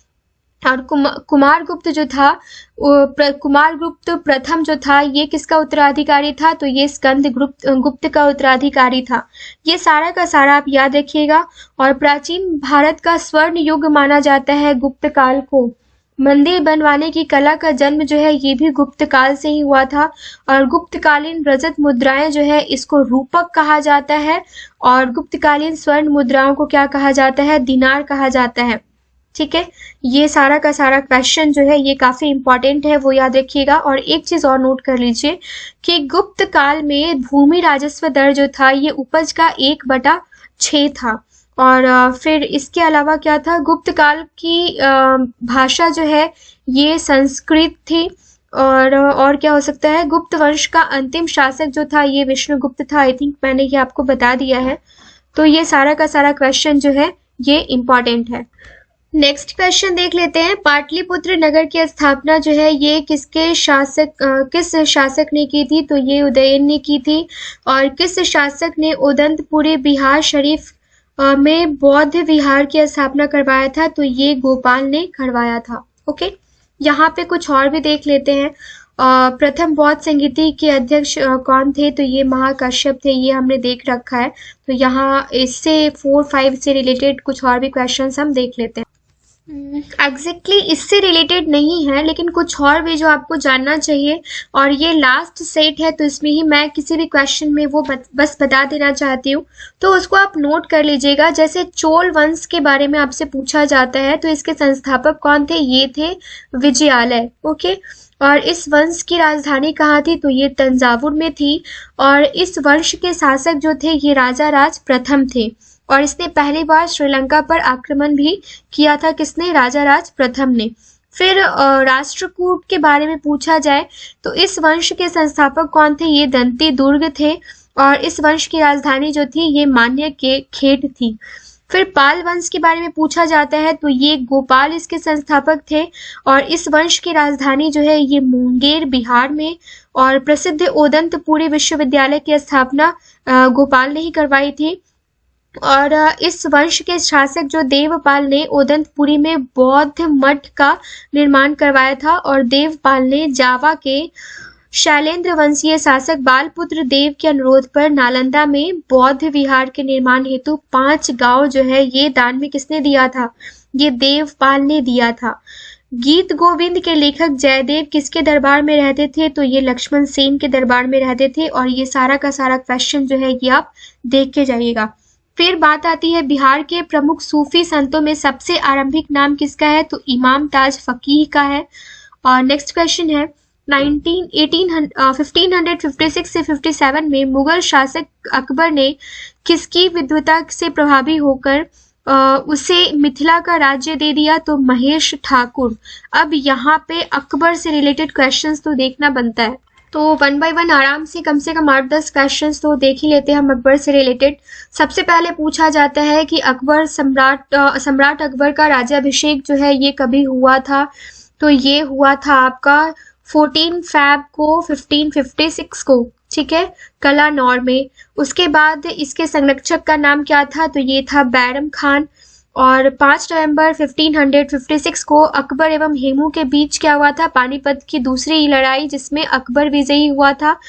और कुमारगुप्त जो था कुमारगुप्त प्रथम जो था ये किसका उत्तराधिकारी था? तो ये स्कंद गुप्त का उत्तराधिकारी था। ये सारा का सारा आप याद रखिएगा। और प्राचीन भारत का स्वर्ण युग माना जाता है गुप्त काल को। मंदिर बनवाने की कला का जन्म जो है ये भी गुप्त काल से ही हुआ था और गुप्तकालीन रजत मुद्राएं जो है इसको रूपक कहा जाता है और गुप्तकालीन स्वर्ण मुद्राओं को क्या कहा जाता है? दिनार कहा जाता है, ठीक है। ये सारा का सारा क्वेश्चन जो है ये काफी इंपॉर्टेंट है, वो याद रखिएगा। और एक चीज और नोट कर लीजिए कि गुप्त काल में भूमि राजस्व दर जो था ये उपज का 1/6 था। और फिर इसके अलावा क्या था? गुप्त काल की भाषा जो है ये संस्कृत थी। और क्या हो सकता है? गुप्त वंश का अंतिम शासक जो था ये विष्णुगुप्त था। आई थिंक मैंने ये आपको बता दिया है। तो ये सारा का सारा क्वेश्चन जो है ये इम्पॉर्टेंट है। नेक्स्ट क्वेश्चन देख लेते हैं। पाटलिपुत्र नगर की स्थापना जो है ये किस शासक ने की थी? तो ये उदयन ने की थी। और किस शासक ने उदंतपुरी बिहार शरीफ में बौद्ध विहार की स्थापना करवाया था? तो ये गोपाल ने करवाया था। ओके, यहाँ पे कुछ और भी देख लेते हैं। प्रथम बौद्ध संगीति के अध्यक्ष कौन थे? तो ये महाकश्यप थे, ये हमने देख रखा है। तो यहाँ इससे 4-5 से रिलेटेड कुछ और भी क्वेश्चंस हम देख लेते हैं। एग्जैक्टली इससे रिलेटेड नहीं है लेकिन कुछ और भी जो आपको जानना चाहिए। और ये लास्ट सेट है तो इसमें ही मैं किसी भी क्वेश्चन में वो बस बता देना चाहती हूँ, तो उसको आप नोट कर लीजिएगा। जैसे चोल वंश के बारे में आपसे पूछा जाता है तो इसके संस्थापक कौन थे? ये थे विजयालय। ओके, और इस वंश की राजधानी कहाँ थी? तो ये तंजावुर में थी। और इस वंश के शासक जो थे ये राजा राज प्रथम थे और इसने पहली बार श्रीलंका पर आक्रमण भी किया था। किसने? राजा राज प्रथम ने। फिर राष्ट्रकूट के बारे में पूछा जाए तो इस वंश के संस्थापक कौन थे? ये दंती दुर्ग थे और इस वंश की राजधानी जो थी ये मान्य के खेट थी। फिर पाल वंश के बारे में पूछा जाता है तो ये गोपाल इसके संस्थापक थे और इस वंश की राजधानी जो है ये मुंगेर बिहार में। और प्रसिद्ध ओदंतपुरी विश्वविद्यालय की स्थापना गोपाल ने ही करवाई थी। और इस वंश के शासक जो देवपाल ने ओदंतपुरी में बौद्ध मठ का निर्माण करवाया था और देवपाल ने जावा के शैलेंद्र वंशीय शासक बालपुत्र देव के अनुरोध पर नालंदा में बौद्ध विहार के निर्माण हेतु 5 गांव जो है ये दान में किसने दिया था? ये देवपाल ने दिया था। गीत गोविंद के लेखक जयदेव किसके दरबार में रहते थे? तो ये लक्ष्मण सेन के दरबार में रहते थे। और ये सारा का सारा क्वेश्चन जो है ये आप देख के जाइएगा। फिर बात आती है बिहार के प्रमुख सूफी संतों में सबसे आरंभिक नाम किसका है? तो इमाम ताज फकीह का है। और नेक्स्ट क्वेश्चन है 1556 से 57 में मुगल शासक अकबर ने किसकी विद्वता से प्रभावी होकर उसे मिथिला का राज्य दे दिया? तो महेश ठाकुर। अब यहाँ पे अकबर से रिलेटेड क्वेश्चंस तो देखना बनता है, तो 1 बाय 1 आराम से कम 8-10 क्वेश्चंस तो देख ही लेते हैं हम अकबर से रिलेटेड। सबसे पहले पूछा जाता है कि अकबर सम्राट अकबर का राज्याभिषेक जो है ये कभी हुआ था? तो ये हुआ था आपका 14 फैब को 1556 को, ठीक है, कलानौर में। उसके बाद इसके संरक्षक का नाम क्या था? तो ये था बैरम खान। और 5 नवंबर 1556 को अकबर एवं हेमू के बीच क्या हुआ था? पानीपत की दूसरी लड़ाई जिसमें अकबर विजयी हुआ था।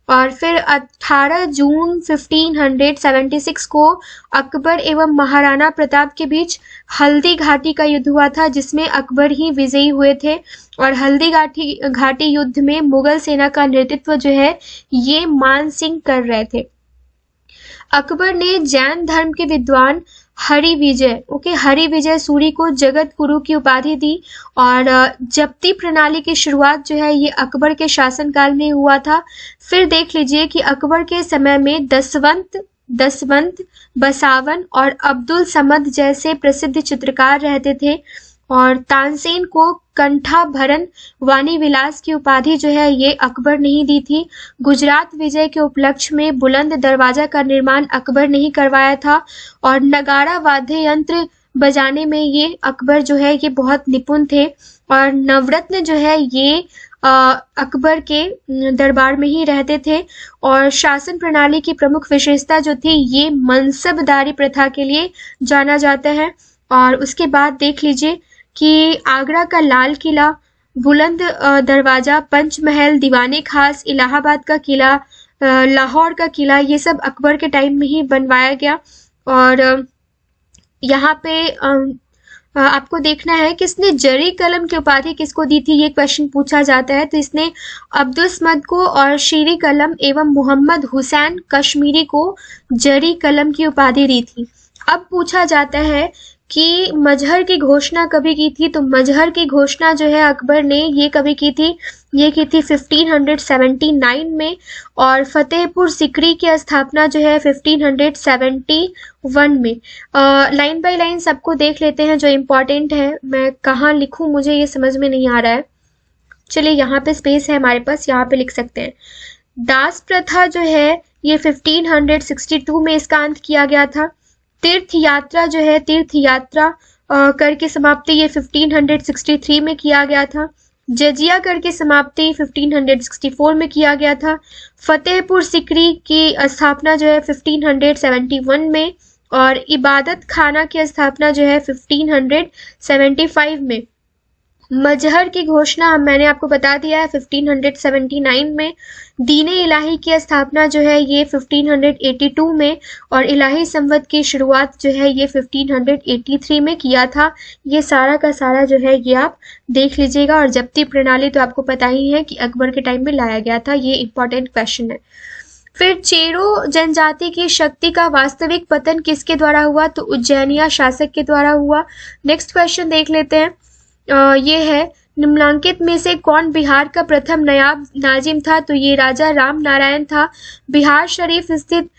और फिर 18 जून 1576 को अकबर एवं महाराणा प्रताप के बीच हल्दी घाटी का युद्ध हुआ था जिसमें अकबर ही विजयी हुए थे। और हल्दी घाटी युद्ध में मुगल सेना का नेतृत्व जो है ये मान सिंह कर रहे थे। अकबर ने जैन धर्म के विद्वान हरि विजय सूरी को जगत गुरु की उपाधि दी। और जब्ती प्रणाली की शुरुआत जो है ये अकबर के शासनकाल में हुआ था। फिर देख लीजिए कि अकबर के समय में दसवंत, बसावन और अब्दुल समद जैसे प्रसिद्ध चित्रकार रहते थे। और तानसेन को कंठाभरण वाणी विलास की उपाधि जो है ये अकबर ने ही दी थी। गुजरात विजय के उपलक्ष्य में बुलंद दरवाजा का निर्माण अकबर ने ही करवाया था। और नगाड़ा वाद्य यंत्र बजाने में ये अकबर जो है ये बहुत निपुण थे। और नवरत्न जो है ये अकबर के दरबार में ही रहते थे। और शासन प्रणाली की प्रमुख विशेषता जो थी ये मनसबदारी प्रथा के लिए जाना जाता है। और उसके बाद देख लीजिए कि आगरा का लाल किला, बुलंद दरवाजा, पंचमहल, दीवाने खास, इलाहाबाद का किला, लाहौर का किला, ये सब अकबर के टाइम में ही बनवाया गया। और यहाँ पे आपको देखना है कि इसने जरी कलम की उपाधि किसको दी थी, ये क्वेश्चन पूछा जाता है। तो इसने अब्दुस्मद को और शीरी कलम एवं मोहम्मद हुसैन कश्मीरी को जरी कलम की उपाधि दी थी। अब पूछा जाता है कि मजहर की घोषणा कभी की थी, तो मजहर की घोषणा जो है अकबर ने ये कभी की थी, ये की थी 1579 में। और फतेहपुर सिकरी की स्थापना जो है 1571 में। लाइन बाय लाइन सबको देख लेते हैं जो इम्पोर्टेंट है। मैं कहाँ लिखूं, मुझे ये समझ में नहीं आ रहा है। चलिए यहाँ पे स्पेस है हमारे पास, यहाँ पे लिख सकते हैं। दास प्रथा जो है ये 1562 में इसका अंत किया गया था। तीर्थ यात्रा जो है, तीर्थ यात्रा करके समाप्ति ये 1563 में किया गया था। जजिया करके समाप्ति 1564 में किया गया था। फतेहपुर सिकरी की स्थापना जो है 1571 में। और इबादत खाना की स्थापना जो है 1575 में। मजहर की घोषणा मैंने आपको बता दिया है 1579 में। दीने इलाही की स्थापना जो है ये 1582 में। और इलाही संवत की शुरुआत जो है ये 1583 में किया था। ये सारा का सारा जो है ये आप देख लीजिएगा। और जब्ती प्रणाली तो आपको पता ही है कि अकबर के टाइम में लाया गया था, ये इंपॉर्टेंट क्वेश्चन है। फिर चेरो जनजाति की शक्ति का वास्तविक पतन किसके द्वारा हुआ, तो उज्जैनिया शासक के द्वारा हुआ। नेक्स्ट क्वेश्चन देख लेते हैं। ये है निम्नलिखित में से कौन बिहार का प्रथम नायब नाजिम था, तो ये राजा राम नारायण था। बिहार शरीफ स्थित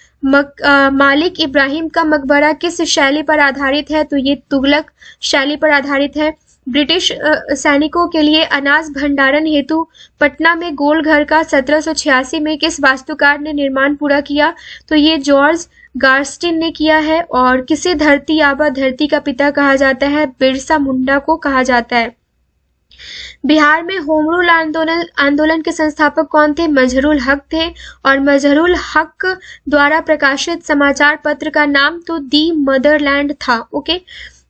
मालिक इब्राहिम का मकबरा किस शैली पर आधारित है, तो ये तुगलक शैली पर आधारित है। ब्रिटिश सैनिकों के लिए अनाज भंडारण हेतु पटना में गोल घर का 1786 में किस वास्तुकार ने निर्माण पूरा किया, तो ये जॉर्ज गार्स्टिन ने किया है। और किसे धरती आबा धरती का पिता कहा जाता है, बिरसा मुंडा को कहा जाता है। बिहार में होम रूल आंदोलन के संस्थापक कौन थे, मजहरुल हक थे। और मजहरुल हक द्वारा प्रकाशित समाचार पत्र का नाम तो दी मदरलैंड था। ओके,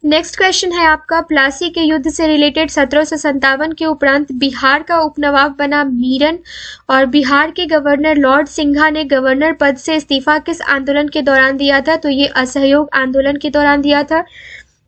नेक्स्ट क्वेश्चन है आपका प्लासी के युद्ध से रिलेटेड। 1757 के उपरांत बिहार का उपनवाब बना मीरन। और बिहार के गवर्नर लॉर्ड सिंघा ने गवर्नर पद से इस्तीफा किस आंदोलन के दौरान दिया था, तो ये असहयोग आंदोलन के दौरान दिया था।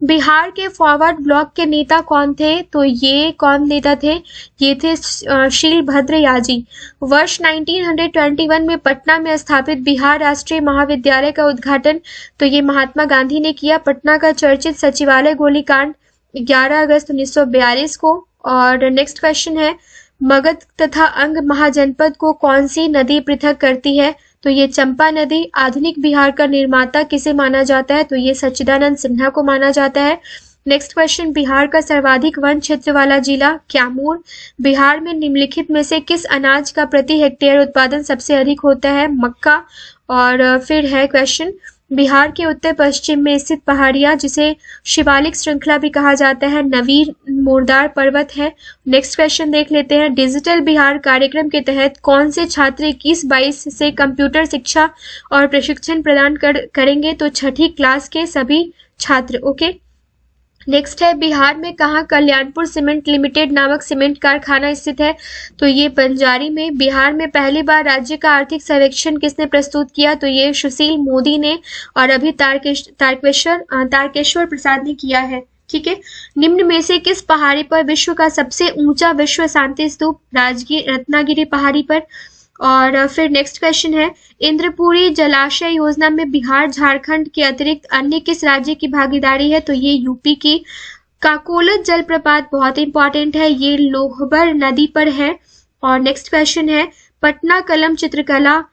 बिहार के फॉरवर्ड ब्लॉक के नेता कौन थे, तो ये कौन नेता थे, ये थे शीलभद्र याजी। वर्ष 1921 में पटना में स्थापित बिहार राष्ट्रीय महाविद्यालय का उद्घाटन तो ये महात्मा गांधी ने किया। पटना का चर्चित सचिवालय गोलीकांड 11 अगस्त 1942 को। और नेक्स्ट क्वेश्चन है मगध तथा अंग महाजनपद को कौन सी नदी पृथक करती है, तो ये चंपा नदी। आधुनिक बिहार का निर्माता किसे माना जाता है, तो ये सच्चिदानंद सिन्हा को माना जाता है। नेक्स्ट क्वेश्चन बिहार का सर्वाधिक वन क्षेत्र वाला जिला कैमूर। बिहार में निम्नलिखित में से किस अनाज का प्रति हेक्टेयर उत्पादन सबसे अधिक होता है, मक्का। और फिर है क्वेश्चन बिहार के उत्तर पश्चिम में स्थित पहाड़ियां जिसे शिवालिक श्रृंखला भी कहा जाता है, नवीर मोरदार पर्वत है। नेक्स्ट क्वेश्चन देख लेते हैं डिजिटल बिहार कार्यक्रम के तहत कौन से छात्र 21-22 से कंप्यूटर शिक्षा और प्रशिक्षण प्रदान करेंगे, तो 6ठी क्लास के सभी छात्र। ओके, नेक्स्ट है बिहार में कहाँ कल्याणपुर सीमेंट लिमिटेड नामक सीमेंट कारखाना स्थित है, तो ये बंजारी में। बिहार में पहली बार राज्य का आर्थिक सर्वेक्षण किसने प्रस्तुत किया, तो ये सुशील मोदी ने। और अभी तारकेश्वर प्रसाद ने किया है। ठीक है, निम्न में से किस पहाड़ी पर विश्व का सबसे ऊंचा विश्व शांति स्तूप, रत्नागिरी पहाड़ी पर। और फिर नेक्स्ट क्वेश्चन है इंद्रपुरी जलाशय योजना में बिहार झारखंड के अतिरिक्त अन्य किस राज्य की भागीदारी है, तो ये यूपी की। काकोलत जलप्रपात बहुत इंपॉर्टेंट है, ये लोहबर नदी पर है। और नेक्स्ट क्वेश्चन है पटना कलम चित्रकला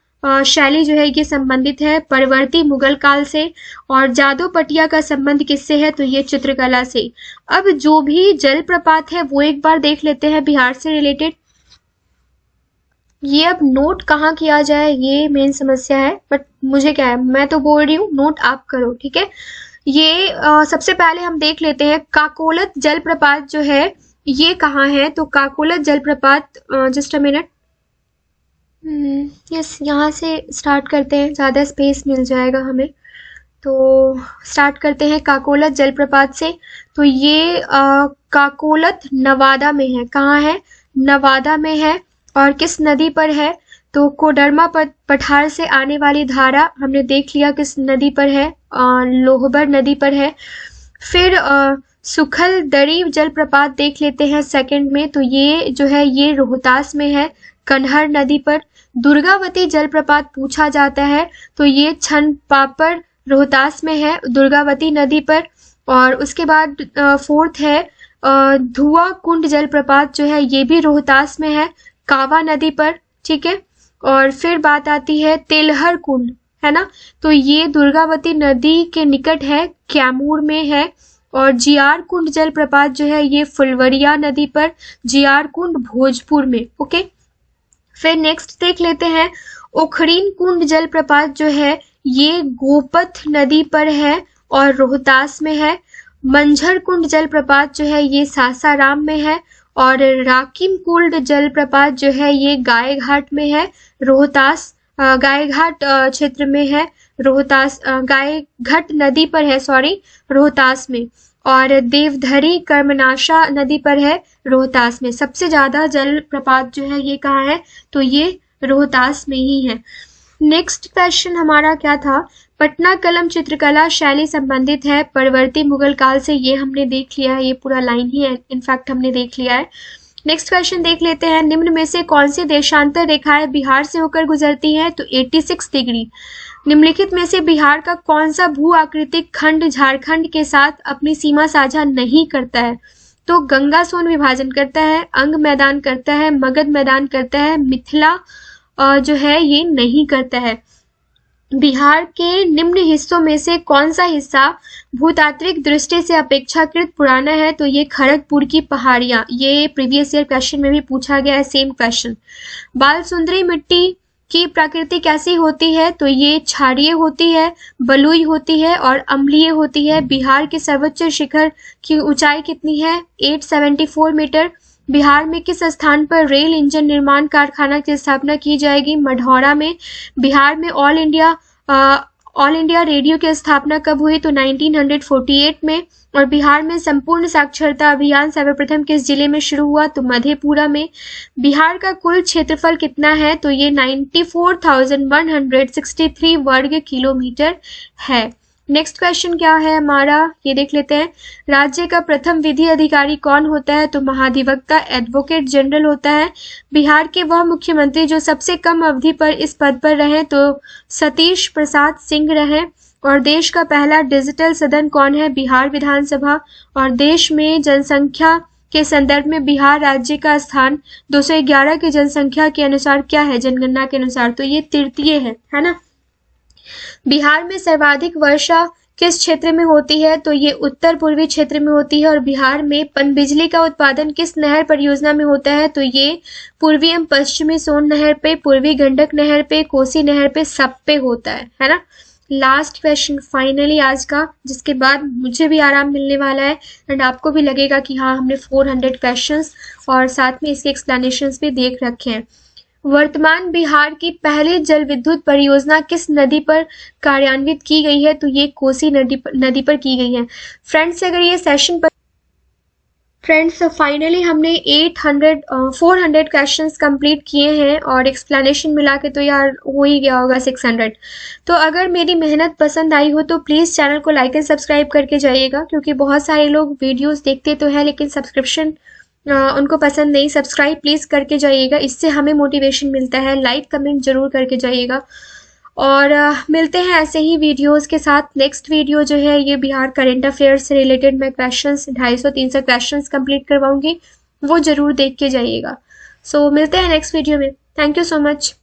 शैली जो है ये संबंधित है परवर्ती मुगल काल से, और जादू पटिया का संबंध किससे है, तो ये चित्रकला से। अब जो भी जलप्रपात है वो एक बार देख लेते हैं बिहार से रिलेटेड। ये अब नोट कहाँ किया जाए ये मेन समस्या है, बट मुझे क्या है, मैं तो बोल रही हूँ नोट आप करो, ठीक है। ये सबसे पहले हम देख लेते हैं काकोलत जलप्रपात जो है ये कहाँ है, तो काकोलत जलप्रपात, जस्ट अ मिनट, यस यहाँ से स्टार्ट करते हैं, ज़्यादा स्पेस मिल जाएगा हमें। तो स्टार्ट करते हैं काकोलत जलप्रपात से। तो ये काकोलत नवादा में है, कहाँ है, नवादा में है, और किस नदी पर है, तो कोडरमा पठार से आने वाली धारा हमने देख लिया किस नदी पर है, लोहबर नदी पर है। फिर सुखल दरी जलप्रपात देख लेते हैं सेकंड में, तो ये जो है ये रोहतास में है, कन्हर नदी पर। दुर्गावती जलप्रपात पूछा जाता है, तो ये छन पापड़ रोहतास में है, दुर्गावती नदी पर। और उसके बाद फोर्थ है धुआ कुंड जलप्रपात जो है ये भी रोहतास में है, कावा नदी पर, ठीक है। और फिर बात आती है तेलहर कुंड, है ना, तो ये दुर्गावती नदी के निकट है, कैमूर में है। और जियार कुंड जलप्रपात जो है ये फुलवरिया नदी पर, जियार कुंड भोजपुर में, ओके। फिर नेक्स्ट देख लेते हैं ओखरीन कुंड जलप्रपात जो है ये गोपथ नदी पर है और रोहतास में है। मंझर कुंड जलप्रपात जो है ये सासाराम में है। और राकिम कुंड जलप्रपात जो है ये गायघाट में है, रोहतास, गायघाट क्षेत्र में है, रोहतास, गायघाट नदी पर है, सॉरी, रोहतास में। और देवधरी कर्मनाशा नदी पर है, रोहतास में। सबसे ज्यादा जलप्रपात जो है ये कहाँ है, तो ये रोहतास में ही है। नेक्स्ट क्वेश्चन हमारा क्या था, पटना कलम चित्रकला शैली संबंधित है परवर्ती मुगल काल से, ये हमने देख लिया है, ये पूरा लाइन ही है, इनफैक्ट हमने देख लिया है। नेक्स्ट क्वेश्चन देख लेते हैं, निम्न में से कौन सी देशांतर रेखाएं बिहार से होकर गुजरती हैं, तो 86 डिग्री। निम्नलिखित में से बिहार का कौन सा भू आकृतिक खंड झारखंड के साथ अपनी सीमा साझा नहीं करता है, तो गंगा सोन विभाजन करता है, अंग मैदान करता है, मगध मैदान करता है, मिथिला जो है ये नहीं करता है। बिहार के निम्न हिस्सों में से कौन सा हिस्सा भूतात्विक दृष्टि से अपेक्षाकृत पुराना है, तो ये खड़गपुर की पहाड़ियां, ये प्रीवियस ईयर क्वेश्चन में भी पूछा गया है, सेम क्वेश्चन। बाल सुंदरी मिट्टी की प्रकृति कैसी होती है, तो ये क्षारीय होती है, बलुई होती है और अम्लीय होती है। बिहार के सर्वोच्च शिखर की ऊंचाई कितनी है, 874 मीटर। बिहार में किस स्थान पर रेल इंजन निर्माण कारखाना की स्थापना की जाएगी, मढ़ौरा में। बिहार में ऑल इंडिया रेडियो की स्थापना कब हुई, तो 1948 में। और बिहार में संपूर्ण साक्षरता अभियान सर्वप्रथम किस जिले में शुरू हुआ, तो मधेपुरा में। बिहार का कुल क्षेत्रफल कितना है, तो ये 94,163 वर्ग किलोमीटर है। नेक्स्ट क्वेश्चन क्या है हमारा, ये देख लेते हैं, राज्य का प्रथम विधि अधिकारी कौन होता है, तो महाधिवक्ता एडवोकेट जनरल होता है। बिहार के वह मुख्यमंत्री जो सबसे कम अवधि पर इस पद पर रहे, तो सतीश प्रसाद सिंह रहे। और देश का पहला डिजिटल सदन कौन है, बिहार विधानसभा। और देश में जनसंख्या के संदर्भ में बिहार राज्य का स्थान 211 की जनसंख्या के अनुसार क्या है, जनगणना के अनुसार, तो ये तृतीय है ना। बिहार में सर्वाधिक वर्षा किस क्षेत्र में होती है, तो ये उत्तर पूर्वी क्षेत्र में होती है। और बिहार में पनबिजली का उत्पादन किस नहर परियोजना में होता है, तो ये पूर्वी एवं पश्चिमी सोन नहर पे, पूर्वी गंडक नहर पे, कोसी नहर पे, सब पे होता है ना। लास्ट क्वेश्चन फाइनली आज का, जिसके बाद मुझे भी आराम मिलने वाला है एंड आपको भी लगेगा कि हाँ हमने 400 क्वेश्चंस और साथ में इसके एक्सप्लेनेशंस भी देख रखे हैं। वर्तमान बिहार की पहली जल विद्युत परियोजना किस नदी पर कार्यान्वित की गई है, तो ये कोसी नदी पर की गई है। फ्रेंड्स अगर ये सेशन पर फ्रेंड्स फाइनली हमने 400 क्वेश्चंस कंप्लीट किए हैं और एक्सप्लेनेशन मिला के तो यार हो ही गया होगा 600। तो अगर मेरी मेहनत पसंद आई हो तो प्लीज़ चैनल को लाइक एंड सब्सक्राइब करके जाइएगा, क्योंकि बहुत सारे लोग वीडियोस देखते तो हैं लेकिन सब्सक्रिप्शन उनको पसंद नहीं। सब्सक्राइब प्लीज़ करके जाइएगा, इससे हमें मोटिवेशन मिलता है। लाइक कमेंट जरूर करके जाइएगा और मिलते हैं ऐसे ही वीडियोस के साथ। नेक्स्ट वीडियो जो है ये बिहार करंट अफेयर्स से रिलेटेड मैं क्वेश्चंस 250-300 क्वेश्चंस कंप्लीट करवाऊंगी, वो जरूर देख के जाइएगा। सो मिलते हैं नेक्स्ट वीडियो में। Thank you so much.